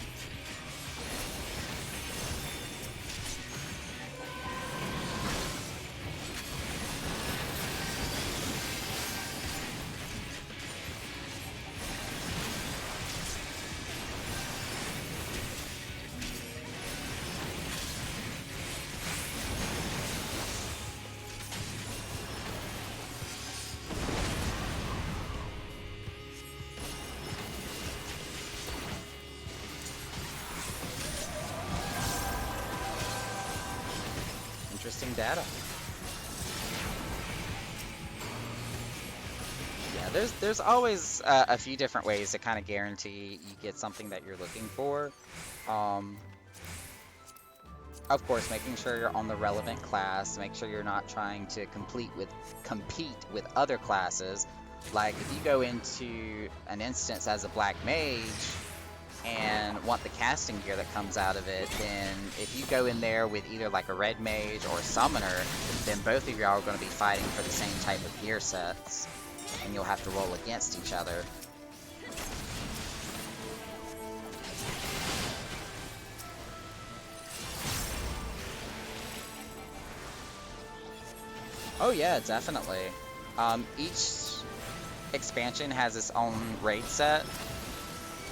Interesting data. Yeah, there's always a few different ways to kind of guarantee you get something that you're looking for. Of course, making sure you're on the relevant class, make sure you're not trying to compete with other classes. Like if you go into an instance as a black mage and want the casting gear that comes out of it, then if you go in there with either like a red mage or a summoner, then both of y'all are going to be fighting for the same type of gear sets, and you'll have to roll against each other. Oh yeah, definitely. Each expansion has its own raid set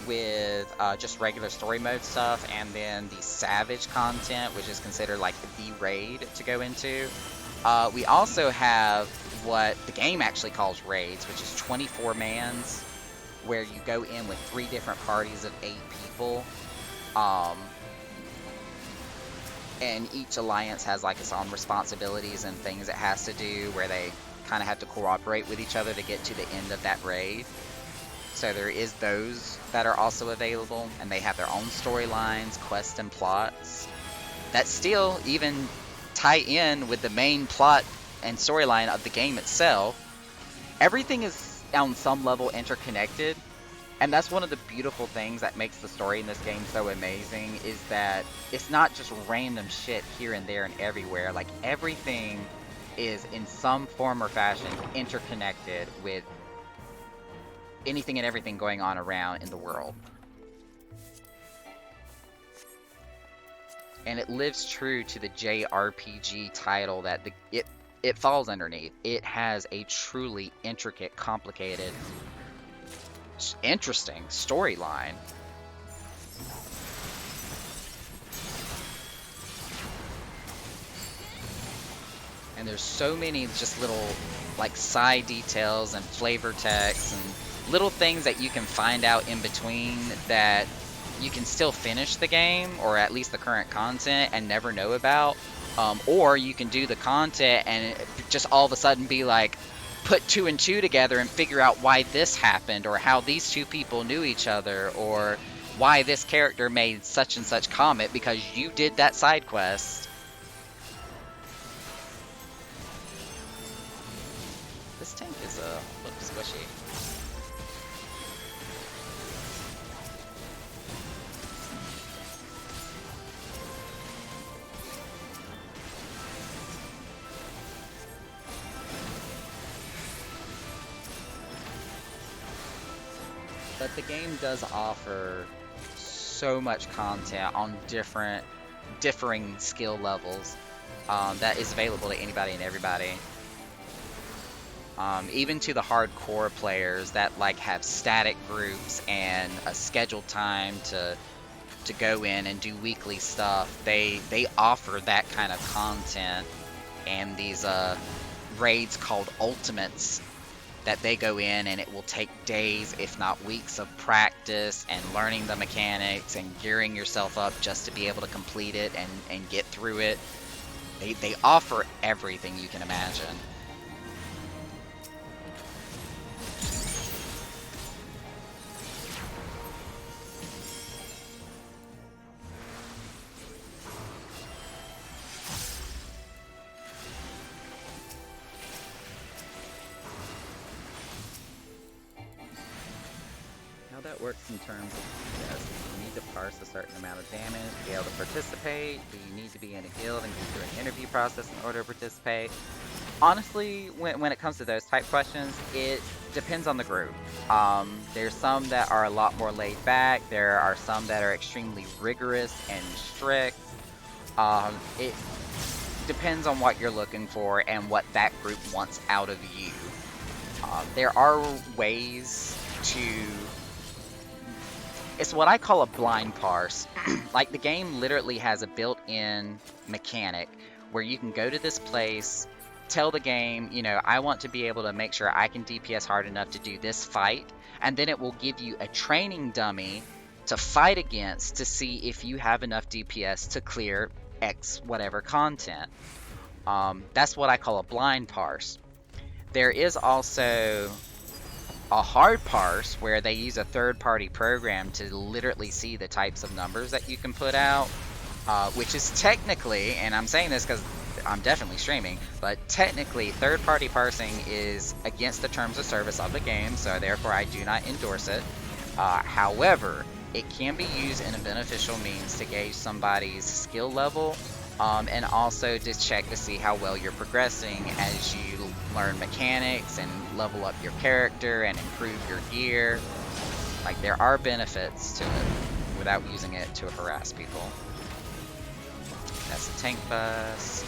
with just regular story mode stuff, and then the Savage content, which is considered like the raid to go into. We also have what the game actually calls raids, which is 24 mans, where you go in with 3 different parties of 8 people. And each alliance has like its own responsibilities and things it has to do, where they kind of have to cooperate with each other to get to the end of that raid. So there is those that are also available, and they have their own storylines, quests, and plots that still even tie in with the main plot and storyline of the game itself. Everything is on some level interconnected, and that's one of the beautiful things that makes the story in this game so amazing, is that it's not just random shit here and there and everywhere. Like, everything is in some form or fashion interconnected with anything and everything going on around in the world. And it lives true to the JRPG title that it falls underneath. It has a truly intricate, complicated, interesting storyline. And there's so many just little like side details and flavor text and little things that you can find out in between that you can still finish the game, or at least the current content, and never know about. Or you can do the content and just all of a sudden be like, put 2 and 2 together and figure out why this happened, or how these 2 people knew each other, or why this character made such and such comment because you did that side quest. squishy. But the game does offer so much content on differing skill levels that is available to anybody and everybody. Even to the hardcore players that like have static groups and a scheduled time to go in and do weekly stuff, they offer that kind of content and these raids called ultimates that they go in, and it will take days if not weeks of practice and learning the mechanics and gearing yourself up just to be able to complete it and get through it. They offer everything you can imagine. How that works in terms of DPS, you need to parse a certain amount of damage to be able to participate. Do you need to be in a guild and go through an interview process in order to participate? Honestly, when it comes to those type questions, it depends on the group. There's some that are a lot more laid back. There are some that are extremely rigorous and strict. It depends on what you're looking for and what that group wants out of you. There are ways to... It's what I call a blind parse. Like, the game literally has a built-in mechanic where you can go to this place, tell the game, you know, I want to be able to make sure I can DPS hard enough to do this fight, and then it will give you a training dummy to fight against to see if you have enough DPS to clear X whatever content. That's what I call a blind parse. There is also a hard parse where they use a third-party program to literally see the types of numbers that you can put out, which is technically, and I'm saying this because I'm definitely streaming, but technically third-party parsing is against the terms of service of the game, so therefore I do not endorse it. However, it can be used in a beneficial means to gauge somebody's skill level, and also to check to see how well you're progressing as you learn mechanics and level up your character and improve your gear. Like, there are benefits to it without using it to harass people. That's a tank bust.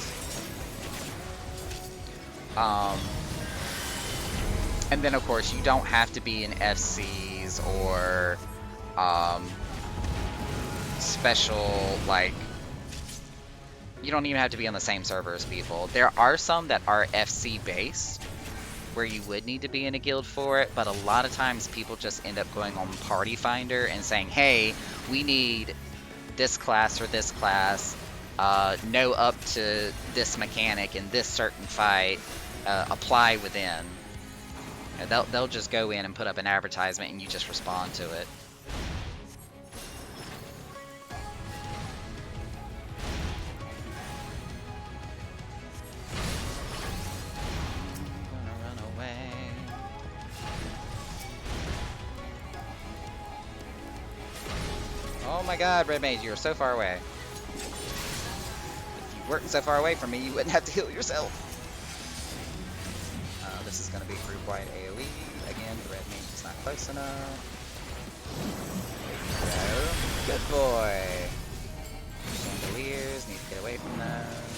And then of course you don't have to be in FCs or special, like, you don't even have to be on the same server as people. There are some that are FC based where you would need to be in a guild for it, but a lot of times people just end up going on Party Finder and saying, hey, we need this class or this class, know up to this mechanic in this certain fight, apply within. They'll just go in and put up an advertisement and you just respond to it. Oh my god, Red Mage, you're so far away. If you weren't so far away from me, you wouldn't have to heal yourself. This is going to be group-wide AoE. Again, the Red Mage is not close enough. There you go. Good boy. Chandeliers, need to get away from those.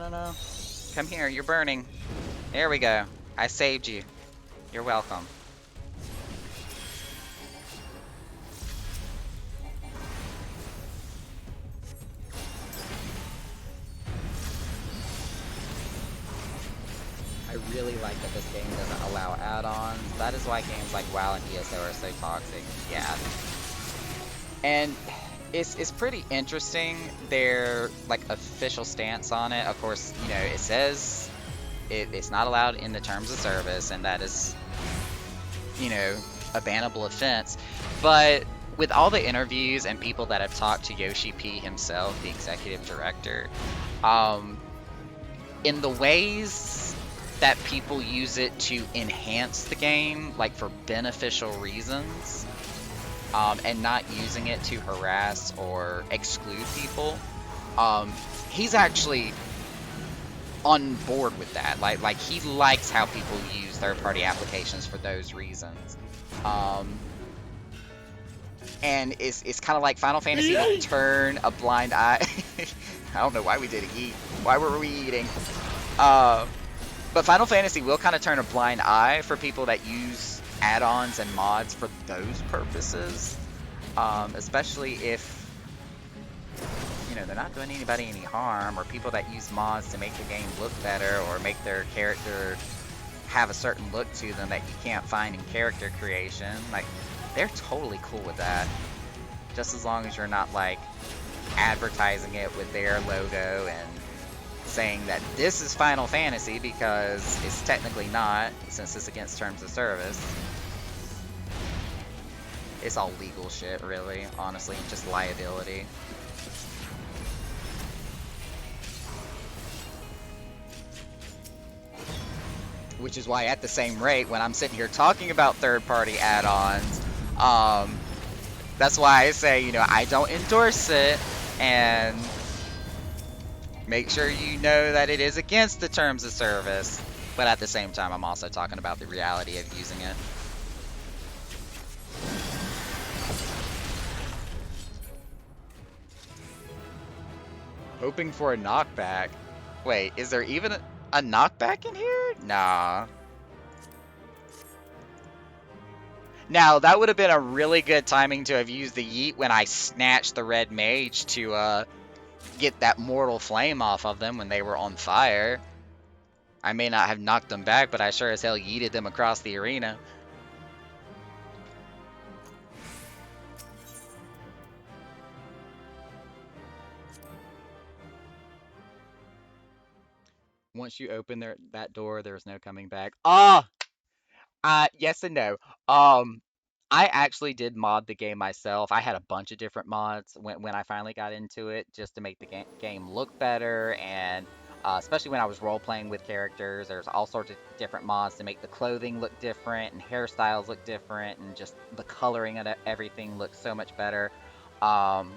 No. Come here, you're burning. There we go. I saved you. You're welcome. I really like that this game doesn't allow add-ons. That is why games like WoW and ESO are so toxic. Yeah. And It's pretty interesting their like official stance on it. Of course, you know, it says it's not allowed in the terms of service, and that is, you know, a bannable offense. But with all the interviews and people that have talked to Yoshi P himself, the executive director, in the ways that people use it to enhance the game, like for beneficial reasons, and not using it to harass or exclude people, he's actually on board with that. Like he likes how people use third-party applications for those reasons. And it's kind of like Final Fantasy will turn a blind eye. I don't know why we did eat. Why were we eating? But Final Fantasy will kind of turn a blind eye for people that use add-ons and mods for those purposes. Especially if, you know, they're not doing anybody any harm, or people that use mods to make the game look better or make their character have a certain look to them that you can't find in character creation. Like, they're totally cool with that. Just as long as you're not, like, advertising it with their logo and saying that this is Final Fantasy, because it's technically not, since it's against terms of service. It's all legal shit, really, honestly, just liability. Which is why at the same rate, when I'm sitting here talking about third-party add-ons, that's why I say, you know, I don't endorse it, and make sure you know that it is against the terms of service. But at the same time, I'm also talking about the reality of using it. Hoping for a knockback. Wait, is there even a knockback in here? Nah. Now, that would have been a really good timing to have used the yeet when I snatched the red mage to get that mortal flame off of them when they were on fire. I may not have knocked them back, but I sure as hell yeeted them across the arena. Once you open that door, there's no coming back. Yes and no. I actually did mod the game myself. I had a bunch of different mods when I finally got into it, just to make the game look better, and especially when I was role-playing with characters, there's all sorts of different mods to make the clothing look different, and hairstyles look different, and just the coloring of everything looks so much better. But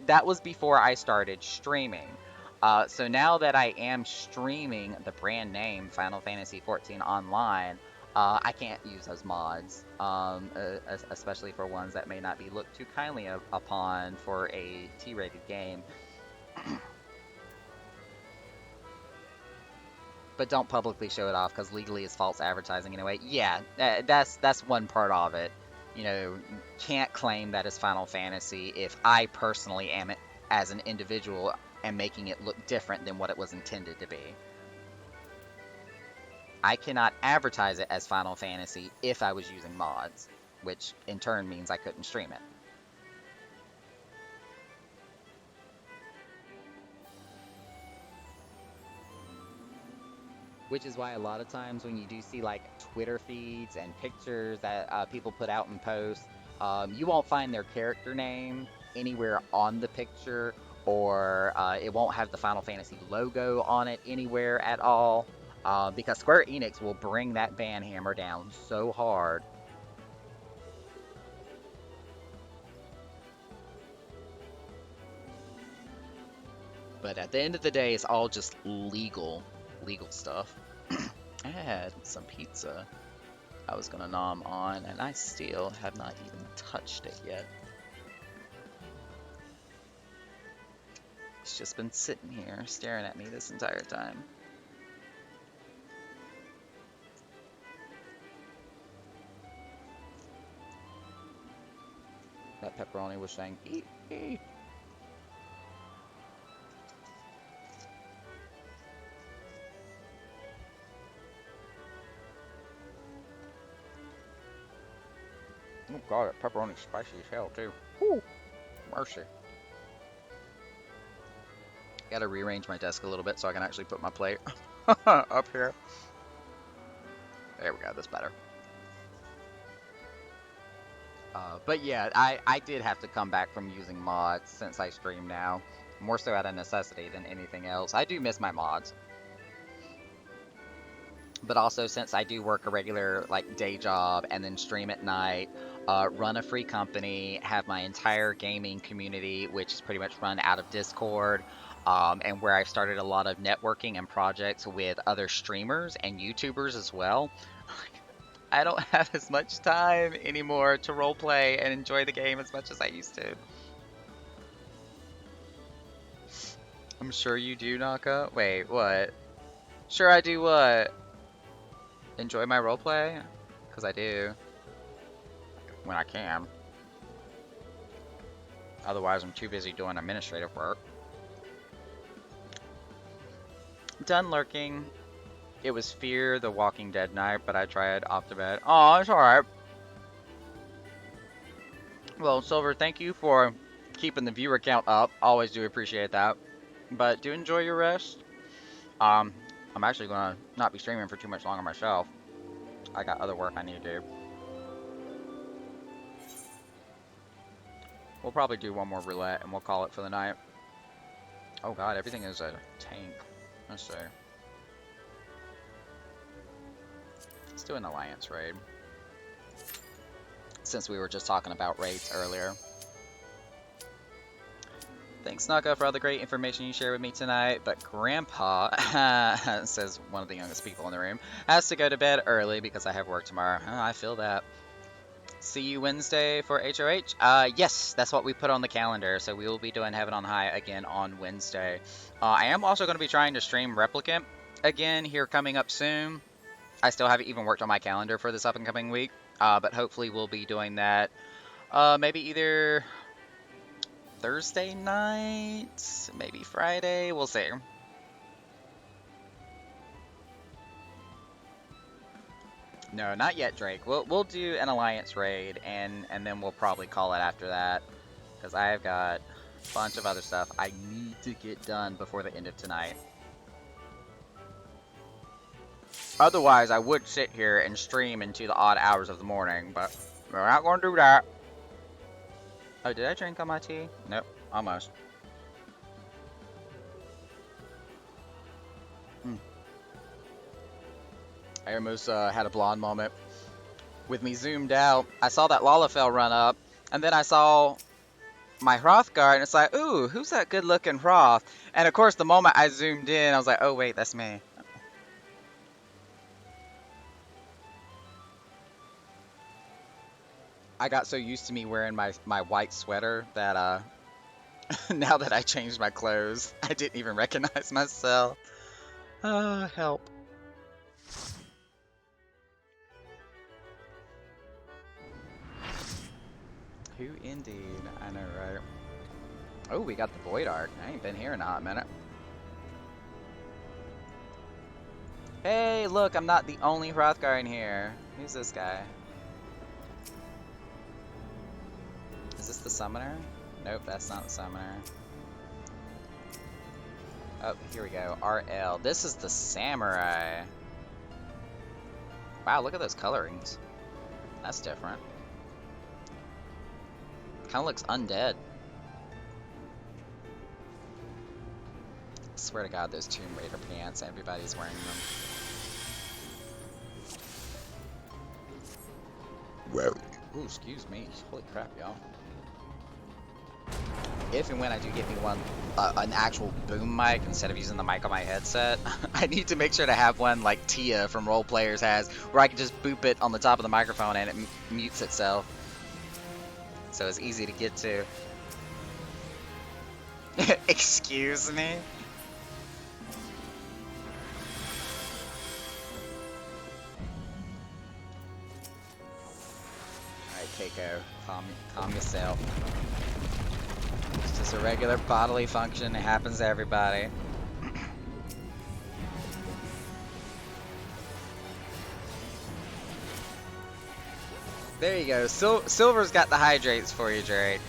that was before I started streaming. So now that I am streaming the brand name Final Fantasy XIV Online, I can't use those mods, especially for ones that may not be looked too kindly upon for a T-rated game. But don't publicly show it off, because legally it's false advertising anyway. Yeah, that's one part of it. You know, can't claim that it's Final Fantasy if I personally am, as an individual, am making it look different than what it was intended to be. I cannot advertise it as Final Fantasy if I was using mods, which in turn means I couldn't stream it. Which is why a lot of times when you do see like Twitter feeds and pictures that people put out in posts, you won't find their character name anywhere on the picture, or it won't have the Final Fantasy logo on it anywhere at all, because Square Enix will bring that ban hammer down so hard. But at the end of the day, it's all just legal stuff. I had some pizza I was gonna nom on, and I still have not even touched it yet. It's just been sitting here staring at me this entire time. That pepperoni was saying, eat, eat. Oh god, that pepperoni's spicy as hell too. Whew. Mercy. Gotta rearrange my desk a little bit so I can actually put my plate up here. There we go, that's better. But yeah, I did have to come back from using mods since I stream now. More so out of necessity than anything else. I do miss my mods. But also, since I do work a regular like day job and then stream at night, run a free company, have my entire gaming community, which is pretty much run out of Discord, and where I've started a lot of networking and projects with other streamers and YouTubers as well, I don't have as much time anymore to roleplay and enjoy the game as much as I used to. I'm sure you do, Naka. Wait, what? Sure I do what? Enjoy my roleplay? Because I do. When I can. Otherwise, I'm too busy doing administrative work. Done lurking. It was Fear the Walking Dead night, but I tried Optibet. Oh, it's alright. Well, Silver, thank you for keeping the viewer count up. Always do appreciate that. But do enjoy your rest. I'm actually gonna not be streaming for too much longer myself. I got other work I need to do. We'll probably do one more roulette and we'll call it for the night. Oh god, everything is a tank. Let's see. Let's do an alliance raid. Since we were just talking about raids earlier. Thanks, Naka, for all the great information you shared with me tonight, but Grandpa, says one of the youngest people in the room, has to go to bed early because I have work tomorrow. Oh, I feel that. See you Wednesday for HOH? Yes, that's what we put on the calendar, so we will be doing Heaven on High again on Wednesday. I am also going to be trying to stream Replicant again here coming up soon. I still haven't even worked on my calendar for this up and coming week, but hopefully we'll be doing that maybe either Thursday night, maybe Friday, we'll see. No, not yet, Drake. We'll do an alliance raid and then we'll probably call it after that, because I've got a bunch of other stuff I need to get done before the end of tonight. Otherwise, I would sit here and stream into the odd hours of the morning, but we're not going to do that. Oh, did I drink on my tea? Nope, almost. I almost had a blonde moment with me zoomed out. I saw that Lalafell run up, and then I saw my Hrothgar, and it's like, ooh, who's that good-looking Hroth? And of course, the moment I zoomed in, I was like, oh wait, that's me. I got so used to me wearing my white sweater that now that I changed my clothes, I didn't even recognize myself. Help. Who indeed? I know, right? Oh, we got the Void Ark. I ain't been here in a hot minute. Hey, look, I'm not the only Hrothgar in here. Who's this guy? Is this the summoner? Nope, that's not the summoner. Oh, here we go. RL. This is the samurai. Wow, look at those colorings. That's different. Kinda looks undead. I swear to God, those Tomb Raider pants, everybody's wearing them. Whoa. Ooh, excuse me. Holy crap, y'all. If and when I do get me one, an actual boom mic instead of using the mic on my headset, I need to make sure to have one like Tia from Role Players has, where I can just boop it on the top of the microphone and it mutes itself. So it's easy to get to. Excuse me? Alright, Keiko, calm yourself. It's just a regular bodily function. It happens to everybody. There you go. Silver's got the hydrates for you, Drake.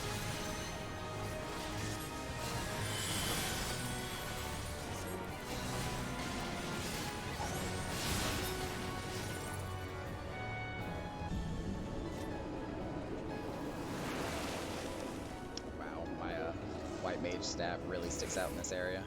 Wow, my white mage staff really sticks out in this area.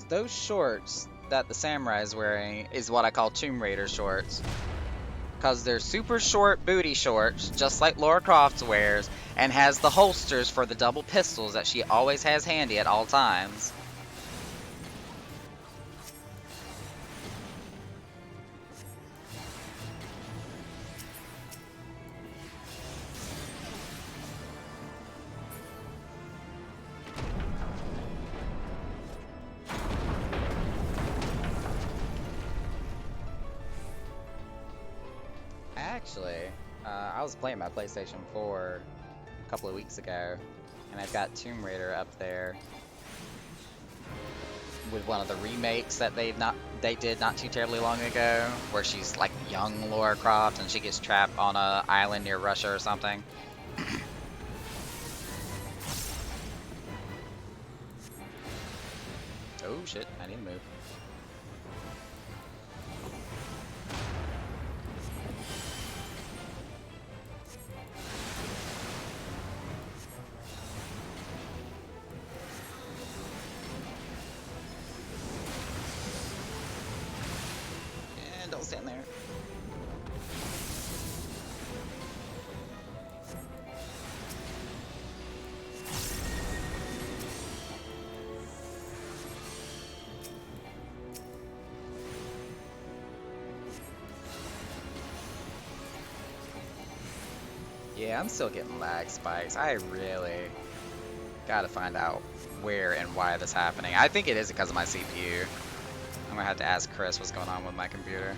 Those shorts that the samurai is wearing is what I call Tomb Raider shorts. Because they're super short booty shorts, just like Lara Croft wears, and has the holsters for the double pistols that she always has handy at all times. Actually, I was playing my PlayStation 4 a couple of weeks ago, and I've got Tomb Raider up there with one of the remakes that they did not too terribly long ago, where she's like young Lara Croft and she gets trapped on a island near Russia or something. Oh shit, I need to move. And don't stand there. Yeah, I'm still getting lag spikes. I really gotta find out where and why this is happening. I think it is because of my CPU. I'm gonna have to ask Chris what's going on with my computer.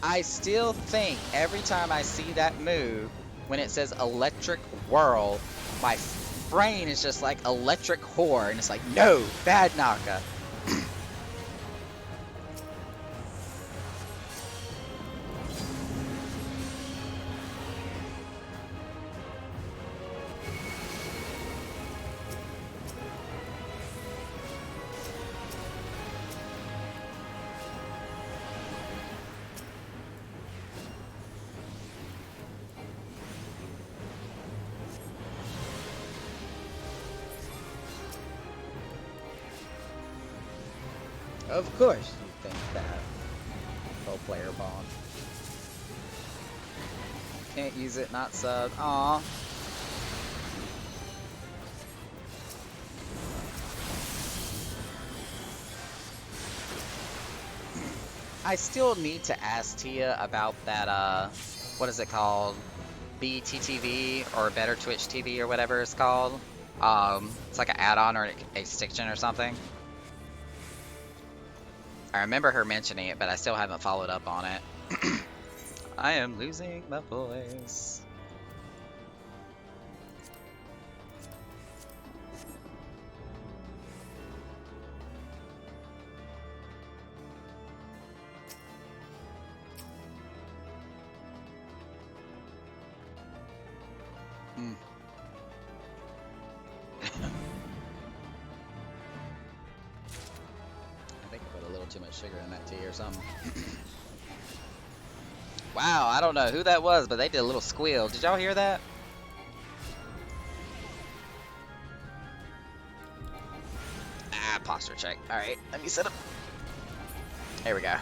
I still think every time I see that move, when it says electric whirl, my brain is just like electric whore, and it's like, no, bad Naka. Of course you think that. Pro player bond. Can't use it, not sub. Aw. I still need to ask Tia about that, what is it called? BTTV or Better Twitch TV or whatever it's called. It's like an add-on or an extension or something. I remember her mentioning it, but I still haven't followed up on it. I am losing my voice. Too much sugar in that tea or something. Wow, I don't know who that was, but they did a little squeal. Did y'all hear that? Ah, posture check. Alright, let me set up. There we go.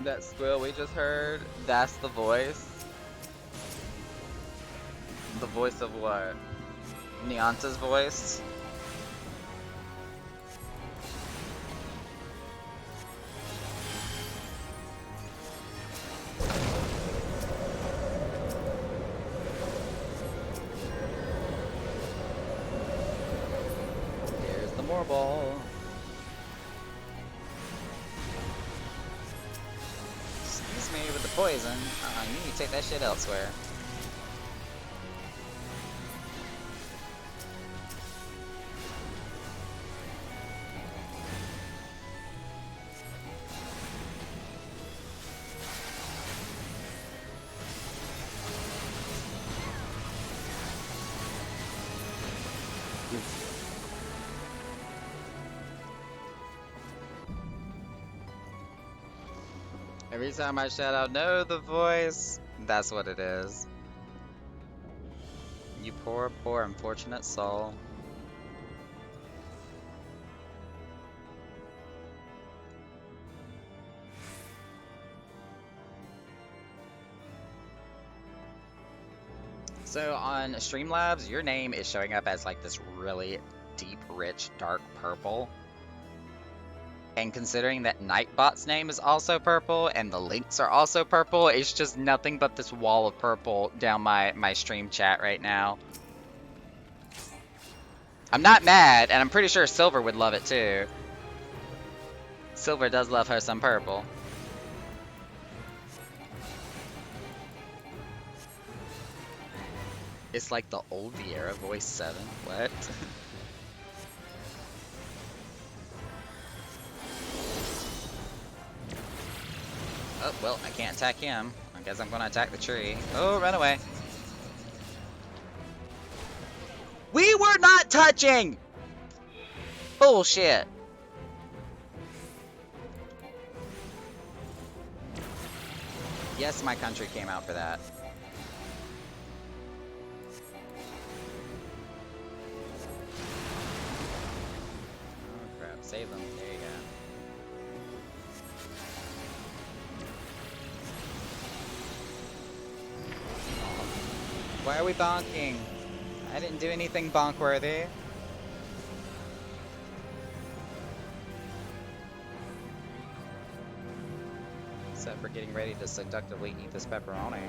That squeal we just heard, that's the voice. The voice of what? Nyanta's voice? Horrible. Excuse me with the poison. You need to take that shit elsewhere. Every time I shout out, "No, the voice," that's what it is. You poor, poor, unfortunate soul. So on Streamlabs, your name is showing up as like this really deep, rich, dark purple. And considering that Nightbot's name is also purple and the links are also purple, it's just nothing but this wall of purple down my stream chat right now. I'm not mad, and I'm pretty sure Silver would love it too. Silver does love her some purple. It's like the old Viera voice 7. What? Oh, well, I can't attack him. I guess I'm gonna attack the tree. Oh, run away. We were not touching! Bullshit. Yes, my country came out for that. Oh, crap. Save them. There you go. Why are we bonking? I didn't do anything bonk-worthy. Except for getting ready to seductively eat this pepperoni.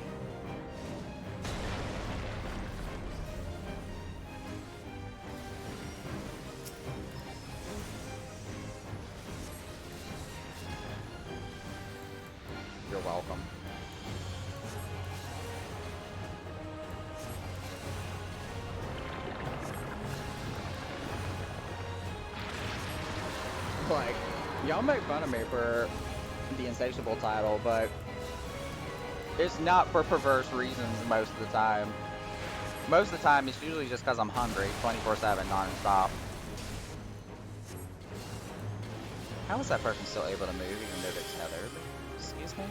You're welcome. Like, y'all make fun of me for the Insatiable title, but it's not for perverse reasons most of the time. Most of the time, it's usually just because I'm hungry, 24/7, non-stop. How is that person still able to move even though they're tethered? Excuse me?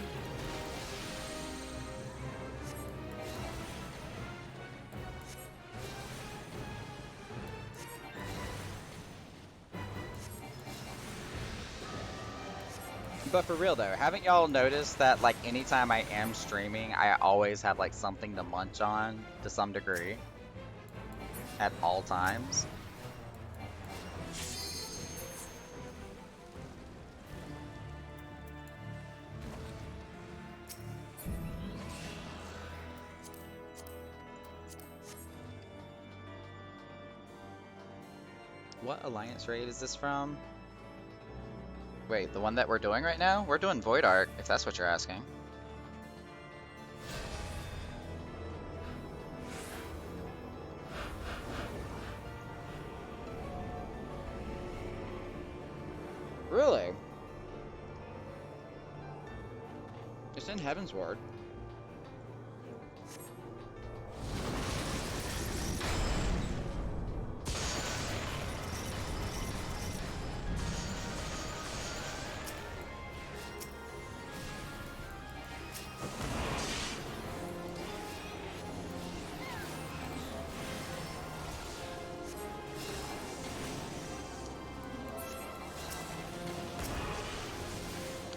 But for real though, haven't y'all noticed that like anytime I am streaming, I always have like something to munch on to some degree? At all times? What alliance raid is this from? Wait, the one that we're doing right now? We're doing Void Ark, if that's what you're asking. Really? It's in Heaven's Ward.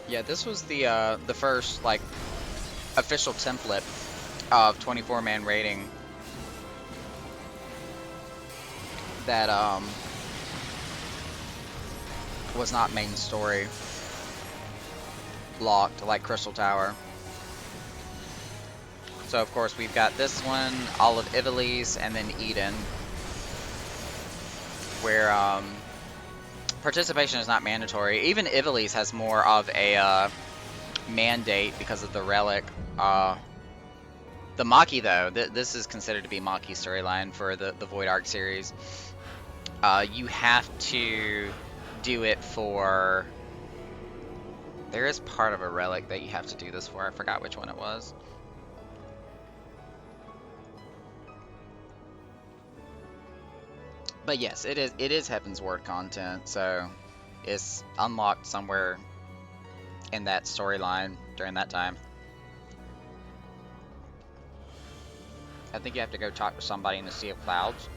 Yeah, this was the first like official template of 24-man raiding that was not main story locked like Crystal Tower. So of course we've got this one, all of Italy's, and then Eden, where participation is not mandatory. Even Ivalice has more of a mandate because of the relic. The Maki though, this is considered to be Maki's storyline for the Void Arc series. You have to do it for. There is part of a relic that you have to do this for. I forgot which one it was. But yes, it is Heaven's Word content, so it's unlocked somewhere in that storyline during that time. I think you have to go talk to somebody in the Sea of Clouds.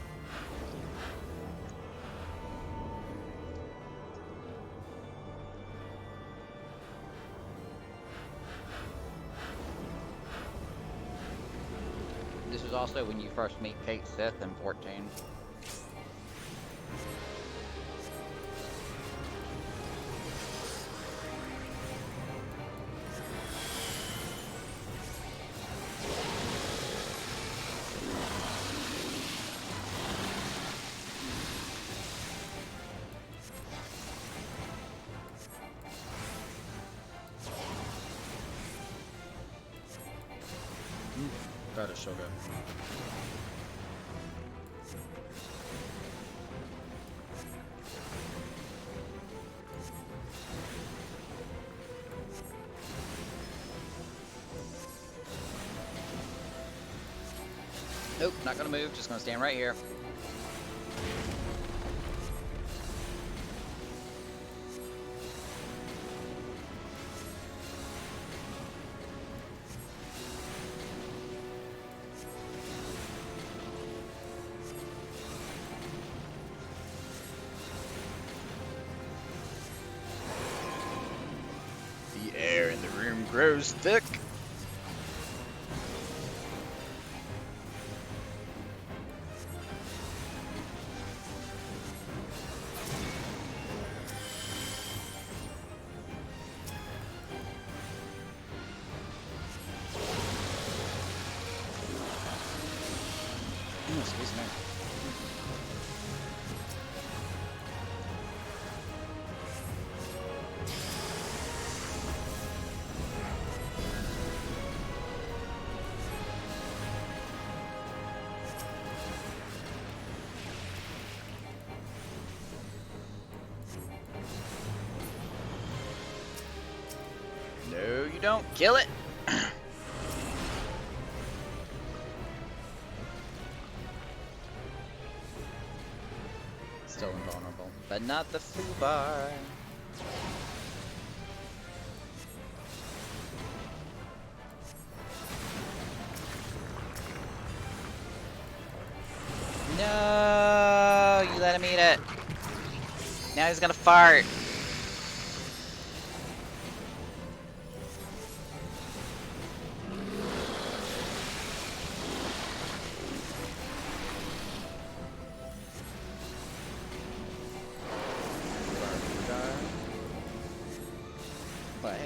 This is also when you first meet Kate Sith in 14. That is so good. Nope, not gonna move, just gonna stand right here. The air in the room grows thick. Excuse me. No, you don't. Kill it. Still invulnerable, but not the Fubar. No, you let him eat it. Now he's gonna fart. What?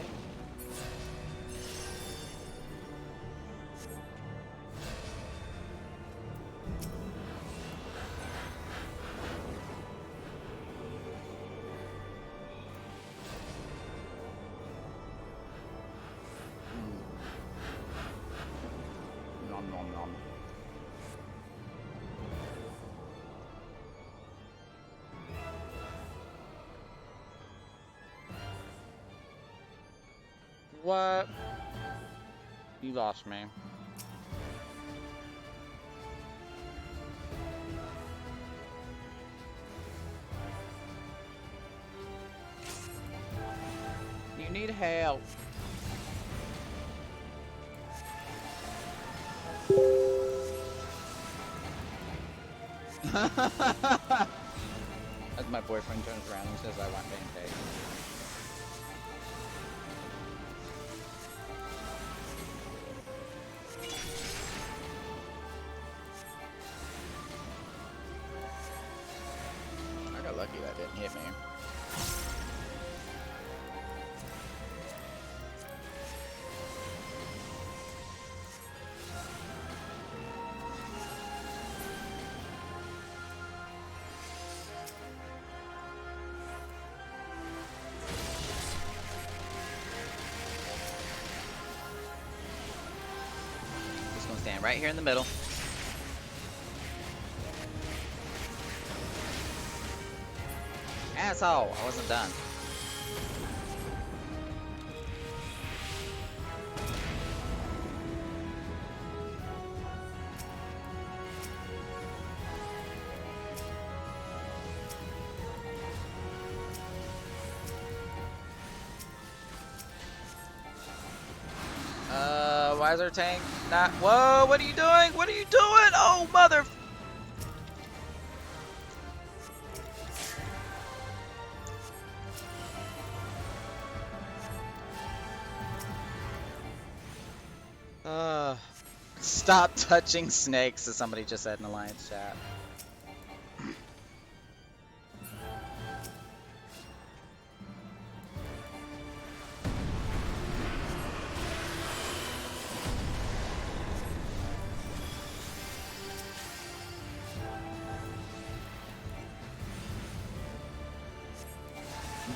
Nom nom nom. What? You lost me. You need help. As my boyfriend turns around and says I want pancakes. I got lucky that didn't hit me. Stand right here in the middle. Asshole! I wasn't done. Why is our tank not? Whoa! What are you doing? What are you doing? Oh, mother! Stop touching snakes, as somebody just said in the Alliance chat.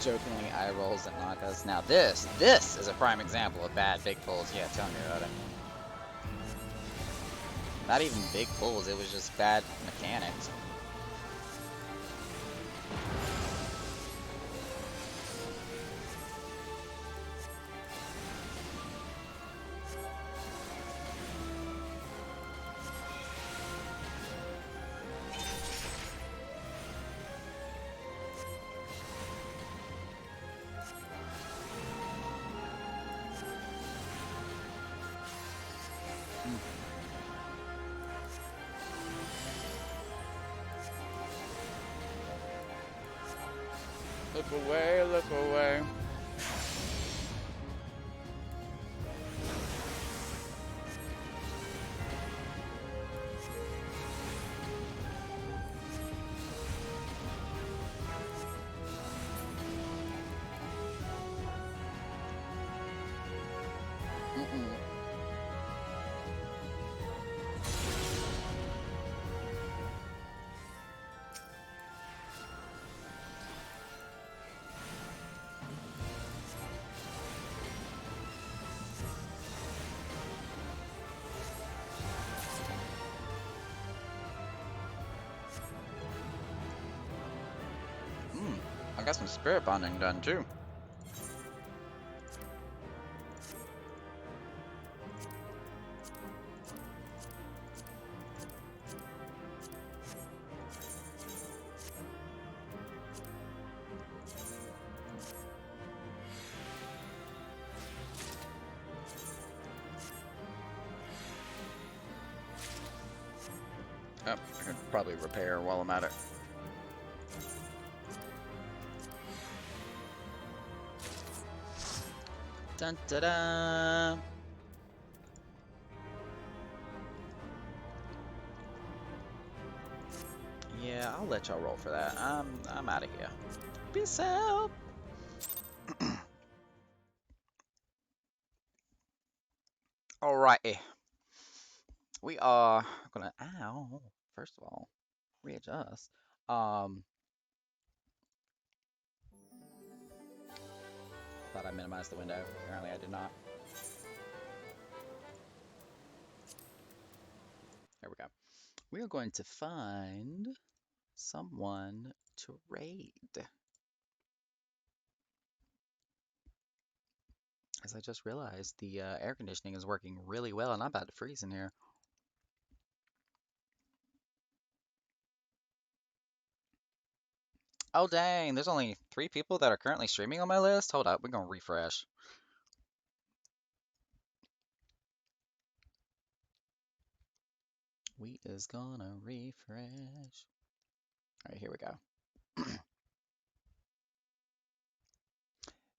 Jokingly eye rolls at Nagas. Now this is a prime example of bad big pulls. Yeah, tell me about it. Not even big pulls, it was just bad mechanics. Look away, look away. I got some spirit bonding done too. Oh, I could probably repair while I'm at it. Dun, da, da. Yeah, I'll let y'all roll for that. I'm out of here. Peace out. Alrighty. We are gonna first of all, readjust. Thought I minimized the window. Apparently I did not. There we go. We are going to find someone to raid. As I just realized, the air conditioning is working really well, and I'm about to freeze in here. Oh dang, there's only 3 people that are currently streaming on my list? Hold up, we're gonna refresh. We is gonna refresh. Alright, here we go.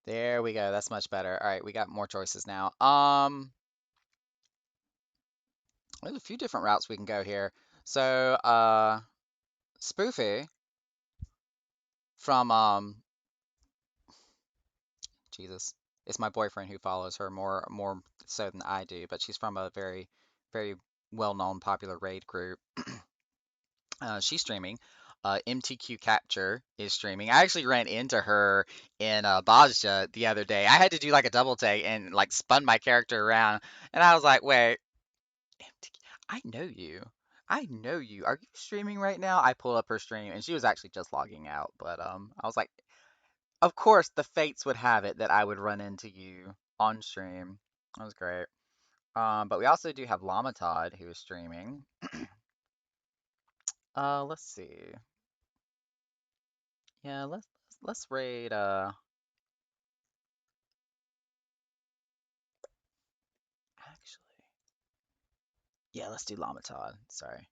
There we go, that's much better. Alright, we got more choices now. There's a few different routes we can go here. So, Spoofy from, Jesus. It's my boyfriend who follows her more so than I do, but she's from a very, very well-known popular raid group. She's streaming. MTQ Capture is streaming. I actually ran into her in Bajja the other day. I had to do like a double take and like spun my character around, and I was like, wait, I know you. I know you. Are you streaming right now? I pulled up her stream and she was actually just logging out, but I was like, of course the fates would have it that I would run into you on stream. That was great. But we also do have Llama Todd who is streaming. Let's see. Yeah, let's raid actually. Yeah, let's do Llama Todd. Sorry.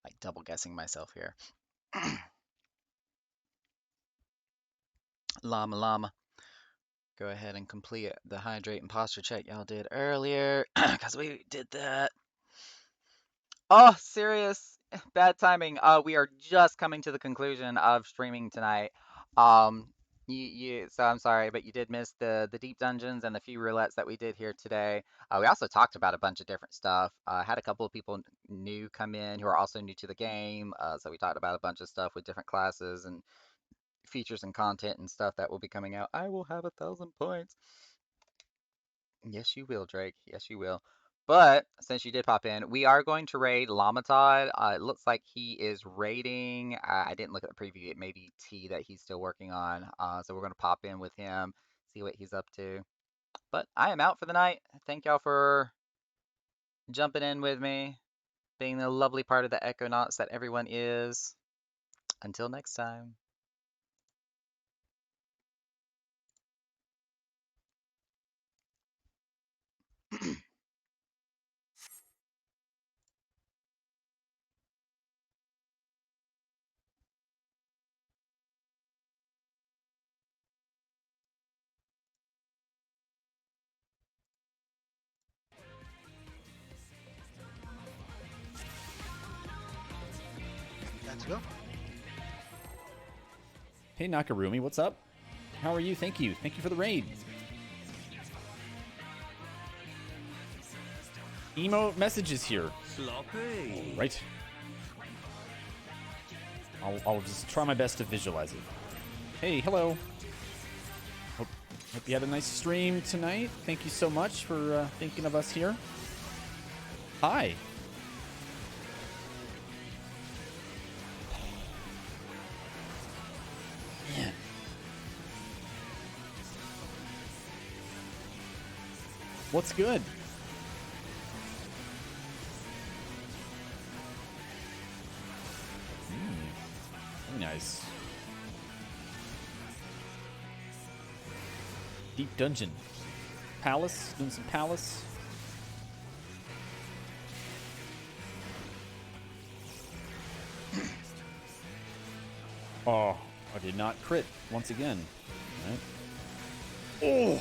Like double guessing myself here. Llama. Go ahead and complete the hydrate imposter check y'all did earlier, because we did that. Oh, serious bad timing. We are just coming to the conclusion of streaming tonight. So I'm sorry, but you did miss the deep dungeons and the few roulettes that we did here today. We also talked about a bunch of different stuff. Had a couple of people new come in who are also new to the game. So we talked about a bunch of stuff with different classes and features and content and stuff that will be coming out. I will have 1,000 points. Yes, you will, Drake. Yes, you will. But since you did pop in, we are going to raid Llama Todd. It looks like he is raiding. I didn't look at the preview. It may be T that he's still working on. So we're going to pop in with him, see what he's up to. But I am out for the night. Thank y'all for jumping in with me, being the lovely part of the Econauts that everyone is. Until next time. Let's go. Hey Nakarumi, what's up? How are you? Thank you. Thank you for the raid. Emo messages here. Sloppy. Right. I'll just try my best to visualize it. Hey, hello. Hope you had a nice stream tonight. Thank you so much for thinking of us here. Hi. Man. What's good? Very nice. Deep dungeon. Palace. Doing some palace. Oh, I did not crit once again. All right. Oh!